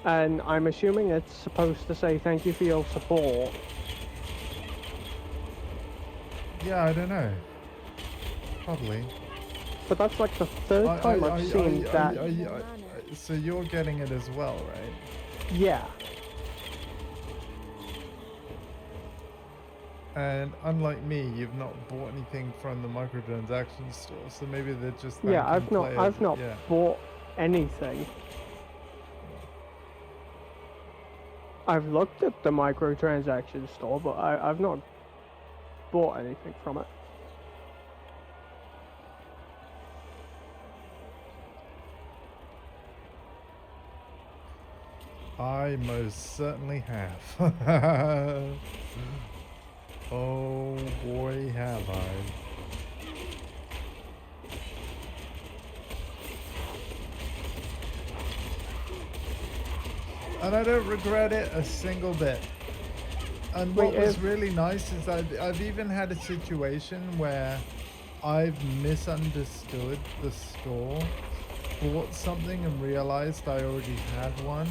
And I'm assuming it's supposed to say thank you for your support. Yeah, I don't know. Probably. But that's like the third time I've seen that. So you're getting it as well, right? Yeah. And unlike me, you've not bought anything from the microtransaction store, so maybe they're just I've not bought anything. I've looked at the microtransaction store, but I've not bought anything from it. I most certainly have. Oh boy, have I. And I don't regret it a single bit. And Wait, what was really nice is I've even had a situation where I've misunderstood the store, bought something and realized I already had one,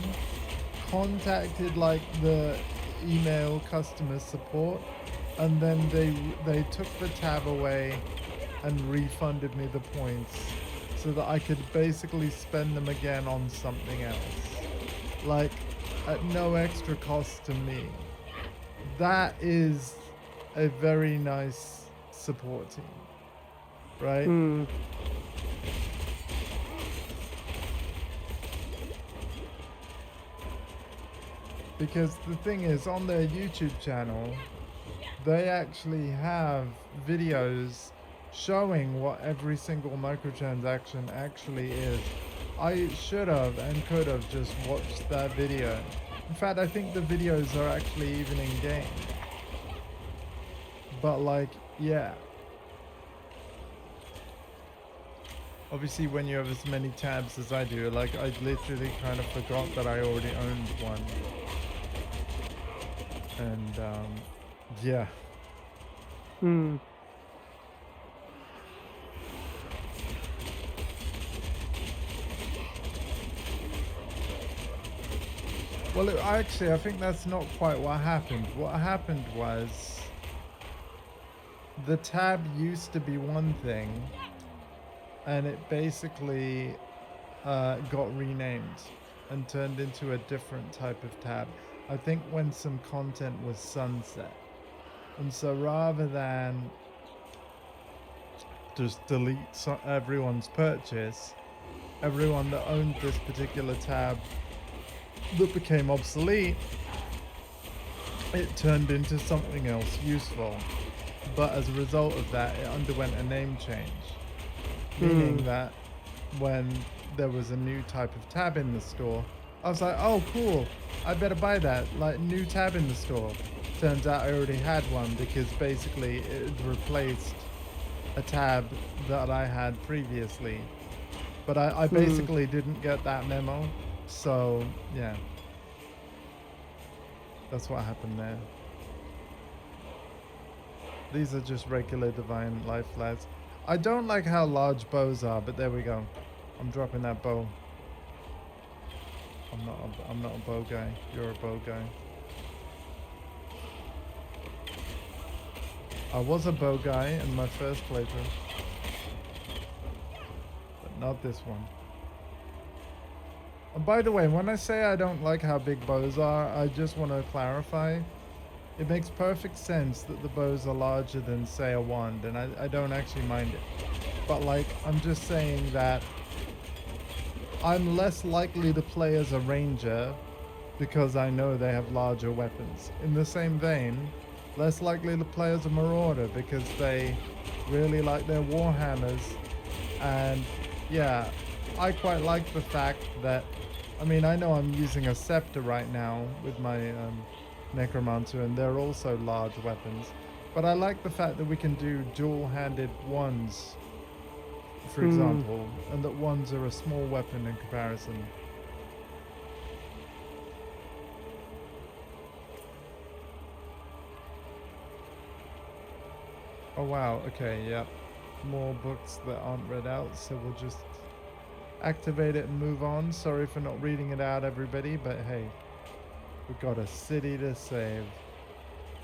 contacted like the email customer support, and then they took the tab away and refunded me the points so that I could basically spend them again on something else, like at no extra cost to me. That is a very nice support team, right? Because the thing is, on their YouTube channel, they actually have videos showing what every single microtransaction actually is. I should have and could have just watched that video. In fact, I think the videos are actually even in game. But like, yeah. Obviously, when you have as many tabs as I do, like I literally kind of forgot that I already owned one. And yeah. Well, actually, I think that's not quite what happened. What happened was the tab used to be one thing, and it basically got renamed and turned into a different type of tab. I think when some content was sunset. And so rather than just delete everyone's purchase, everyone that owned this particular tab that became obsolete, it turned into something else useful. But as a result of that, it underwent a name change, meaning that when there was a new type of tab in the store, I was like, oh cool, I better buy that, like new tab in the store. Turns out I already had one because basically it replaced a tab that I had previously. But I basically didn't get that memo, so yeah. That's what happened there. These are just regular divine life lads. I don't like how large bows are, but there we go. I'm dropping that bow. I'm not a bow guy. You're a bow guy. I was a bow guy in my first playthrough, but not this one. And by the way, when I say I don't like how big bows are, I just want to clarify. It makes perfect sense that the bows are larger than, say, a wand, and I don't actually mind it. But, like, I'm just saying that I'm less likely to play as a ranger because I know they have larger weapons. In the same vein, less likely to play as a marauder because they really like their warhammers. And, yeah, I quite like the fact that, I mean, I know I'm using a scepter right now with my Necromancer, and they're also large weapons, but I like the fact that we can do dual-handed wands, for example, and that wands are a small weapon in comparison. Oh wow, okay, yep. More books that aren't read out, so we'll just activate it and move on. Sorry for not reading it out, everybody, but hey. We've got a city to save.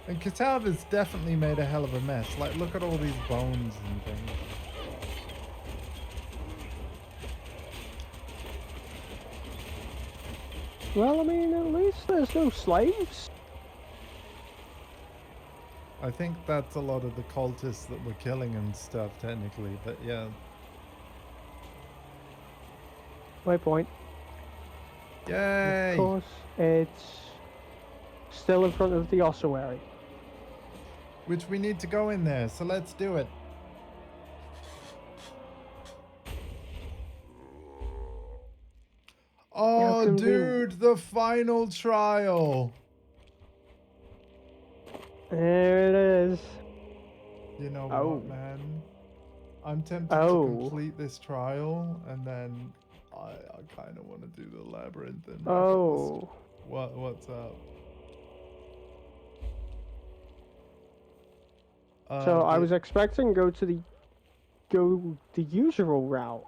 And Katava's definitely made a hell of a mess. Like, look at all these bones and things. Well, I mean, at least there's no slaves. I think that's a lot of the cultists that we're killing and stuff, technically, but yeah. Waypoint. Yay! Of course, it's still in front of the ossuary. Which we need to go in there, so let's do it. Oh, dude, the final trial. There it is. You know what, man? I'm tempted to complete this trial, and then I kind of want to do the labyrinth and wrap up the what's up? So I was expecting go the usual route.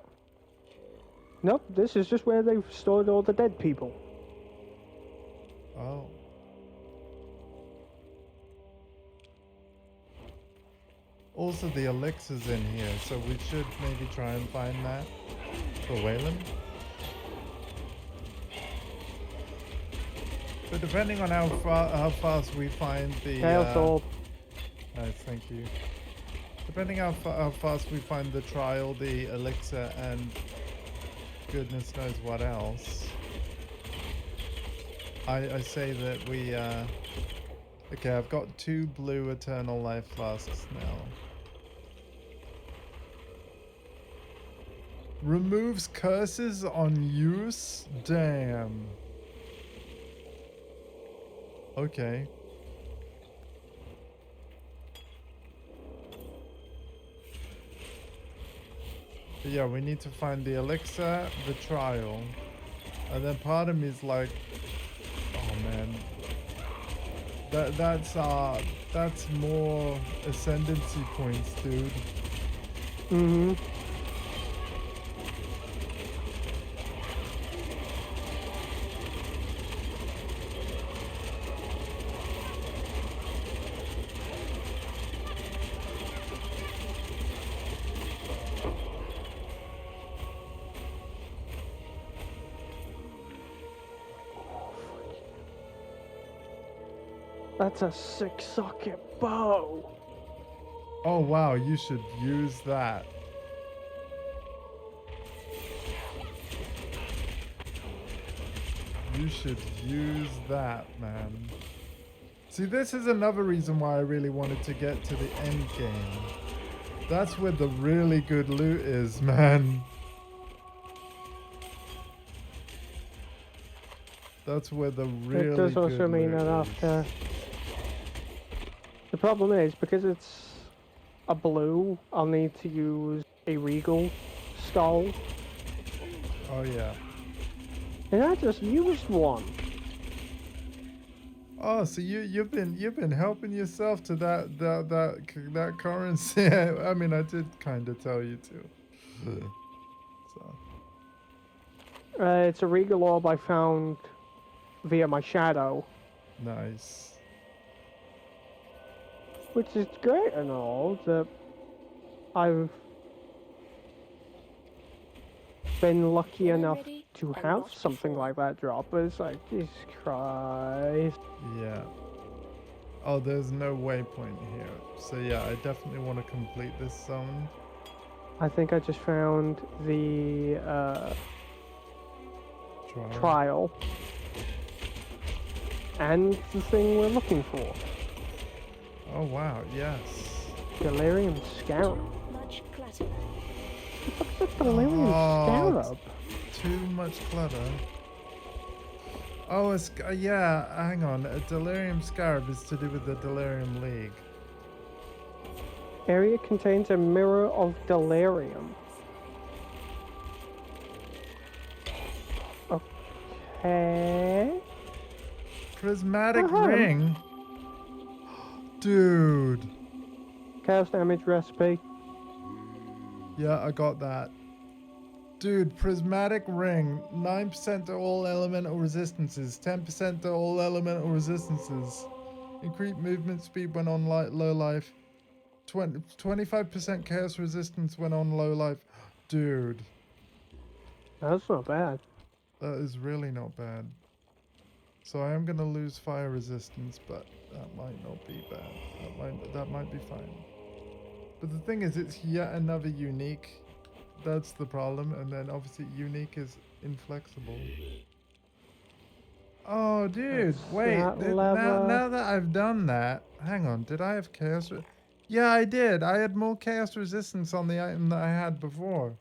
Nope, this is just where they've stored all the dead people. Oh. Also, the elixir's in here, so we should maybe try and find that for Wayland. But depending on how fast we find the nice, thank you. Depending how fast we find the trial, the elixir, and goodness knows what else, I say that we okay, I've got 2 blue eternal life flasks now. Removes curses on use? Damn. Okay. But yeah, we need to find the elixir, the trial. And then part of me is like, oh man. That's more ascendancy points, dude. Mm-hmm. That's a 6-socket bow. Oh wow, you should use that. You should use that, man. See, this is another reason why I really wanted to get to the end game. That's where the really good loot is, man. That's where the really It does also good mean loot that is. after... The problem is, because it's a blue, I'll need to use a regal skull. Oh yeah. And I just used one. Oh, so you've been helping yourself to that currency. I mean, I did kind of tell you to. So. It's a regal orb I found via my shadow. Nice. Which is great and all, that I've been lucky enough to have something like that drop, but it's like, Jesus Christ. Yeah. Oh, there's no waypoint here. So yeah, I definitely want to complete this zone. I think I just found the trial. And the thing we're looking for. Oh wow, yes. Delirium Scarab. Much clutter. What's the Delirium Scarab? Too much clutter. Oh, it's, yeah, hang on. A Delirium Scarab is to do with the Delirium League. Area contains a mirror of delirium. Okay. Prismatic ring? Dude. Chaos damage recipe. Yeah, I got that. Dude, prismatic ring. 9% to all elemental resistances. 10% to all elemental resistances. Increase movement speed when on low life. 25% chaos resistance when on low life. Dude. That's not bad. That is really not bad. So I am going to lose fire resistance, but that might not be bad. That might be fine. But the thing is, it's yet another unique. That's the problem. And then obviously unique is inflexible. Oh, dude. Wait. Now that I've done that. Hang on. Did I have chaos? Yeah, I did. I had more chaos resistance on the item that I had before.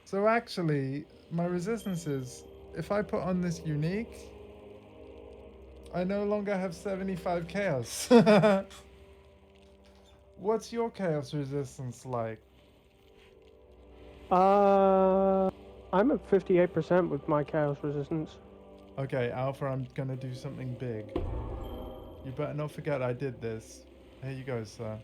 So actually, my resistances, if I put on this unique, I no longer have 75 chaos. What's your chaos resistance like? I'm at 58% with my chaos resistance. Okay, Alpha, I'm gonna do something big. You better not forget I did this. Here you go, sir.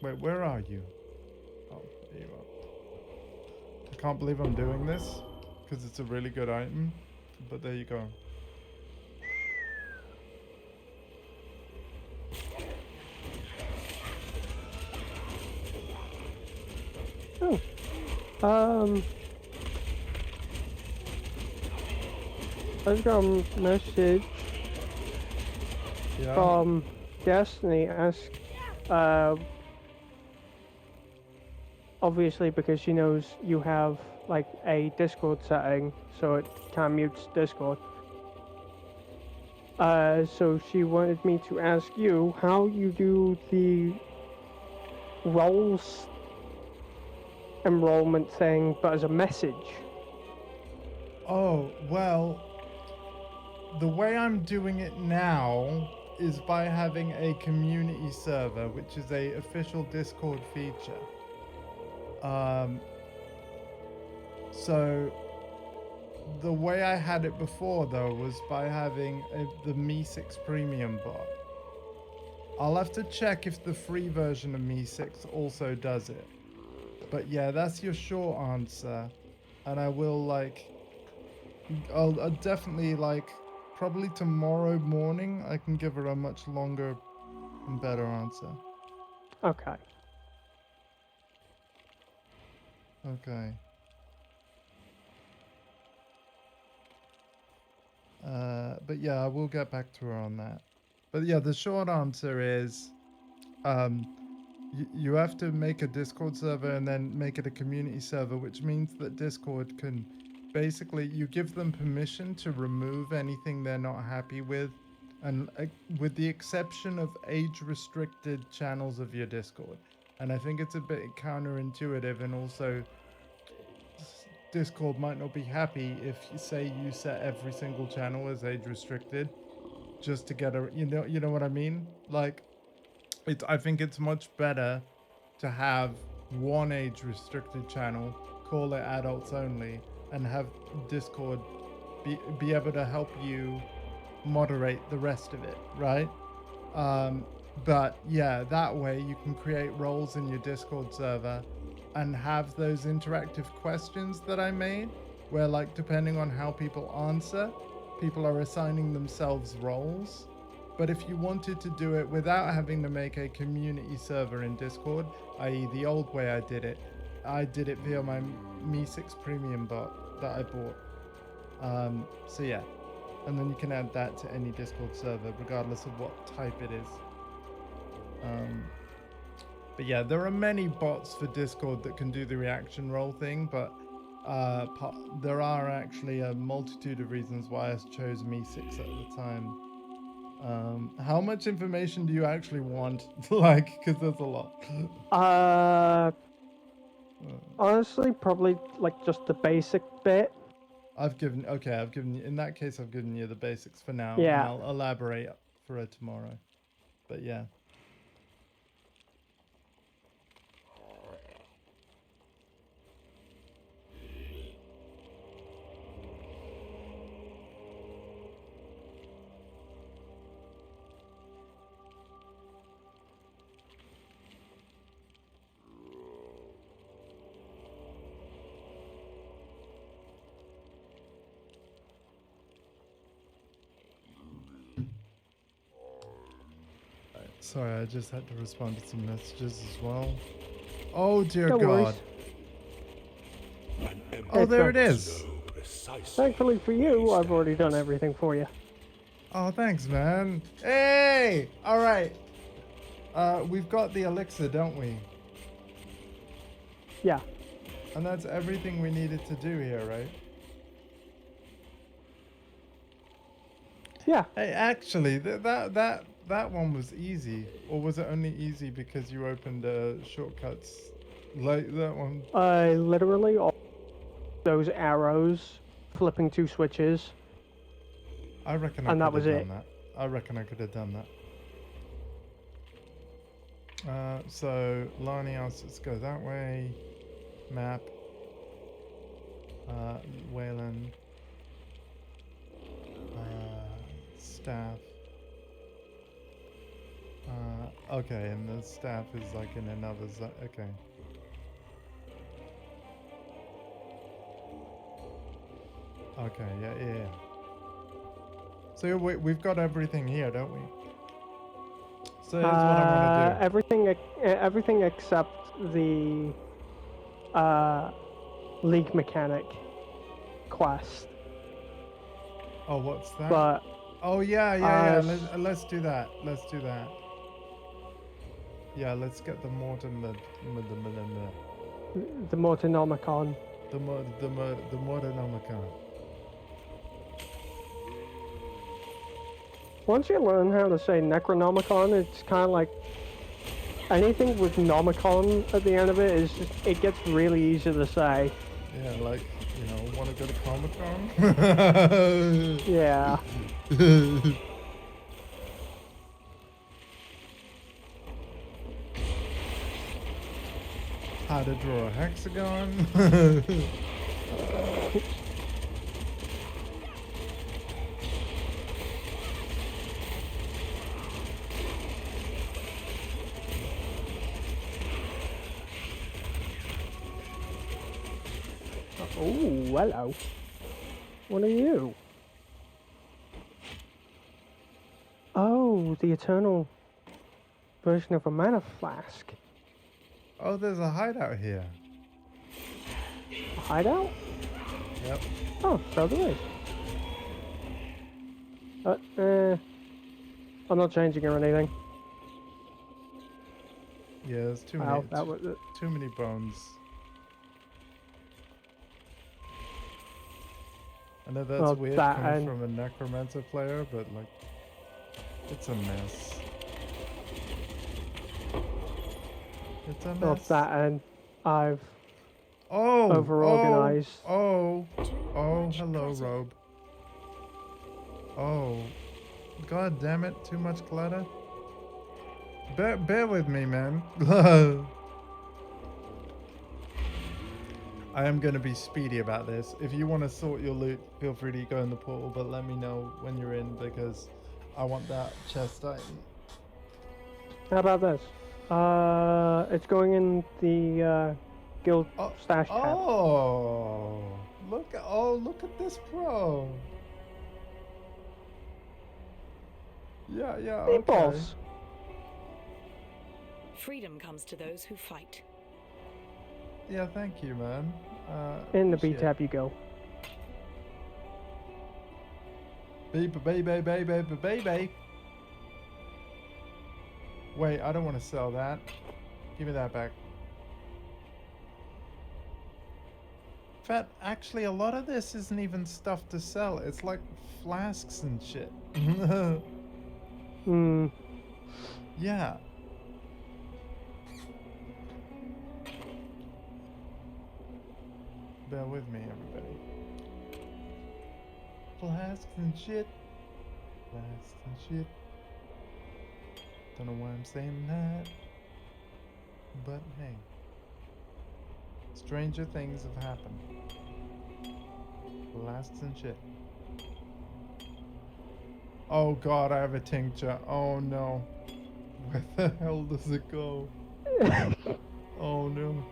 Wait, where are you? Oh, there you are. I can't believe I'm doing this because it's a really good item, but there you go. Oh. I got a message from Destiny obviously because she knows you have like a Discord setting, so it can mute Discord. So she wanted me to ask you how you do the roles enrollment thing, but as a message. Oh, well, the way I'm doing it now is by having a community server, which is a official Discord feature. So the way I had it before, though, was by having the Me6 Premium bot. I'll have to check if the free version of Me6 also does it. But yeah, that's your short answer. And I will, like... I'll definitely, like... Probably tomorrow morning, I can give her a much longer and better answer. Okay. Okay. But yeah, I will get back to her on that. But yeah, the short answer is, you have to make a Discord server and then make it a community server, which means that Discord can basically, you give them permission to remove anything they're not happy with, and with the exception of age-restricted channels of your Discord. And I think it's a bit counterintuitive, and also Discord might not be happy if you say you set every single channel as age restricted just to get a, you know what I mean? Like, I think it's much better to have one age restricted channel, call it adults only, and have Discord be able to help you moderate the rest of it, right? But yeah, that way you can create roles in your Discord server and have those interactive questions that I made, where, like, depending on how people answer, people are assigning themselves roles. But if you wanted to do it without having to make a community server in Discord, i.e. the old way I did it via my Me6 Premium bot that I bought. So yeah, and then you can add that to any Discord server, regardless of what type it is. But yeah, there are many bots for Discord that can do the reaction role thing, but there are actually a multitude of reasons why I chose Me6 at the time. How much information do you actually want? Like, because there's a lot. Honestly, probably like just the basic bit. I've given you, in that case, I've given you the basics for now, Yeah. and I'll elaborate for it tomorrow. But yeah. Sorry, I just had to respond to some messages as well. Oh dear No God. Oh, there it is. Thankfully for you, I've already done everything for you. Oh, thanks, man. Hey! All right. We've got the elixir, don't we? Yeah. And that's everything we needed to do here, right? Yeah. Hey, actually, that one was easy. Or was it only easy because you opened shortcuts? Like that one? Literally all those arrows, flipping two switches. I reckon I could have done that. I reckon I could have done that. So Lani asks, let's go that way. Map. Wayland. Staff. Okay, and the staff is like in another zone. Okay. Okay, yeah. So we've got everything here, don't we? So here's what I want to do. Everything except the League mechanic quest. Oh, what's that? But oh yeah. Let's do that. Yeah, let's get the Mortinomicon. The Mortinomicon. The Mortinomicon. Once you learn how to say Necronomicon, it's kind of like anything with Nomicon at the end of it is just, it gets really easy to say. Yeah, like, you know, want to go to Comic-Con? Yeah. How to draw a hexagon? Oh, hello. What are you? Oh, the eternal version of a mana flask. Oh, there's a hideout here. A hideout? Yep. Oh, so there is. I'm not changing or anything. Yeah, there's too many bones. I know that's weird coming from a Necromancer player, but like, it's a mess. It's a mess. Well, that and I've over-organized. Oh, hello, Robe. Oh, god damn it, too much clutter. Bear with me, man. I am going to be speedy about this. If you want to sort your loot, feel free to go in the portal, but let me know when you're in because I want that chest item. How about this? It's going in the guild stash tab. Oh, look at this pro. Yeah, okay. Meatballs. Freedom comes to those who fight. Yeah, thank you, man. In the B tab you go. Baby. Wait, I don't want to sell that. Give me that back. In fact, actually, a lot of this isn't even stuff to sell. It's like flasks and shit. Yeah. Bear with me, everybody. Flasks and shit. Don't know why I'm saying that. But hey. Stranger things have happened. Flasks and shit. Oh god, I have a tincture. Oh no. Where the hell does it go? Oh no.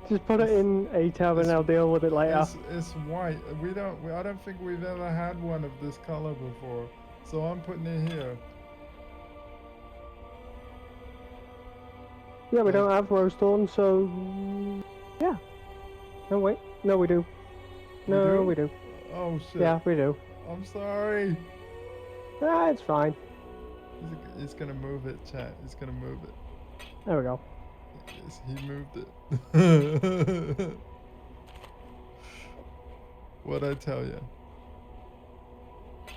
Just put it in a tab and I'll deal with it later. It's white. I don't think we've ever had one of this color before. So I'm putting it here. Yeah, we don't have rose thorn, so yeah. No wait. No we do. No, we do. Oh shit. Yeah, we do. I'm sorry. Ah, it's fine. He's gonna move it, chat. He's gonna move it. There we go. Yes, he moved it. What'd I tell you?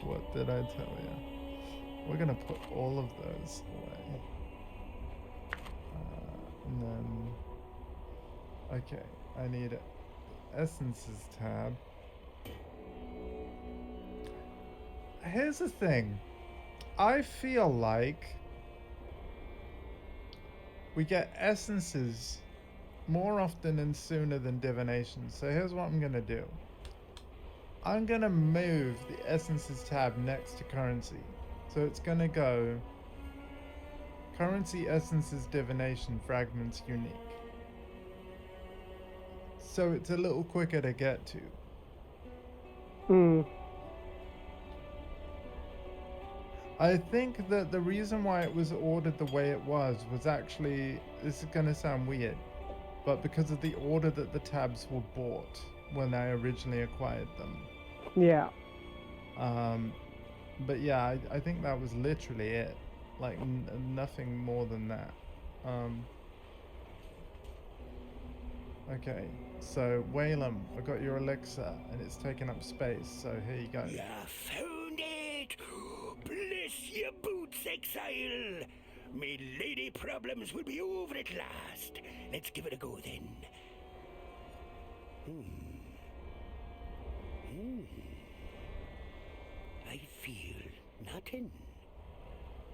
What did I tell you? We're gonna put all of those away. And then... Okay, I need Essences tab. Here's the thing. I feel like we get essences more often and sooner than divination. So here's what I'm going to do. I'm going to move the essences tab next to currency. So it's going to go Currency essences divination fragments unique. So it's a little quicker to get to. I think that the reason why it was ordered the way it was actually, this is going to sound weird, but because of the order that the tabs were bought when I originally acquired them. Yeah. But yeah, I think that was literally it. Like, nothing more than that. Okay, so Whalem, I got your elixir, and it's taking up space, so here you go. You found it! Bless your boots, Exile! Me lady problems will be over at last. Let's give it a go then. I feel nothing.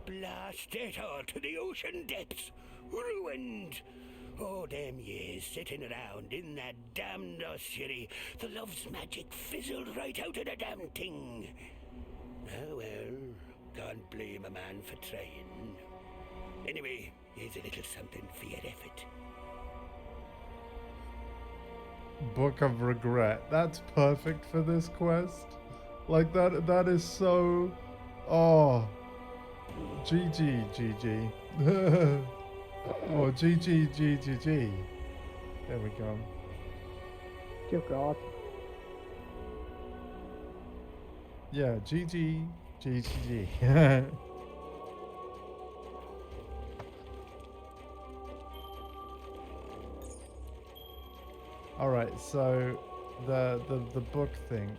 Blast it all to the ocean depths. Ruined. Oh, them years sitting around in that damned ossuary. The love's magic fizzled right out of the damn thing. Oh well, can't blame a man for trying. Anyway, here's a little something for your effort. Book of Regret. That's perfect for this quest. Like, that is so... Oh. GG. Or GG. There we go. Dear God. Yeah, GG. Alright, so the book thing.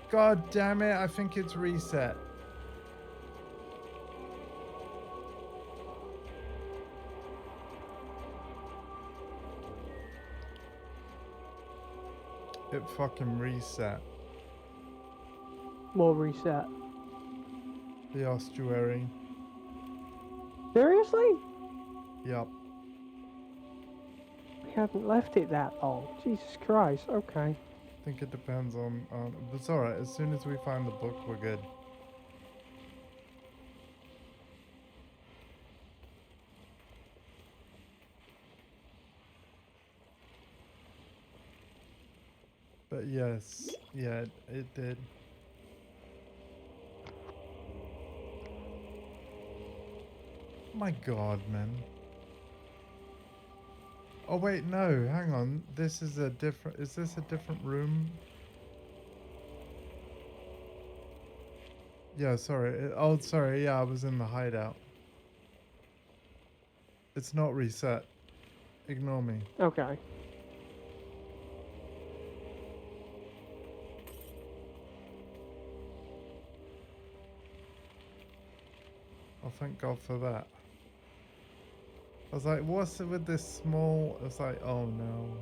God damn it, I think it's reset. It fucking reset. More reset. The ossuary. Seriously? Yup. We haven't left it that long. Jesus Christ, okay. I think it depends on but it's alright, as soon as we find the book, we're good. But yes, yeah, it did. My God, man. Oh wait, no, hang on. This is a different, is this a different room? Yeah, sorry. Oh, sorry, yeah, I was in the hideout. It's not reset. Ignore me. Okay. Oh, thank God for that. I was like, what's it with this small... I was like, oh no.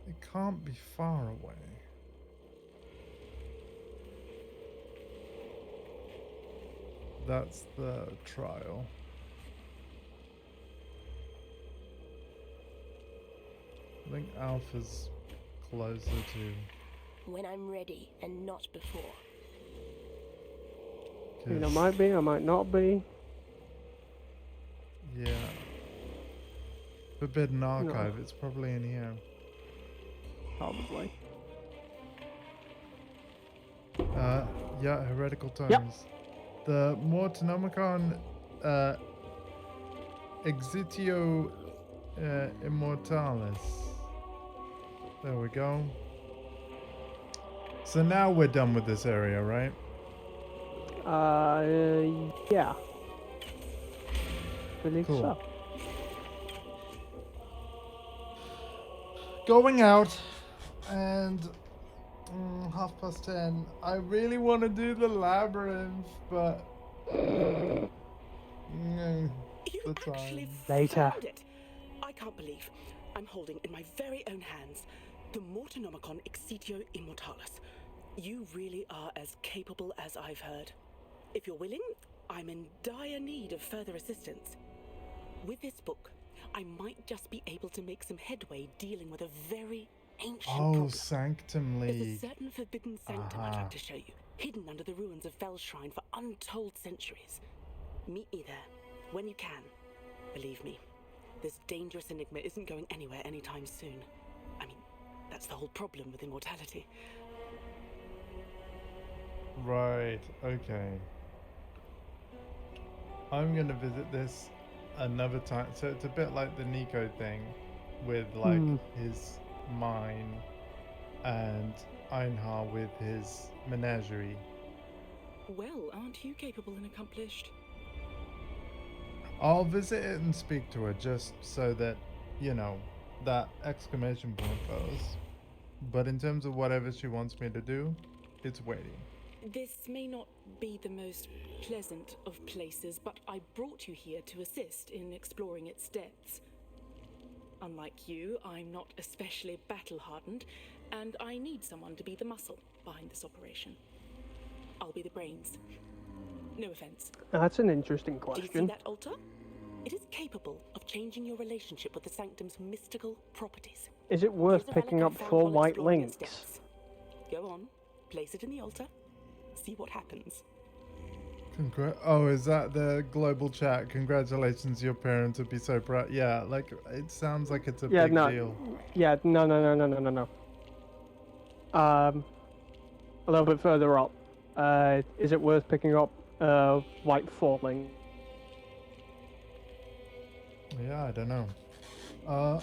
It can't be far away. That's the trial. I think Alpha's closer to... When I'm ready and not before. I mean, I might be, I might not be. Yeah. Forbidden Archive, it's probably in here. Probably. Yeah, Heretical Tomes. Yep. The Mortonomicon Exitio Immortalis. There we go. So now we're done with this area, right? Yeah. Believe Cool. so. Going out and 10:30. I really want to do the labyrinth, but You the actually time. Later. found it. I can't believe I'm holding in my very own hands the Mortonomicon Exitio Immortalis. You really are as capable as I've heard. If you're willing, I'm in dire need of further assistance. With this book, I might just be able to make some headway dealing with a very ancient Oh, problem. Sanctum There's a League. certain forbidden sanctum I'd like to show you, hidden under the ruins of Fel's Shrine for untold centuries. Meet me there, when you can. Believe me, this dangerous enigma isn't going anywhere anytime soon. I mean, that's the whole problem with immortality. Right, okay. I'm gonna visit this another time. So it's a bit like the Nico thing with like his mine and Einhar with his menagerie. Well, aren't you capable and accomplished? I'll visit it and speak to her just so that, you know, that exclamation point goes. But in terms of whatever she wants me to do, it's waiting. This may not be the most pleasant of places, but I brought you here to assist in exploring its depths. Unlike you, I'm not especially battle-hardened, and I need someone to be the muscle behind this operation. I'll be the brains. No offense. That's an interesting Do you see question. that altar? It is capable of changing your relationship with the Sanctum's mystical properties. Is it worth Here's a relic picking I up found 4 while white exploring its links? depths. Go on, place it in the altar, see what happens. Oh, is that the global chat? Congratulations, your parents would be so proud. Yeah, like, it sounds like it's a Yeah, big no. deal. Yeah, no. A little bit further up. Is it worth picking up white falling? Yeah, I don't know.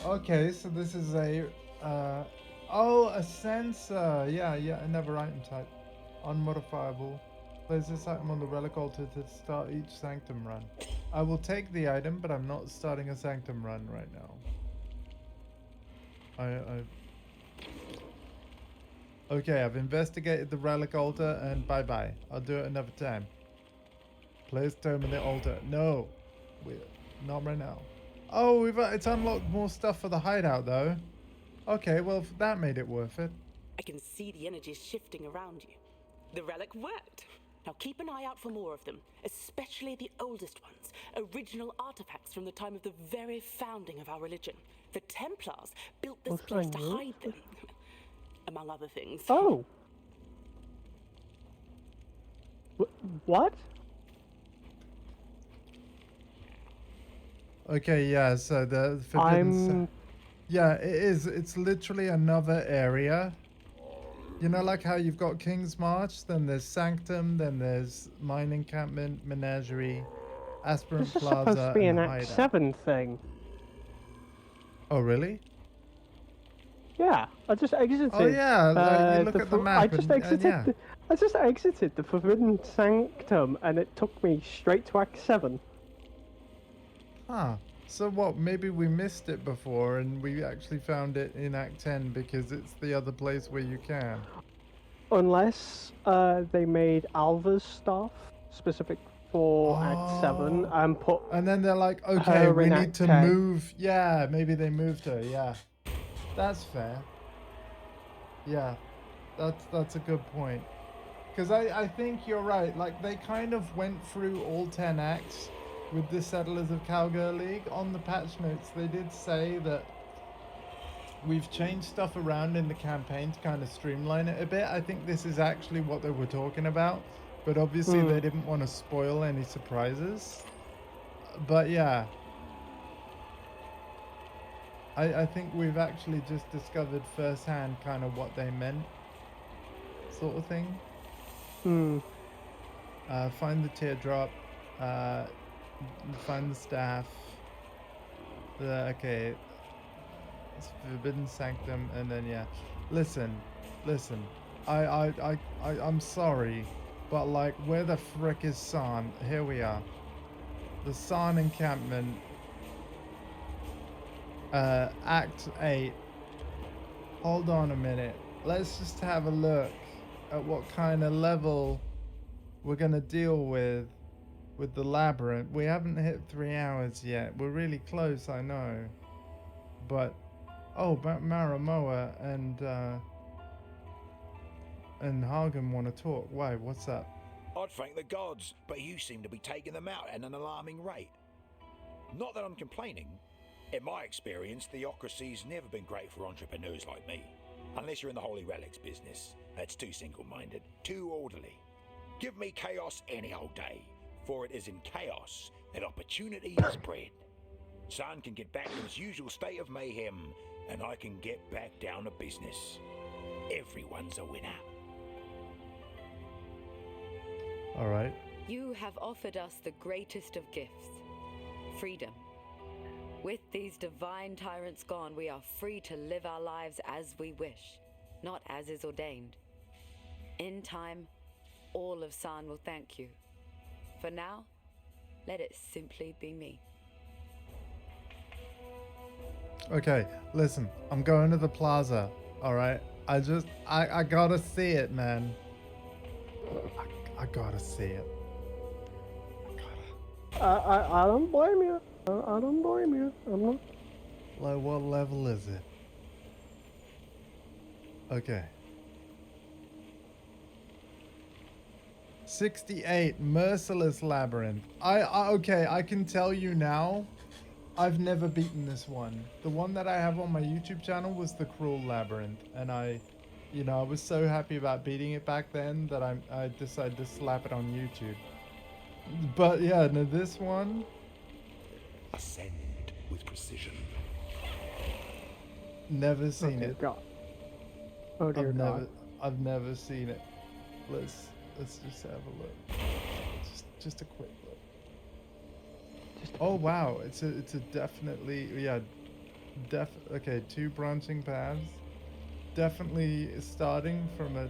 Okay, so this is a, a sensor. Yeah, another item type. Unmodifiable. Place this item on the relic altar to start each sanctum run. I will take the item, but I'm not starting a sanctum run right now. Okay, I've investigated the relic altar, and bye-bye. I'll do it another time. Place tome in the altar. No, not right now. Oh, it's unlocked more stuff for the hideout, though. Okay, well, that made it worth it. I can see the energies shifting around you. The relic worked. Now keep an eye out for more of them, especially the oldest ones, original artifacts from the time of the very founding of our religion. The Templars built this place to hide them, among other things. Oh. What? Okay, yeah, so the forbidden... Yeah, it is. It's literally another area. You know, like how you've got King's March, then there's Sanctum, then there's Mine Encampment, Menagerie, Aspirant This is Plaza, supposed to be and an Act Hideout. 7 thing. Oh, really? Yeah, I just exited. Oh, yeah, you look at the map I just exited. yeah. I just exited the Forbidden Sanctum, and it took me straight to Act 7. Huh. So what, maybe we missed it before and we actually found it in Act 10 because it's the other place where you can. Unless they made Alva's stuff specific for Act 7 and put. And then they're like, okay, we need to move. Yeah, maybe they moved her. Yeah, that's fair. Yeah, that's a good point. Because I think you're right. Like, they kind of went through all 10 acts with the Settlers of Calgary League. On the patch notes, they did say that we've changed stuff around in the campaign to kind of streamline it a bit. I think this is actually what they were talking about, but obviously they didn't want to spoil any surprises. But yeah, I think we've actually just discovered firsthand kind of what they meant, sort of thing. Find the teardrop, find the staff. Okay, it's Forbidden Sanctum, and then yeah. Listen. I'm sorry, but like, where the frick is San? Here we are. The San encampment. Act 8. Hold on a minute. Let's just have a look at what kind of level we're gonna deal with the labyrinth. We haven't hit 3 hours yet. We're really close, I know. But Maramoa and Hagen want to talk. Why? What's up? I'd thank the gods, but you seem to be taking them out at an alarming rate. Not that I'm complaining, In my experience, theocracy's never been great for entrepreneurs like me. Unless you're in the Holy Relics business. That's too single-minded, too orderly. Give me chaos any old day, for it is in chaos that opportunity is bred. Sun can get back to his usual state of mayhem, and I can get back down to business. Everyone's a winner. All right. You have offered us the greatest of gifts, freedom. With these divine tyrants gone, we are free to live our lives as we wish, not as is ordained. In time, all of San will thank you. For now, let it simply be me. Okay, listen, I'm going to the plaza, alright? I gotta see it, man. I gotta see it. I don't blame you. I don't blame you. I'm not... Like, what level is it? Okay. 68, Merciless Labyrinth. Okay, I can tell you now, I've never beaten this one. The one that I have on my YouTube channel was the Cruel Labyrinth, and I was so happy about beating it back then that I decided to slap it on YouTube. But yeah, no, this one... Ascend with precision. Never seen it. God. Oh dear God. I've never seen it. Let's just have a look. Just a quick look. Oh wow, it's a definitely, yeah, okay, 2 branching paths. Definitely starting from a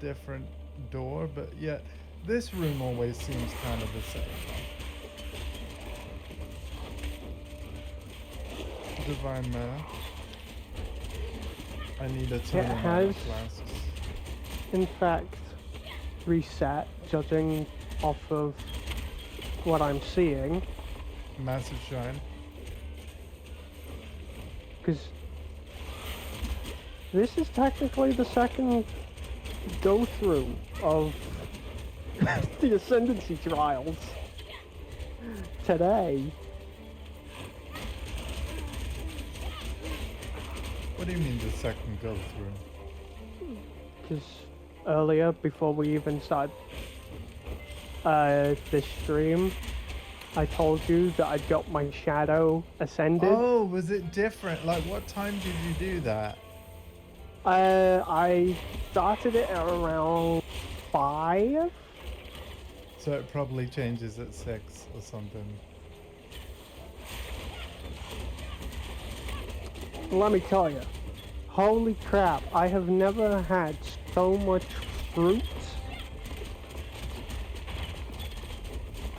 different door, but yet this room always seems kind of the same. Divine Mana. I need a ton of mana classes. In fact, reset, judging off of what I'm seeing. Massive shine. Because this is technically the second go-through of the Ascendancy trials today. What do you mean the second go-through? Because earlier, before we even started this stream, I told you that I got my shadow ascended. Oh, was it different? Like, what time did you do that? I started it at around 5. So it probably changes at 6 or something. Let me tell you, holy crap, I have never had so much fruit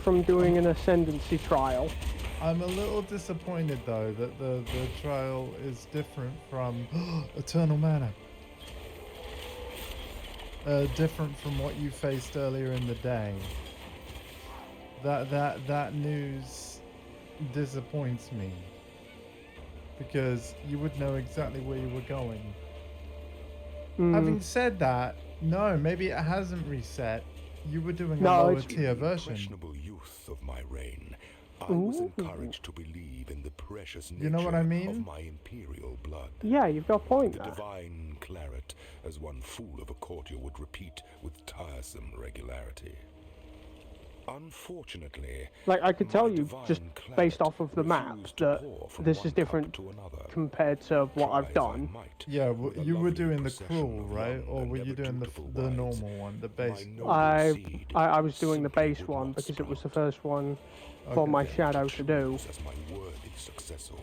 from doing an Ascendancy trial. I'm a little disappointed though that the trial is different from Eternal Mana. Different from what you faced earlier in the day. That news disappoints me. Because you would know exactly where you were going. Having said that, no, maybe it hasn't reset. You were doing a lower tier version. Questionable youth of my reign, I was encouraged to believe in the precious nature of my imperial blood. Yeah, you've got a point The there. divine claret, as one fool of a courtier would repeat with tiresome regularity. Unfortunately, like I could tell you just based off of the map that this is different compared to what I've done. Yeah, you were doing the cruel, right? Or were you doing the normal one, the base? I was doing the base one because it was the first one for my shadow to do. As my worthy successor,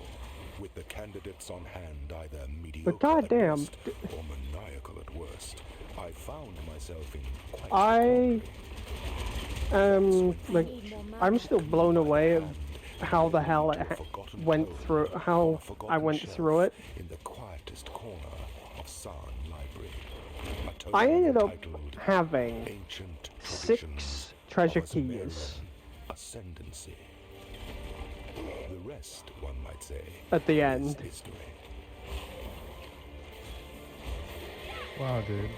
with the candidates on hand either mediocre But goddamn, or maniacal at worst, I found myself in quite like, I'm still blown away at how the hell it went through, how I went through it. In the quietest corner of San Library. I ended up having 6 treasure keys. Ascendancy. The rest, one might say, at the end. History. Wow, dude.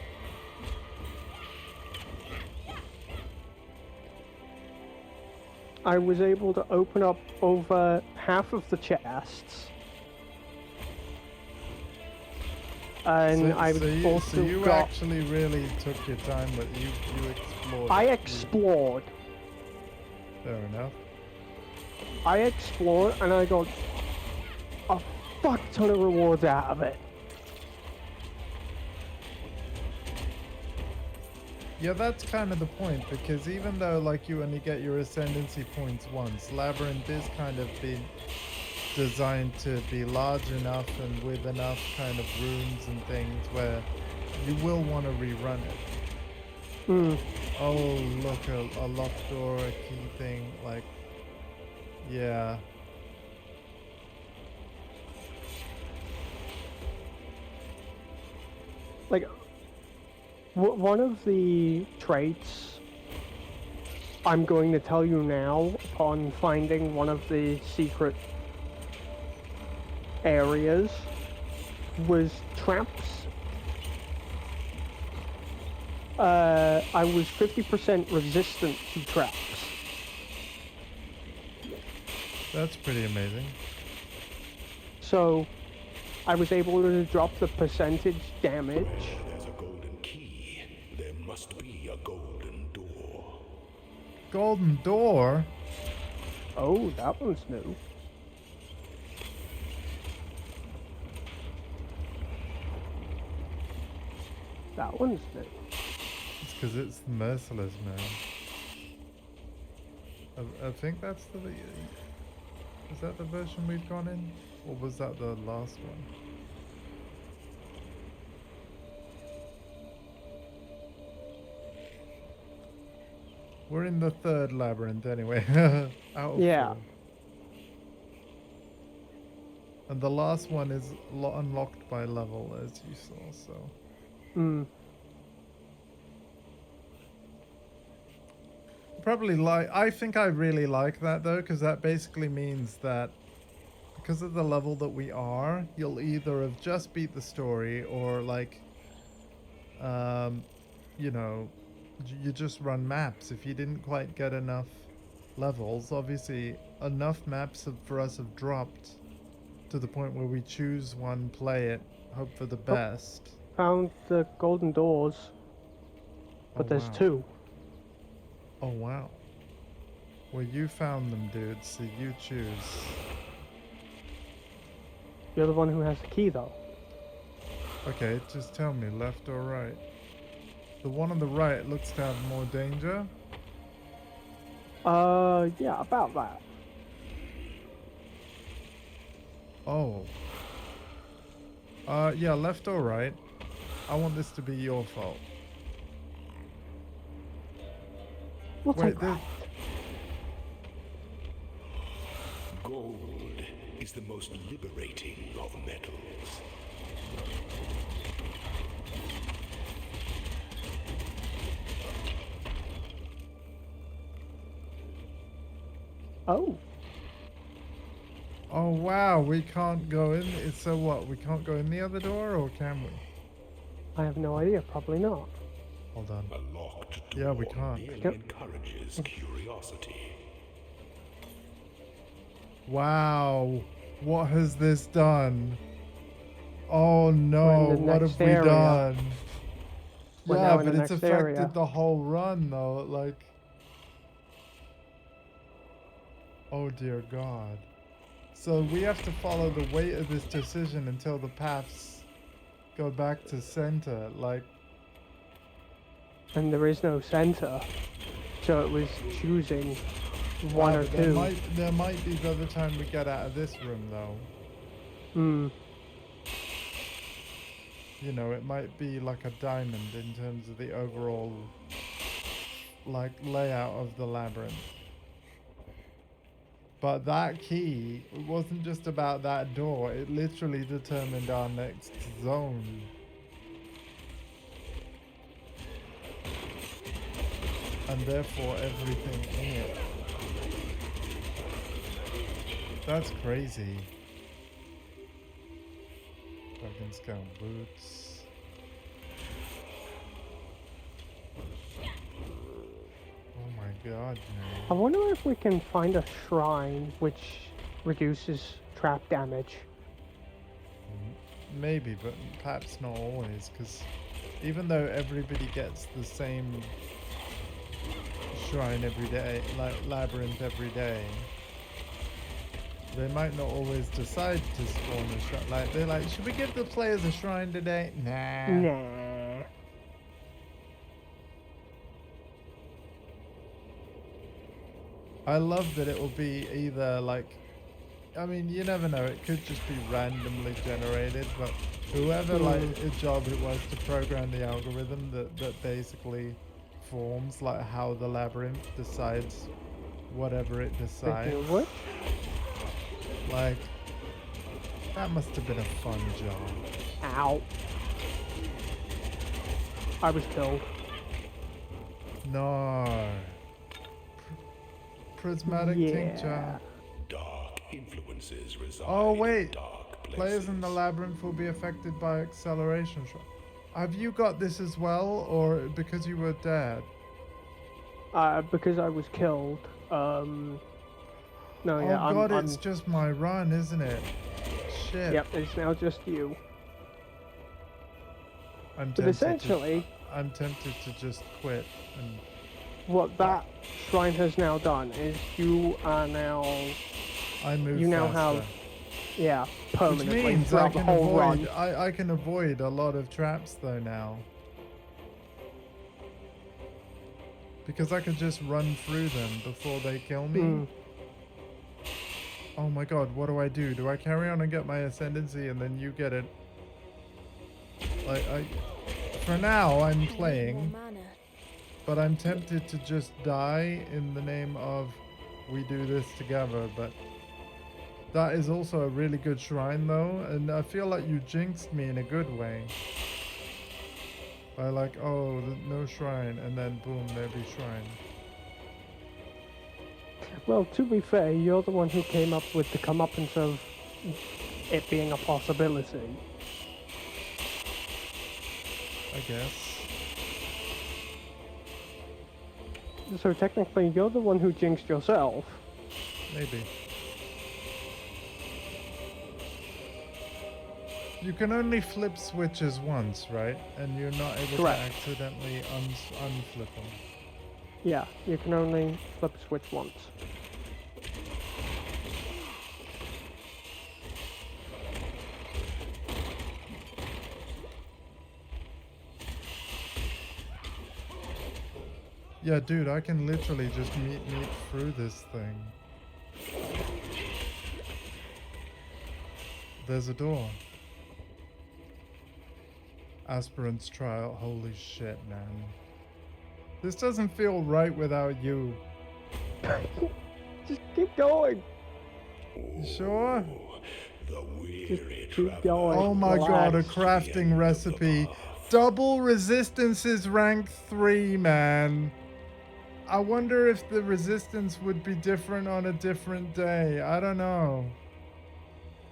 I was able to open up over half of the chests. And so you actually really took your time, but you explored. I explored. Fair enough. I explored and I got a fuck ton of rewards out of it. Yeah, that's kind of the point, because even though like you only get your ascendancy points once, Labyrinth is kind of been designed to be large enough and with enough kind of rooms and things where you will want to rerun it. Oh, look, a locked door, a key thing, like, yeah. Like, one of the traits I'm going to tell you now upon finding one of the secret areas was traps. I was 50% resistant to traps. That's pretty amazing. So, I was able to drop the percentage damage. Where there's a golden key, there must be a golden door. Golden door? Oh, that one's new. That one's new. It's because it's the Merciless, man. I think that's the... Is that the version we've gone in? Or was that the last one? We're in the third labyrinth anyway. Out of 4. And the last one is unlocked by level, as you saw, so... Probably I think I really like that though, because that basically means that because of the level that we are, you'll either have just beat the story or like, you know, you just run maps. If you didn't quite get enough levels, obviously enough maps for us have dropped to the point where we choose one, play it, hope for the best. Found the golden doors, but there's 2. Oh wow. Well, you found them, dude, so you choose. You're the one who has the key, though. Okay, just tell me, left or right? The one on the right looks to have more danger. Yeah, about that. Oh. Yeah, left or right? I want this to be your fault. Wait, Gold is the most liberating of metals. Oh. Oh wow, we can't go in. So what? We can't go in the other door, or can we? I have no idea. Probably not. Hold on. A locked door yeah, we can't. merely encourages curiosity. Wow. What has this done? Oh no, what have we done? Yeah, but it's affected the whole run though, like... Oh dear God. So we have to follow the weight of this decision until the paths go back to center, like... And there is no center, so it was choosing one or 2. There might be by the time we get out of this room though. You know, it might be like a diamond in terms of the overall, like, layout of the labyrinth. But that key, it wasn't just about that door, it literally determined our next zone. And therefore everything in it. That's crazy. Dragon Scale boots. Oh my God, I wonder if we can find a shrine which reduces trap damage. Maybe, but perhaps not always, because even though everybody gets the same shrine every day, like labyrinth every day, they might not always decide to spawn a shrine. Like, they're like, should we give the players a shrine today? Nah. Nah. I love that it will be either like, I mean, you never know, it could just be randomly generated, but whoever like a job it was to program the algorithm that basically forms like how the labyrinth decides whatever it decides. What? Like, that must have been a fun job. Ow. I was killed. No. Prismatic tincture. Dark influences reside Oh wait, in dark places. players in the labyrinth will be affected by acceleration. Have you got this as well, or because you were dead? Because I was killed. No, yeah, oh god, I'm... it's just my run, isn't it? Shit. Yep, it's now just you. I'm But essentially, I'm tempted to just quit and... what that shrine has now done is you are now... I move You now faster. have... Yeah, permanently Which means I throughout the can whole avoid, run. I can avoid a lot of traps though now. Because I can just run through them before they kill me. Oh my god, what do? Do I carry on and get my ascendancy and then you get it? Like, for now, I'm playing, but I'm tempted to just die in the name of we do this together, but that is also a really good shrine though, and I feel like you jinxed me in a good way. By like, oh, no shrine, and then boom, there be shrine. Well, to be fair, you're the one who came up with the comeuppance of it being a possibility. I guess. So technically, you're the one who jinxed yourself. Maybe. You can only flip switches once, right? And you're not able Correct. to accidentally unflip them. Yeah, you can only flip switch once. Yeah, dude, I can literally just meet through this thing. There's a door. Aspirant's trial. Holy shit, man. This doesn't feel right without you. Just keep going. You sure? Just keep going. Oh my god, a crafting recipe. Double resistance is rank 3, man. I wonder if the resistance would be different on a different day. I don't know.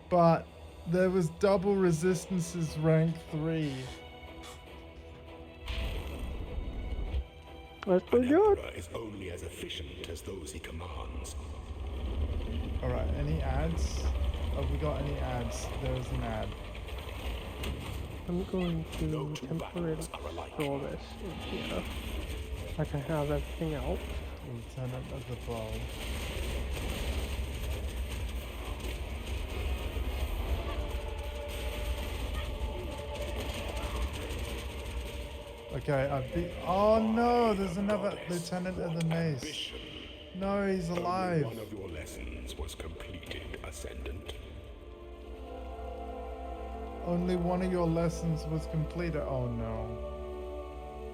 But there was double resistances rank 3. That's pretty good. Is only as efficient as those he commands. Alright, any ads? Have we got any ads? There is an ad. I'm going to temporarily store this in here. I can have everything else. Lieutenant of the Bow. Okay, I've beat. Oh no, there's another Lieutenant of the Mace. No, he's alive. One of your lessons was completed, Ascendant. Only one of your lessons was completed. Oh no.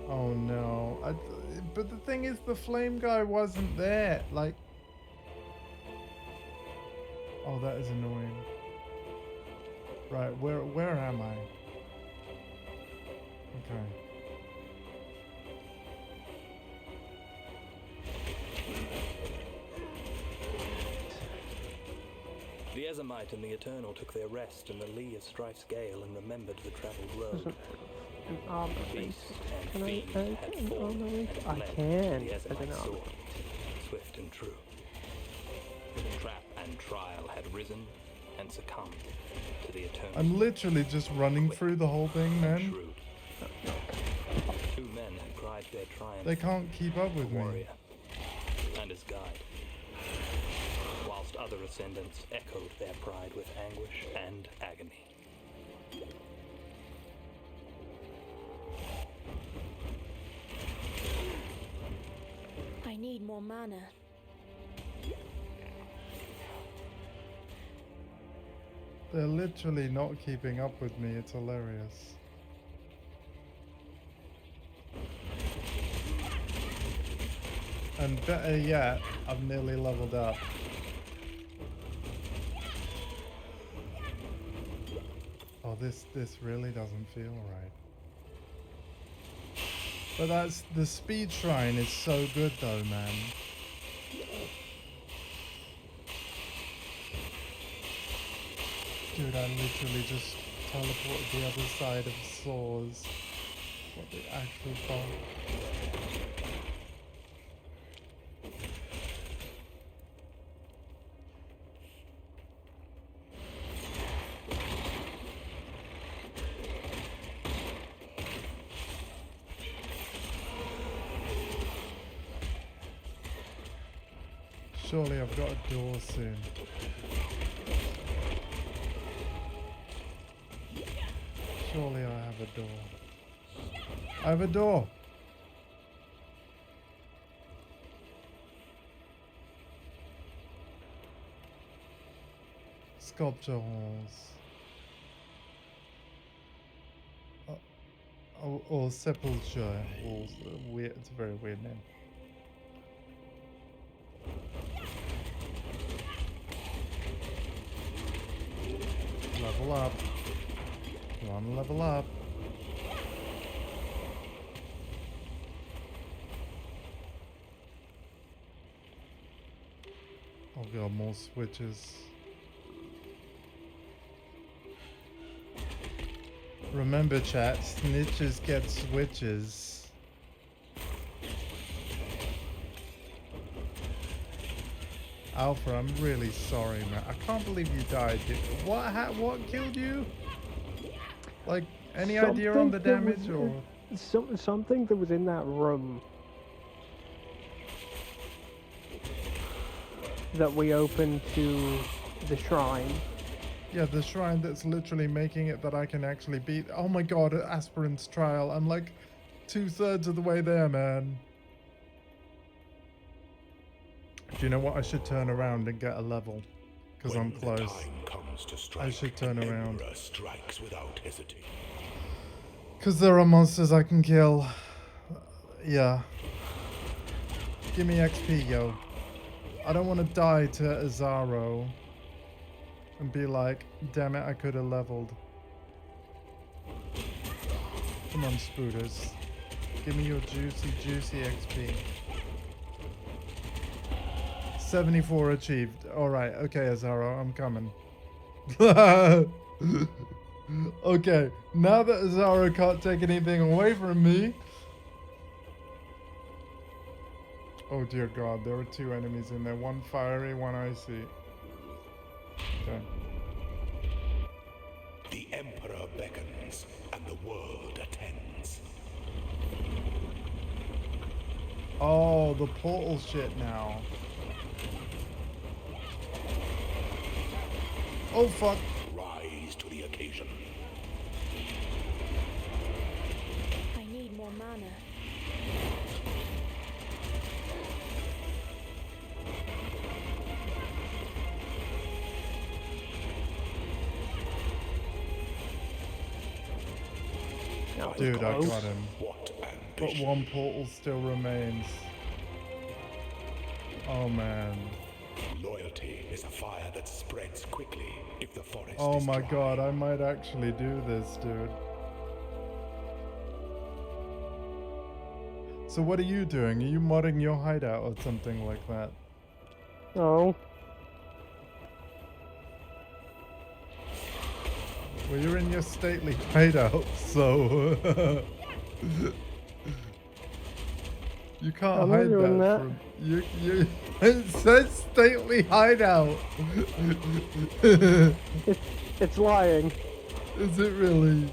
Oh no. But the thing is, the flame guy wasn't there. Like. Oh, that is annoying. Right, where am I? Okay. The Ezomite and the Eternal took their rest in the lee of Strife's gale and remembered the travelled road. an armor rating. Can I Fiend get had an fallen armor rating? and I fled can the as an Ezonite armor sword, rating. swift and true. Trap and trial had risen and succumbed to the eternal. I'm literally just running through the whole thing, man. Shrewd. Two men had prized their triumph. They can't keep up with me. Warrior and his guide, whilst other ascendants echoed their pride with anguish and agony. I need more mana. They're literally not keeping up with me. It's hilarious. And better yet, I've nearly leveled up. Oh, this really doesn't feel right. But that's the speed shrine is so good though, man. Dude, I literally just teleported the other side of Saws. What the actual fuck? Surely I've got a door soon. Surely I have a door. I have a door! Sculpture halls. Or sepulture halls. Weird. It's a very weird name. Level up. Come on, level up. Oh god, more switches. Remember chat, snitches get switches. Alpha, I'm really sorry, man. I can't believe you died. What killed you? Like, any idea on the damage or? Something that was in that room that we opened to the shrine. Yeah, the shrine that's literally making it that I can actually beat. Oh my god, Aspirant's Trial. I'm like 2/3 of the way there, man. Do you know what? I should turn around and get a level. Because I'm close. I should turn around. Strikes without hesitation. Because there are monsters I can kill. Yeah. Give me XP, yo. I don't want to die to Azaro. And be like, damn it, I could have leveled. Come on, Spooters. Give me your juicy, juicy XP. 74 achieved. Alright, okay, Azaro, I'm coming. Okay, now that Azaro can't take anything away from me. Oh dear god, there are two enemies in there. One fiery, one icy. Okay. The Emperor beckons, and the world attends. Oh, the portal shit now. Oh fuck. Rise to the occasion. I need more mana. Dude, I got him. But one portal still remains. Oh man. Loyalty is a fire that spreads quickly if the forest Oh is my dry. god, I might actually do this, dude. So what are you doing? Are you modding your hideout or something like that? Oh. Well, you're in your stately hideout, so you can't I'm not hide doing that that. from you. It says stately hideout. It's lying. Is it really?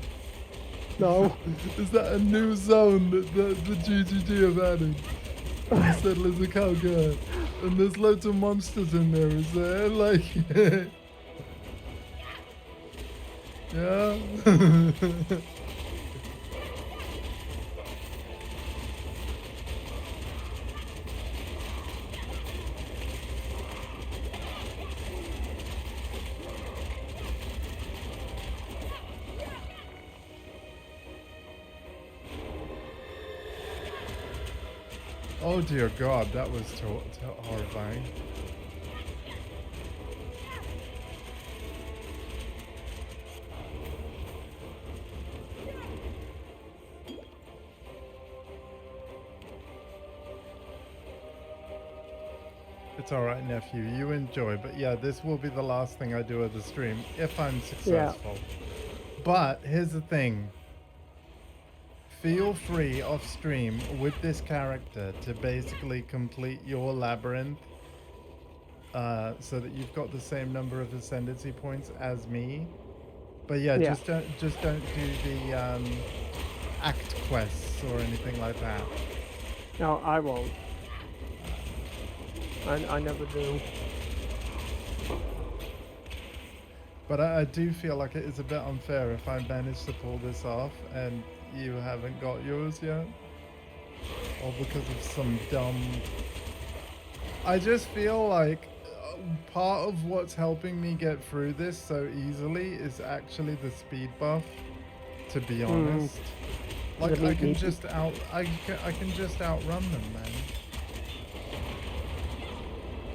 No. Is that a new zone that the GGG have added? The Settlers of Calgary. And there's loads of monsters in there, is there? Like, yeah. Oh dear God, that was horrifying. It's alright, nephew, you enjoy, but yeah, this will be the last thing I do of the stream, if I'm successful. But, here's the thing. Feel free off stream with this character to basically complete your labyrinth so that you've got the same number of ascendancy points as me. But yeah, just don't do the act quests or anything like that. No, I won't. I never do. But I do feel like it is a bit unfair if I manage to pull this off and you haven't got yours yet. Or because of some dumb... I just feel like part of what's helping me get through this so easily is actually the speed buff, to be honest. Like I can just outrun them, man.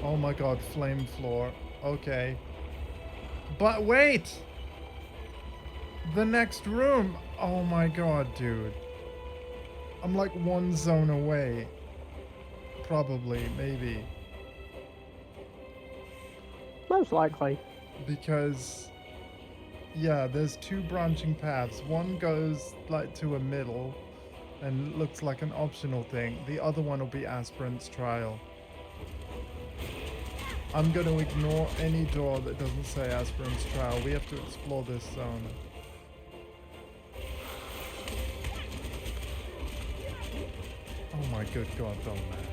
Oh my God, flame floor. Okay. But wait! The next room! Oh my God, dude. I'm like one zone away. Probably, maybe. Most likely. Because, yeah, there's two branching paths. One goes like to a middle and looks like an optional thing. The other one will be Aspirant's Trial. I'm going to ignore any door that doesn't say Aspirant's Trial. We have to explore this zone. Oh my good God, don't man.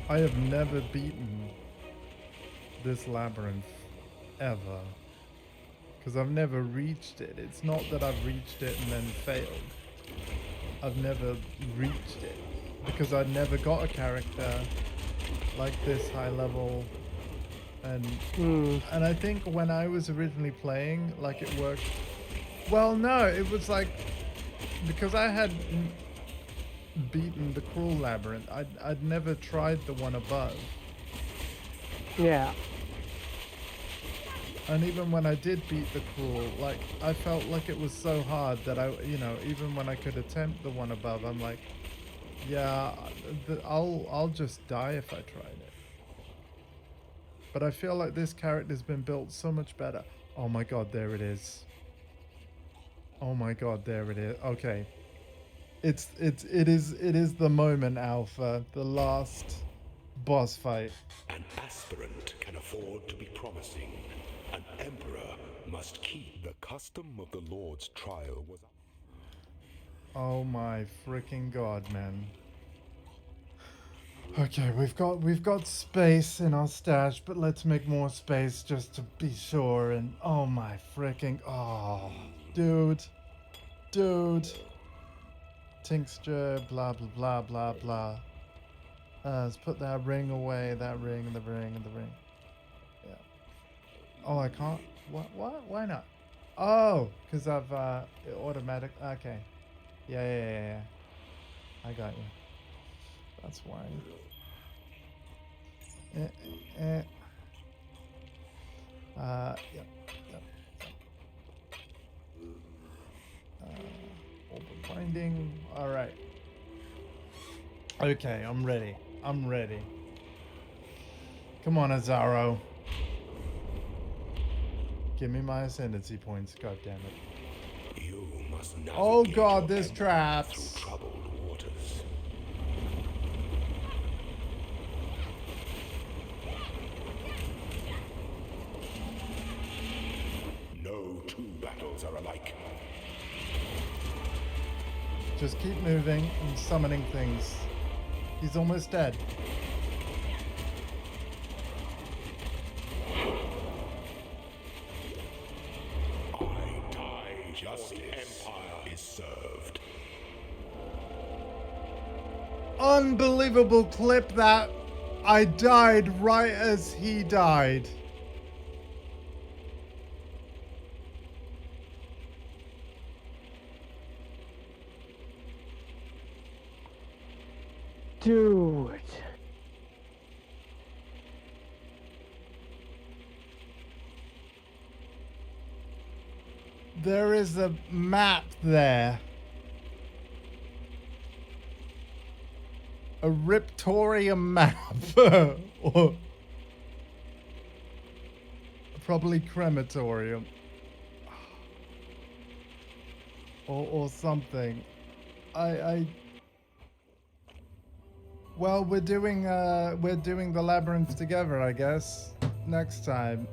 I have never beaten this labyrinth ever. Because I've never reached it. It's not that I've reached it and then failed. I've never reached it. Because I never got a character like this high level, and I think when I was originally playing, like it worked. Well, no, it was like because I had beaten the Cruel Labyrinth. I'd never tried the one above. Yeah. And even when I did beat the Cruel, like I felt like it was so hard that even when I could attempt the one above, I'm like, yeah, I'll just die if I tried it. But I feel like this character's been built so much better. Oh my God, there it is. Oh my God, there it is. Okay. It is the moment, Alpha. The last boss fight. An aspirant can afford to be promising. An emperor must keep. The custom of the Lord's trial was... Oh my freaking God, man. Okay, we've got space in our stash, but let's make more space just to be sure. And oh my freaking dude, tincture, blah blah blah blah blah. Let's put that ring away. That ring, the ring, and the ring. Yeah. Oh, I can't. What? Why not? Oh, because I've automatic. Okay. Yeah. I got you. That's why. Yep. Open binding. All right. Okay, I'm ready. Come on, Azaro. Give me my ascendancy points, god damn it. You must Oh navigate god, your there's empire traps. through troubled waters. No two battles are alike. Just keep moving and summoning things. He's almost dead. I die just empire is served. Unbelievable clip that I died right as he died. Dude. There is a map there. A Riptorium map. Or probably crematorium. Or something. Well, we're doing the labyrinth together, I guess. Next time.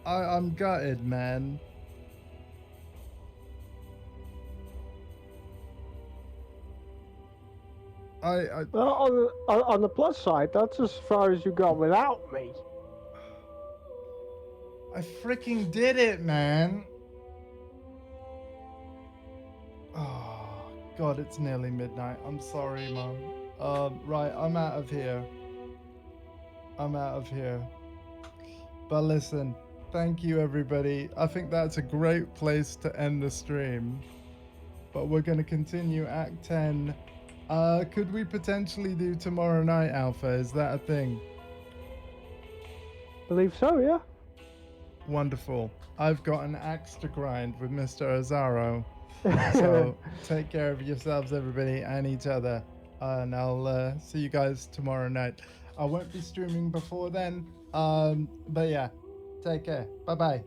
I'm gutted, man. Well, on the plus side, that's as far as you got without me. I freaking did it, man. Oh, God, it's nearly midnight. I'm sorry, Mum. Right, I'm out of here. But listen, thank you, everybody. I think that's a great place to end the stream. But we're going to continue Act 10. Could we potentially do tomorrow night, Alpha? Is that a thing? Believe so, yeah. Wonderful. I've got an axe to grind with Mr. Azaro. So take care of yourselves, everybody, and each other. And I'll see you guys tomorrow night. I won't be streaming before then. But yeah, take care. Bye-bye.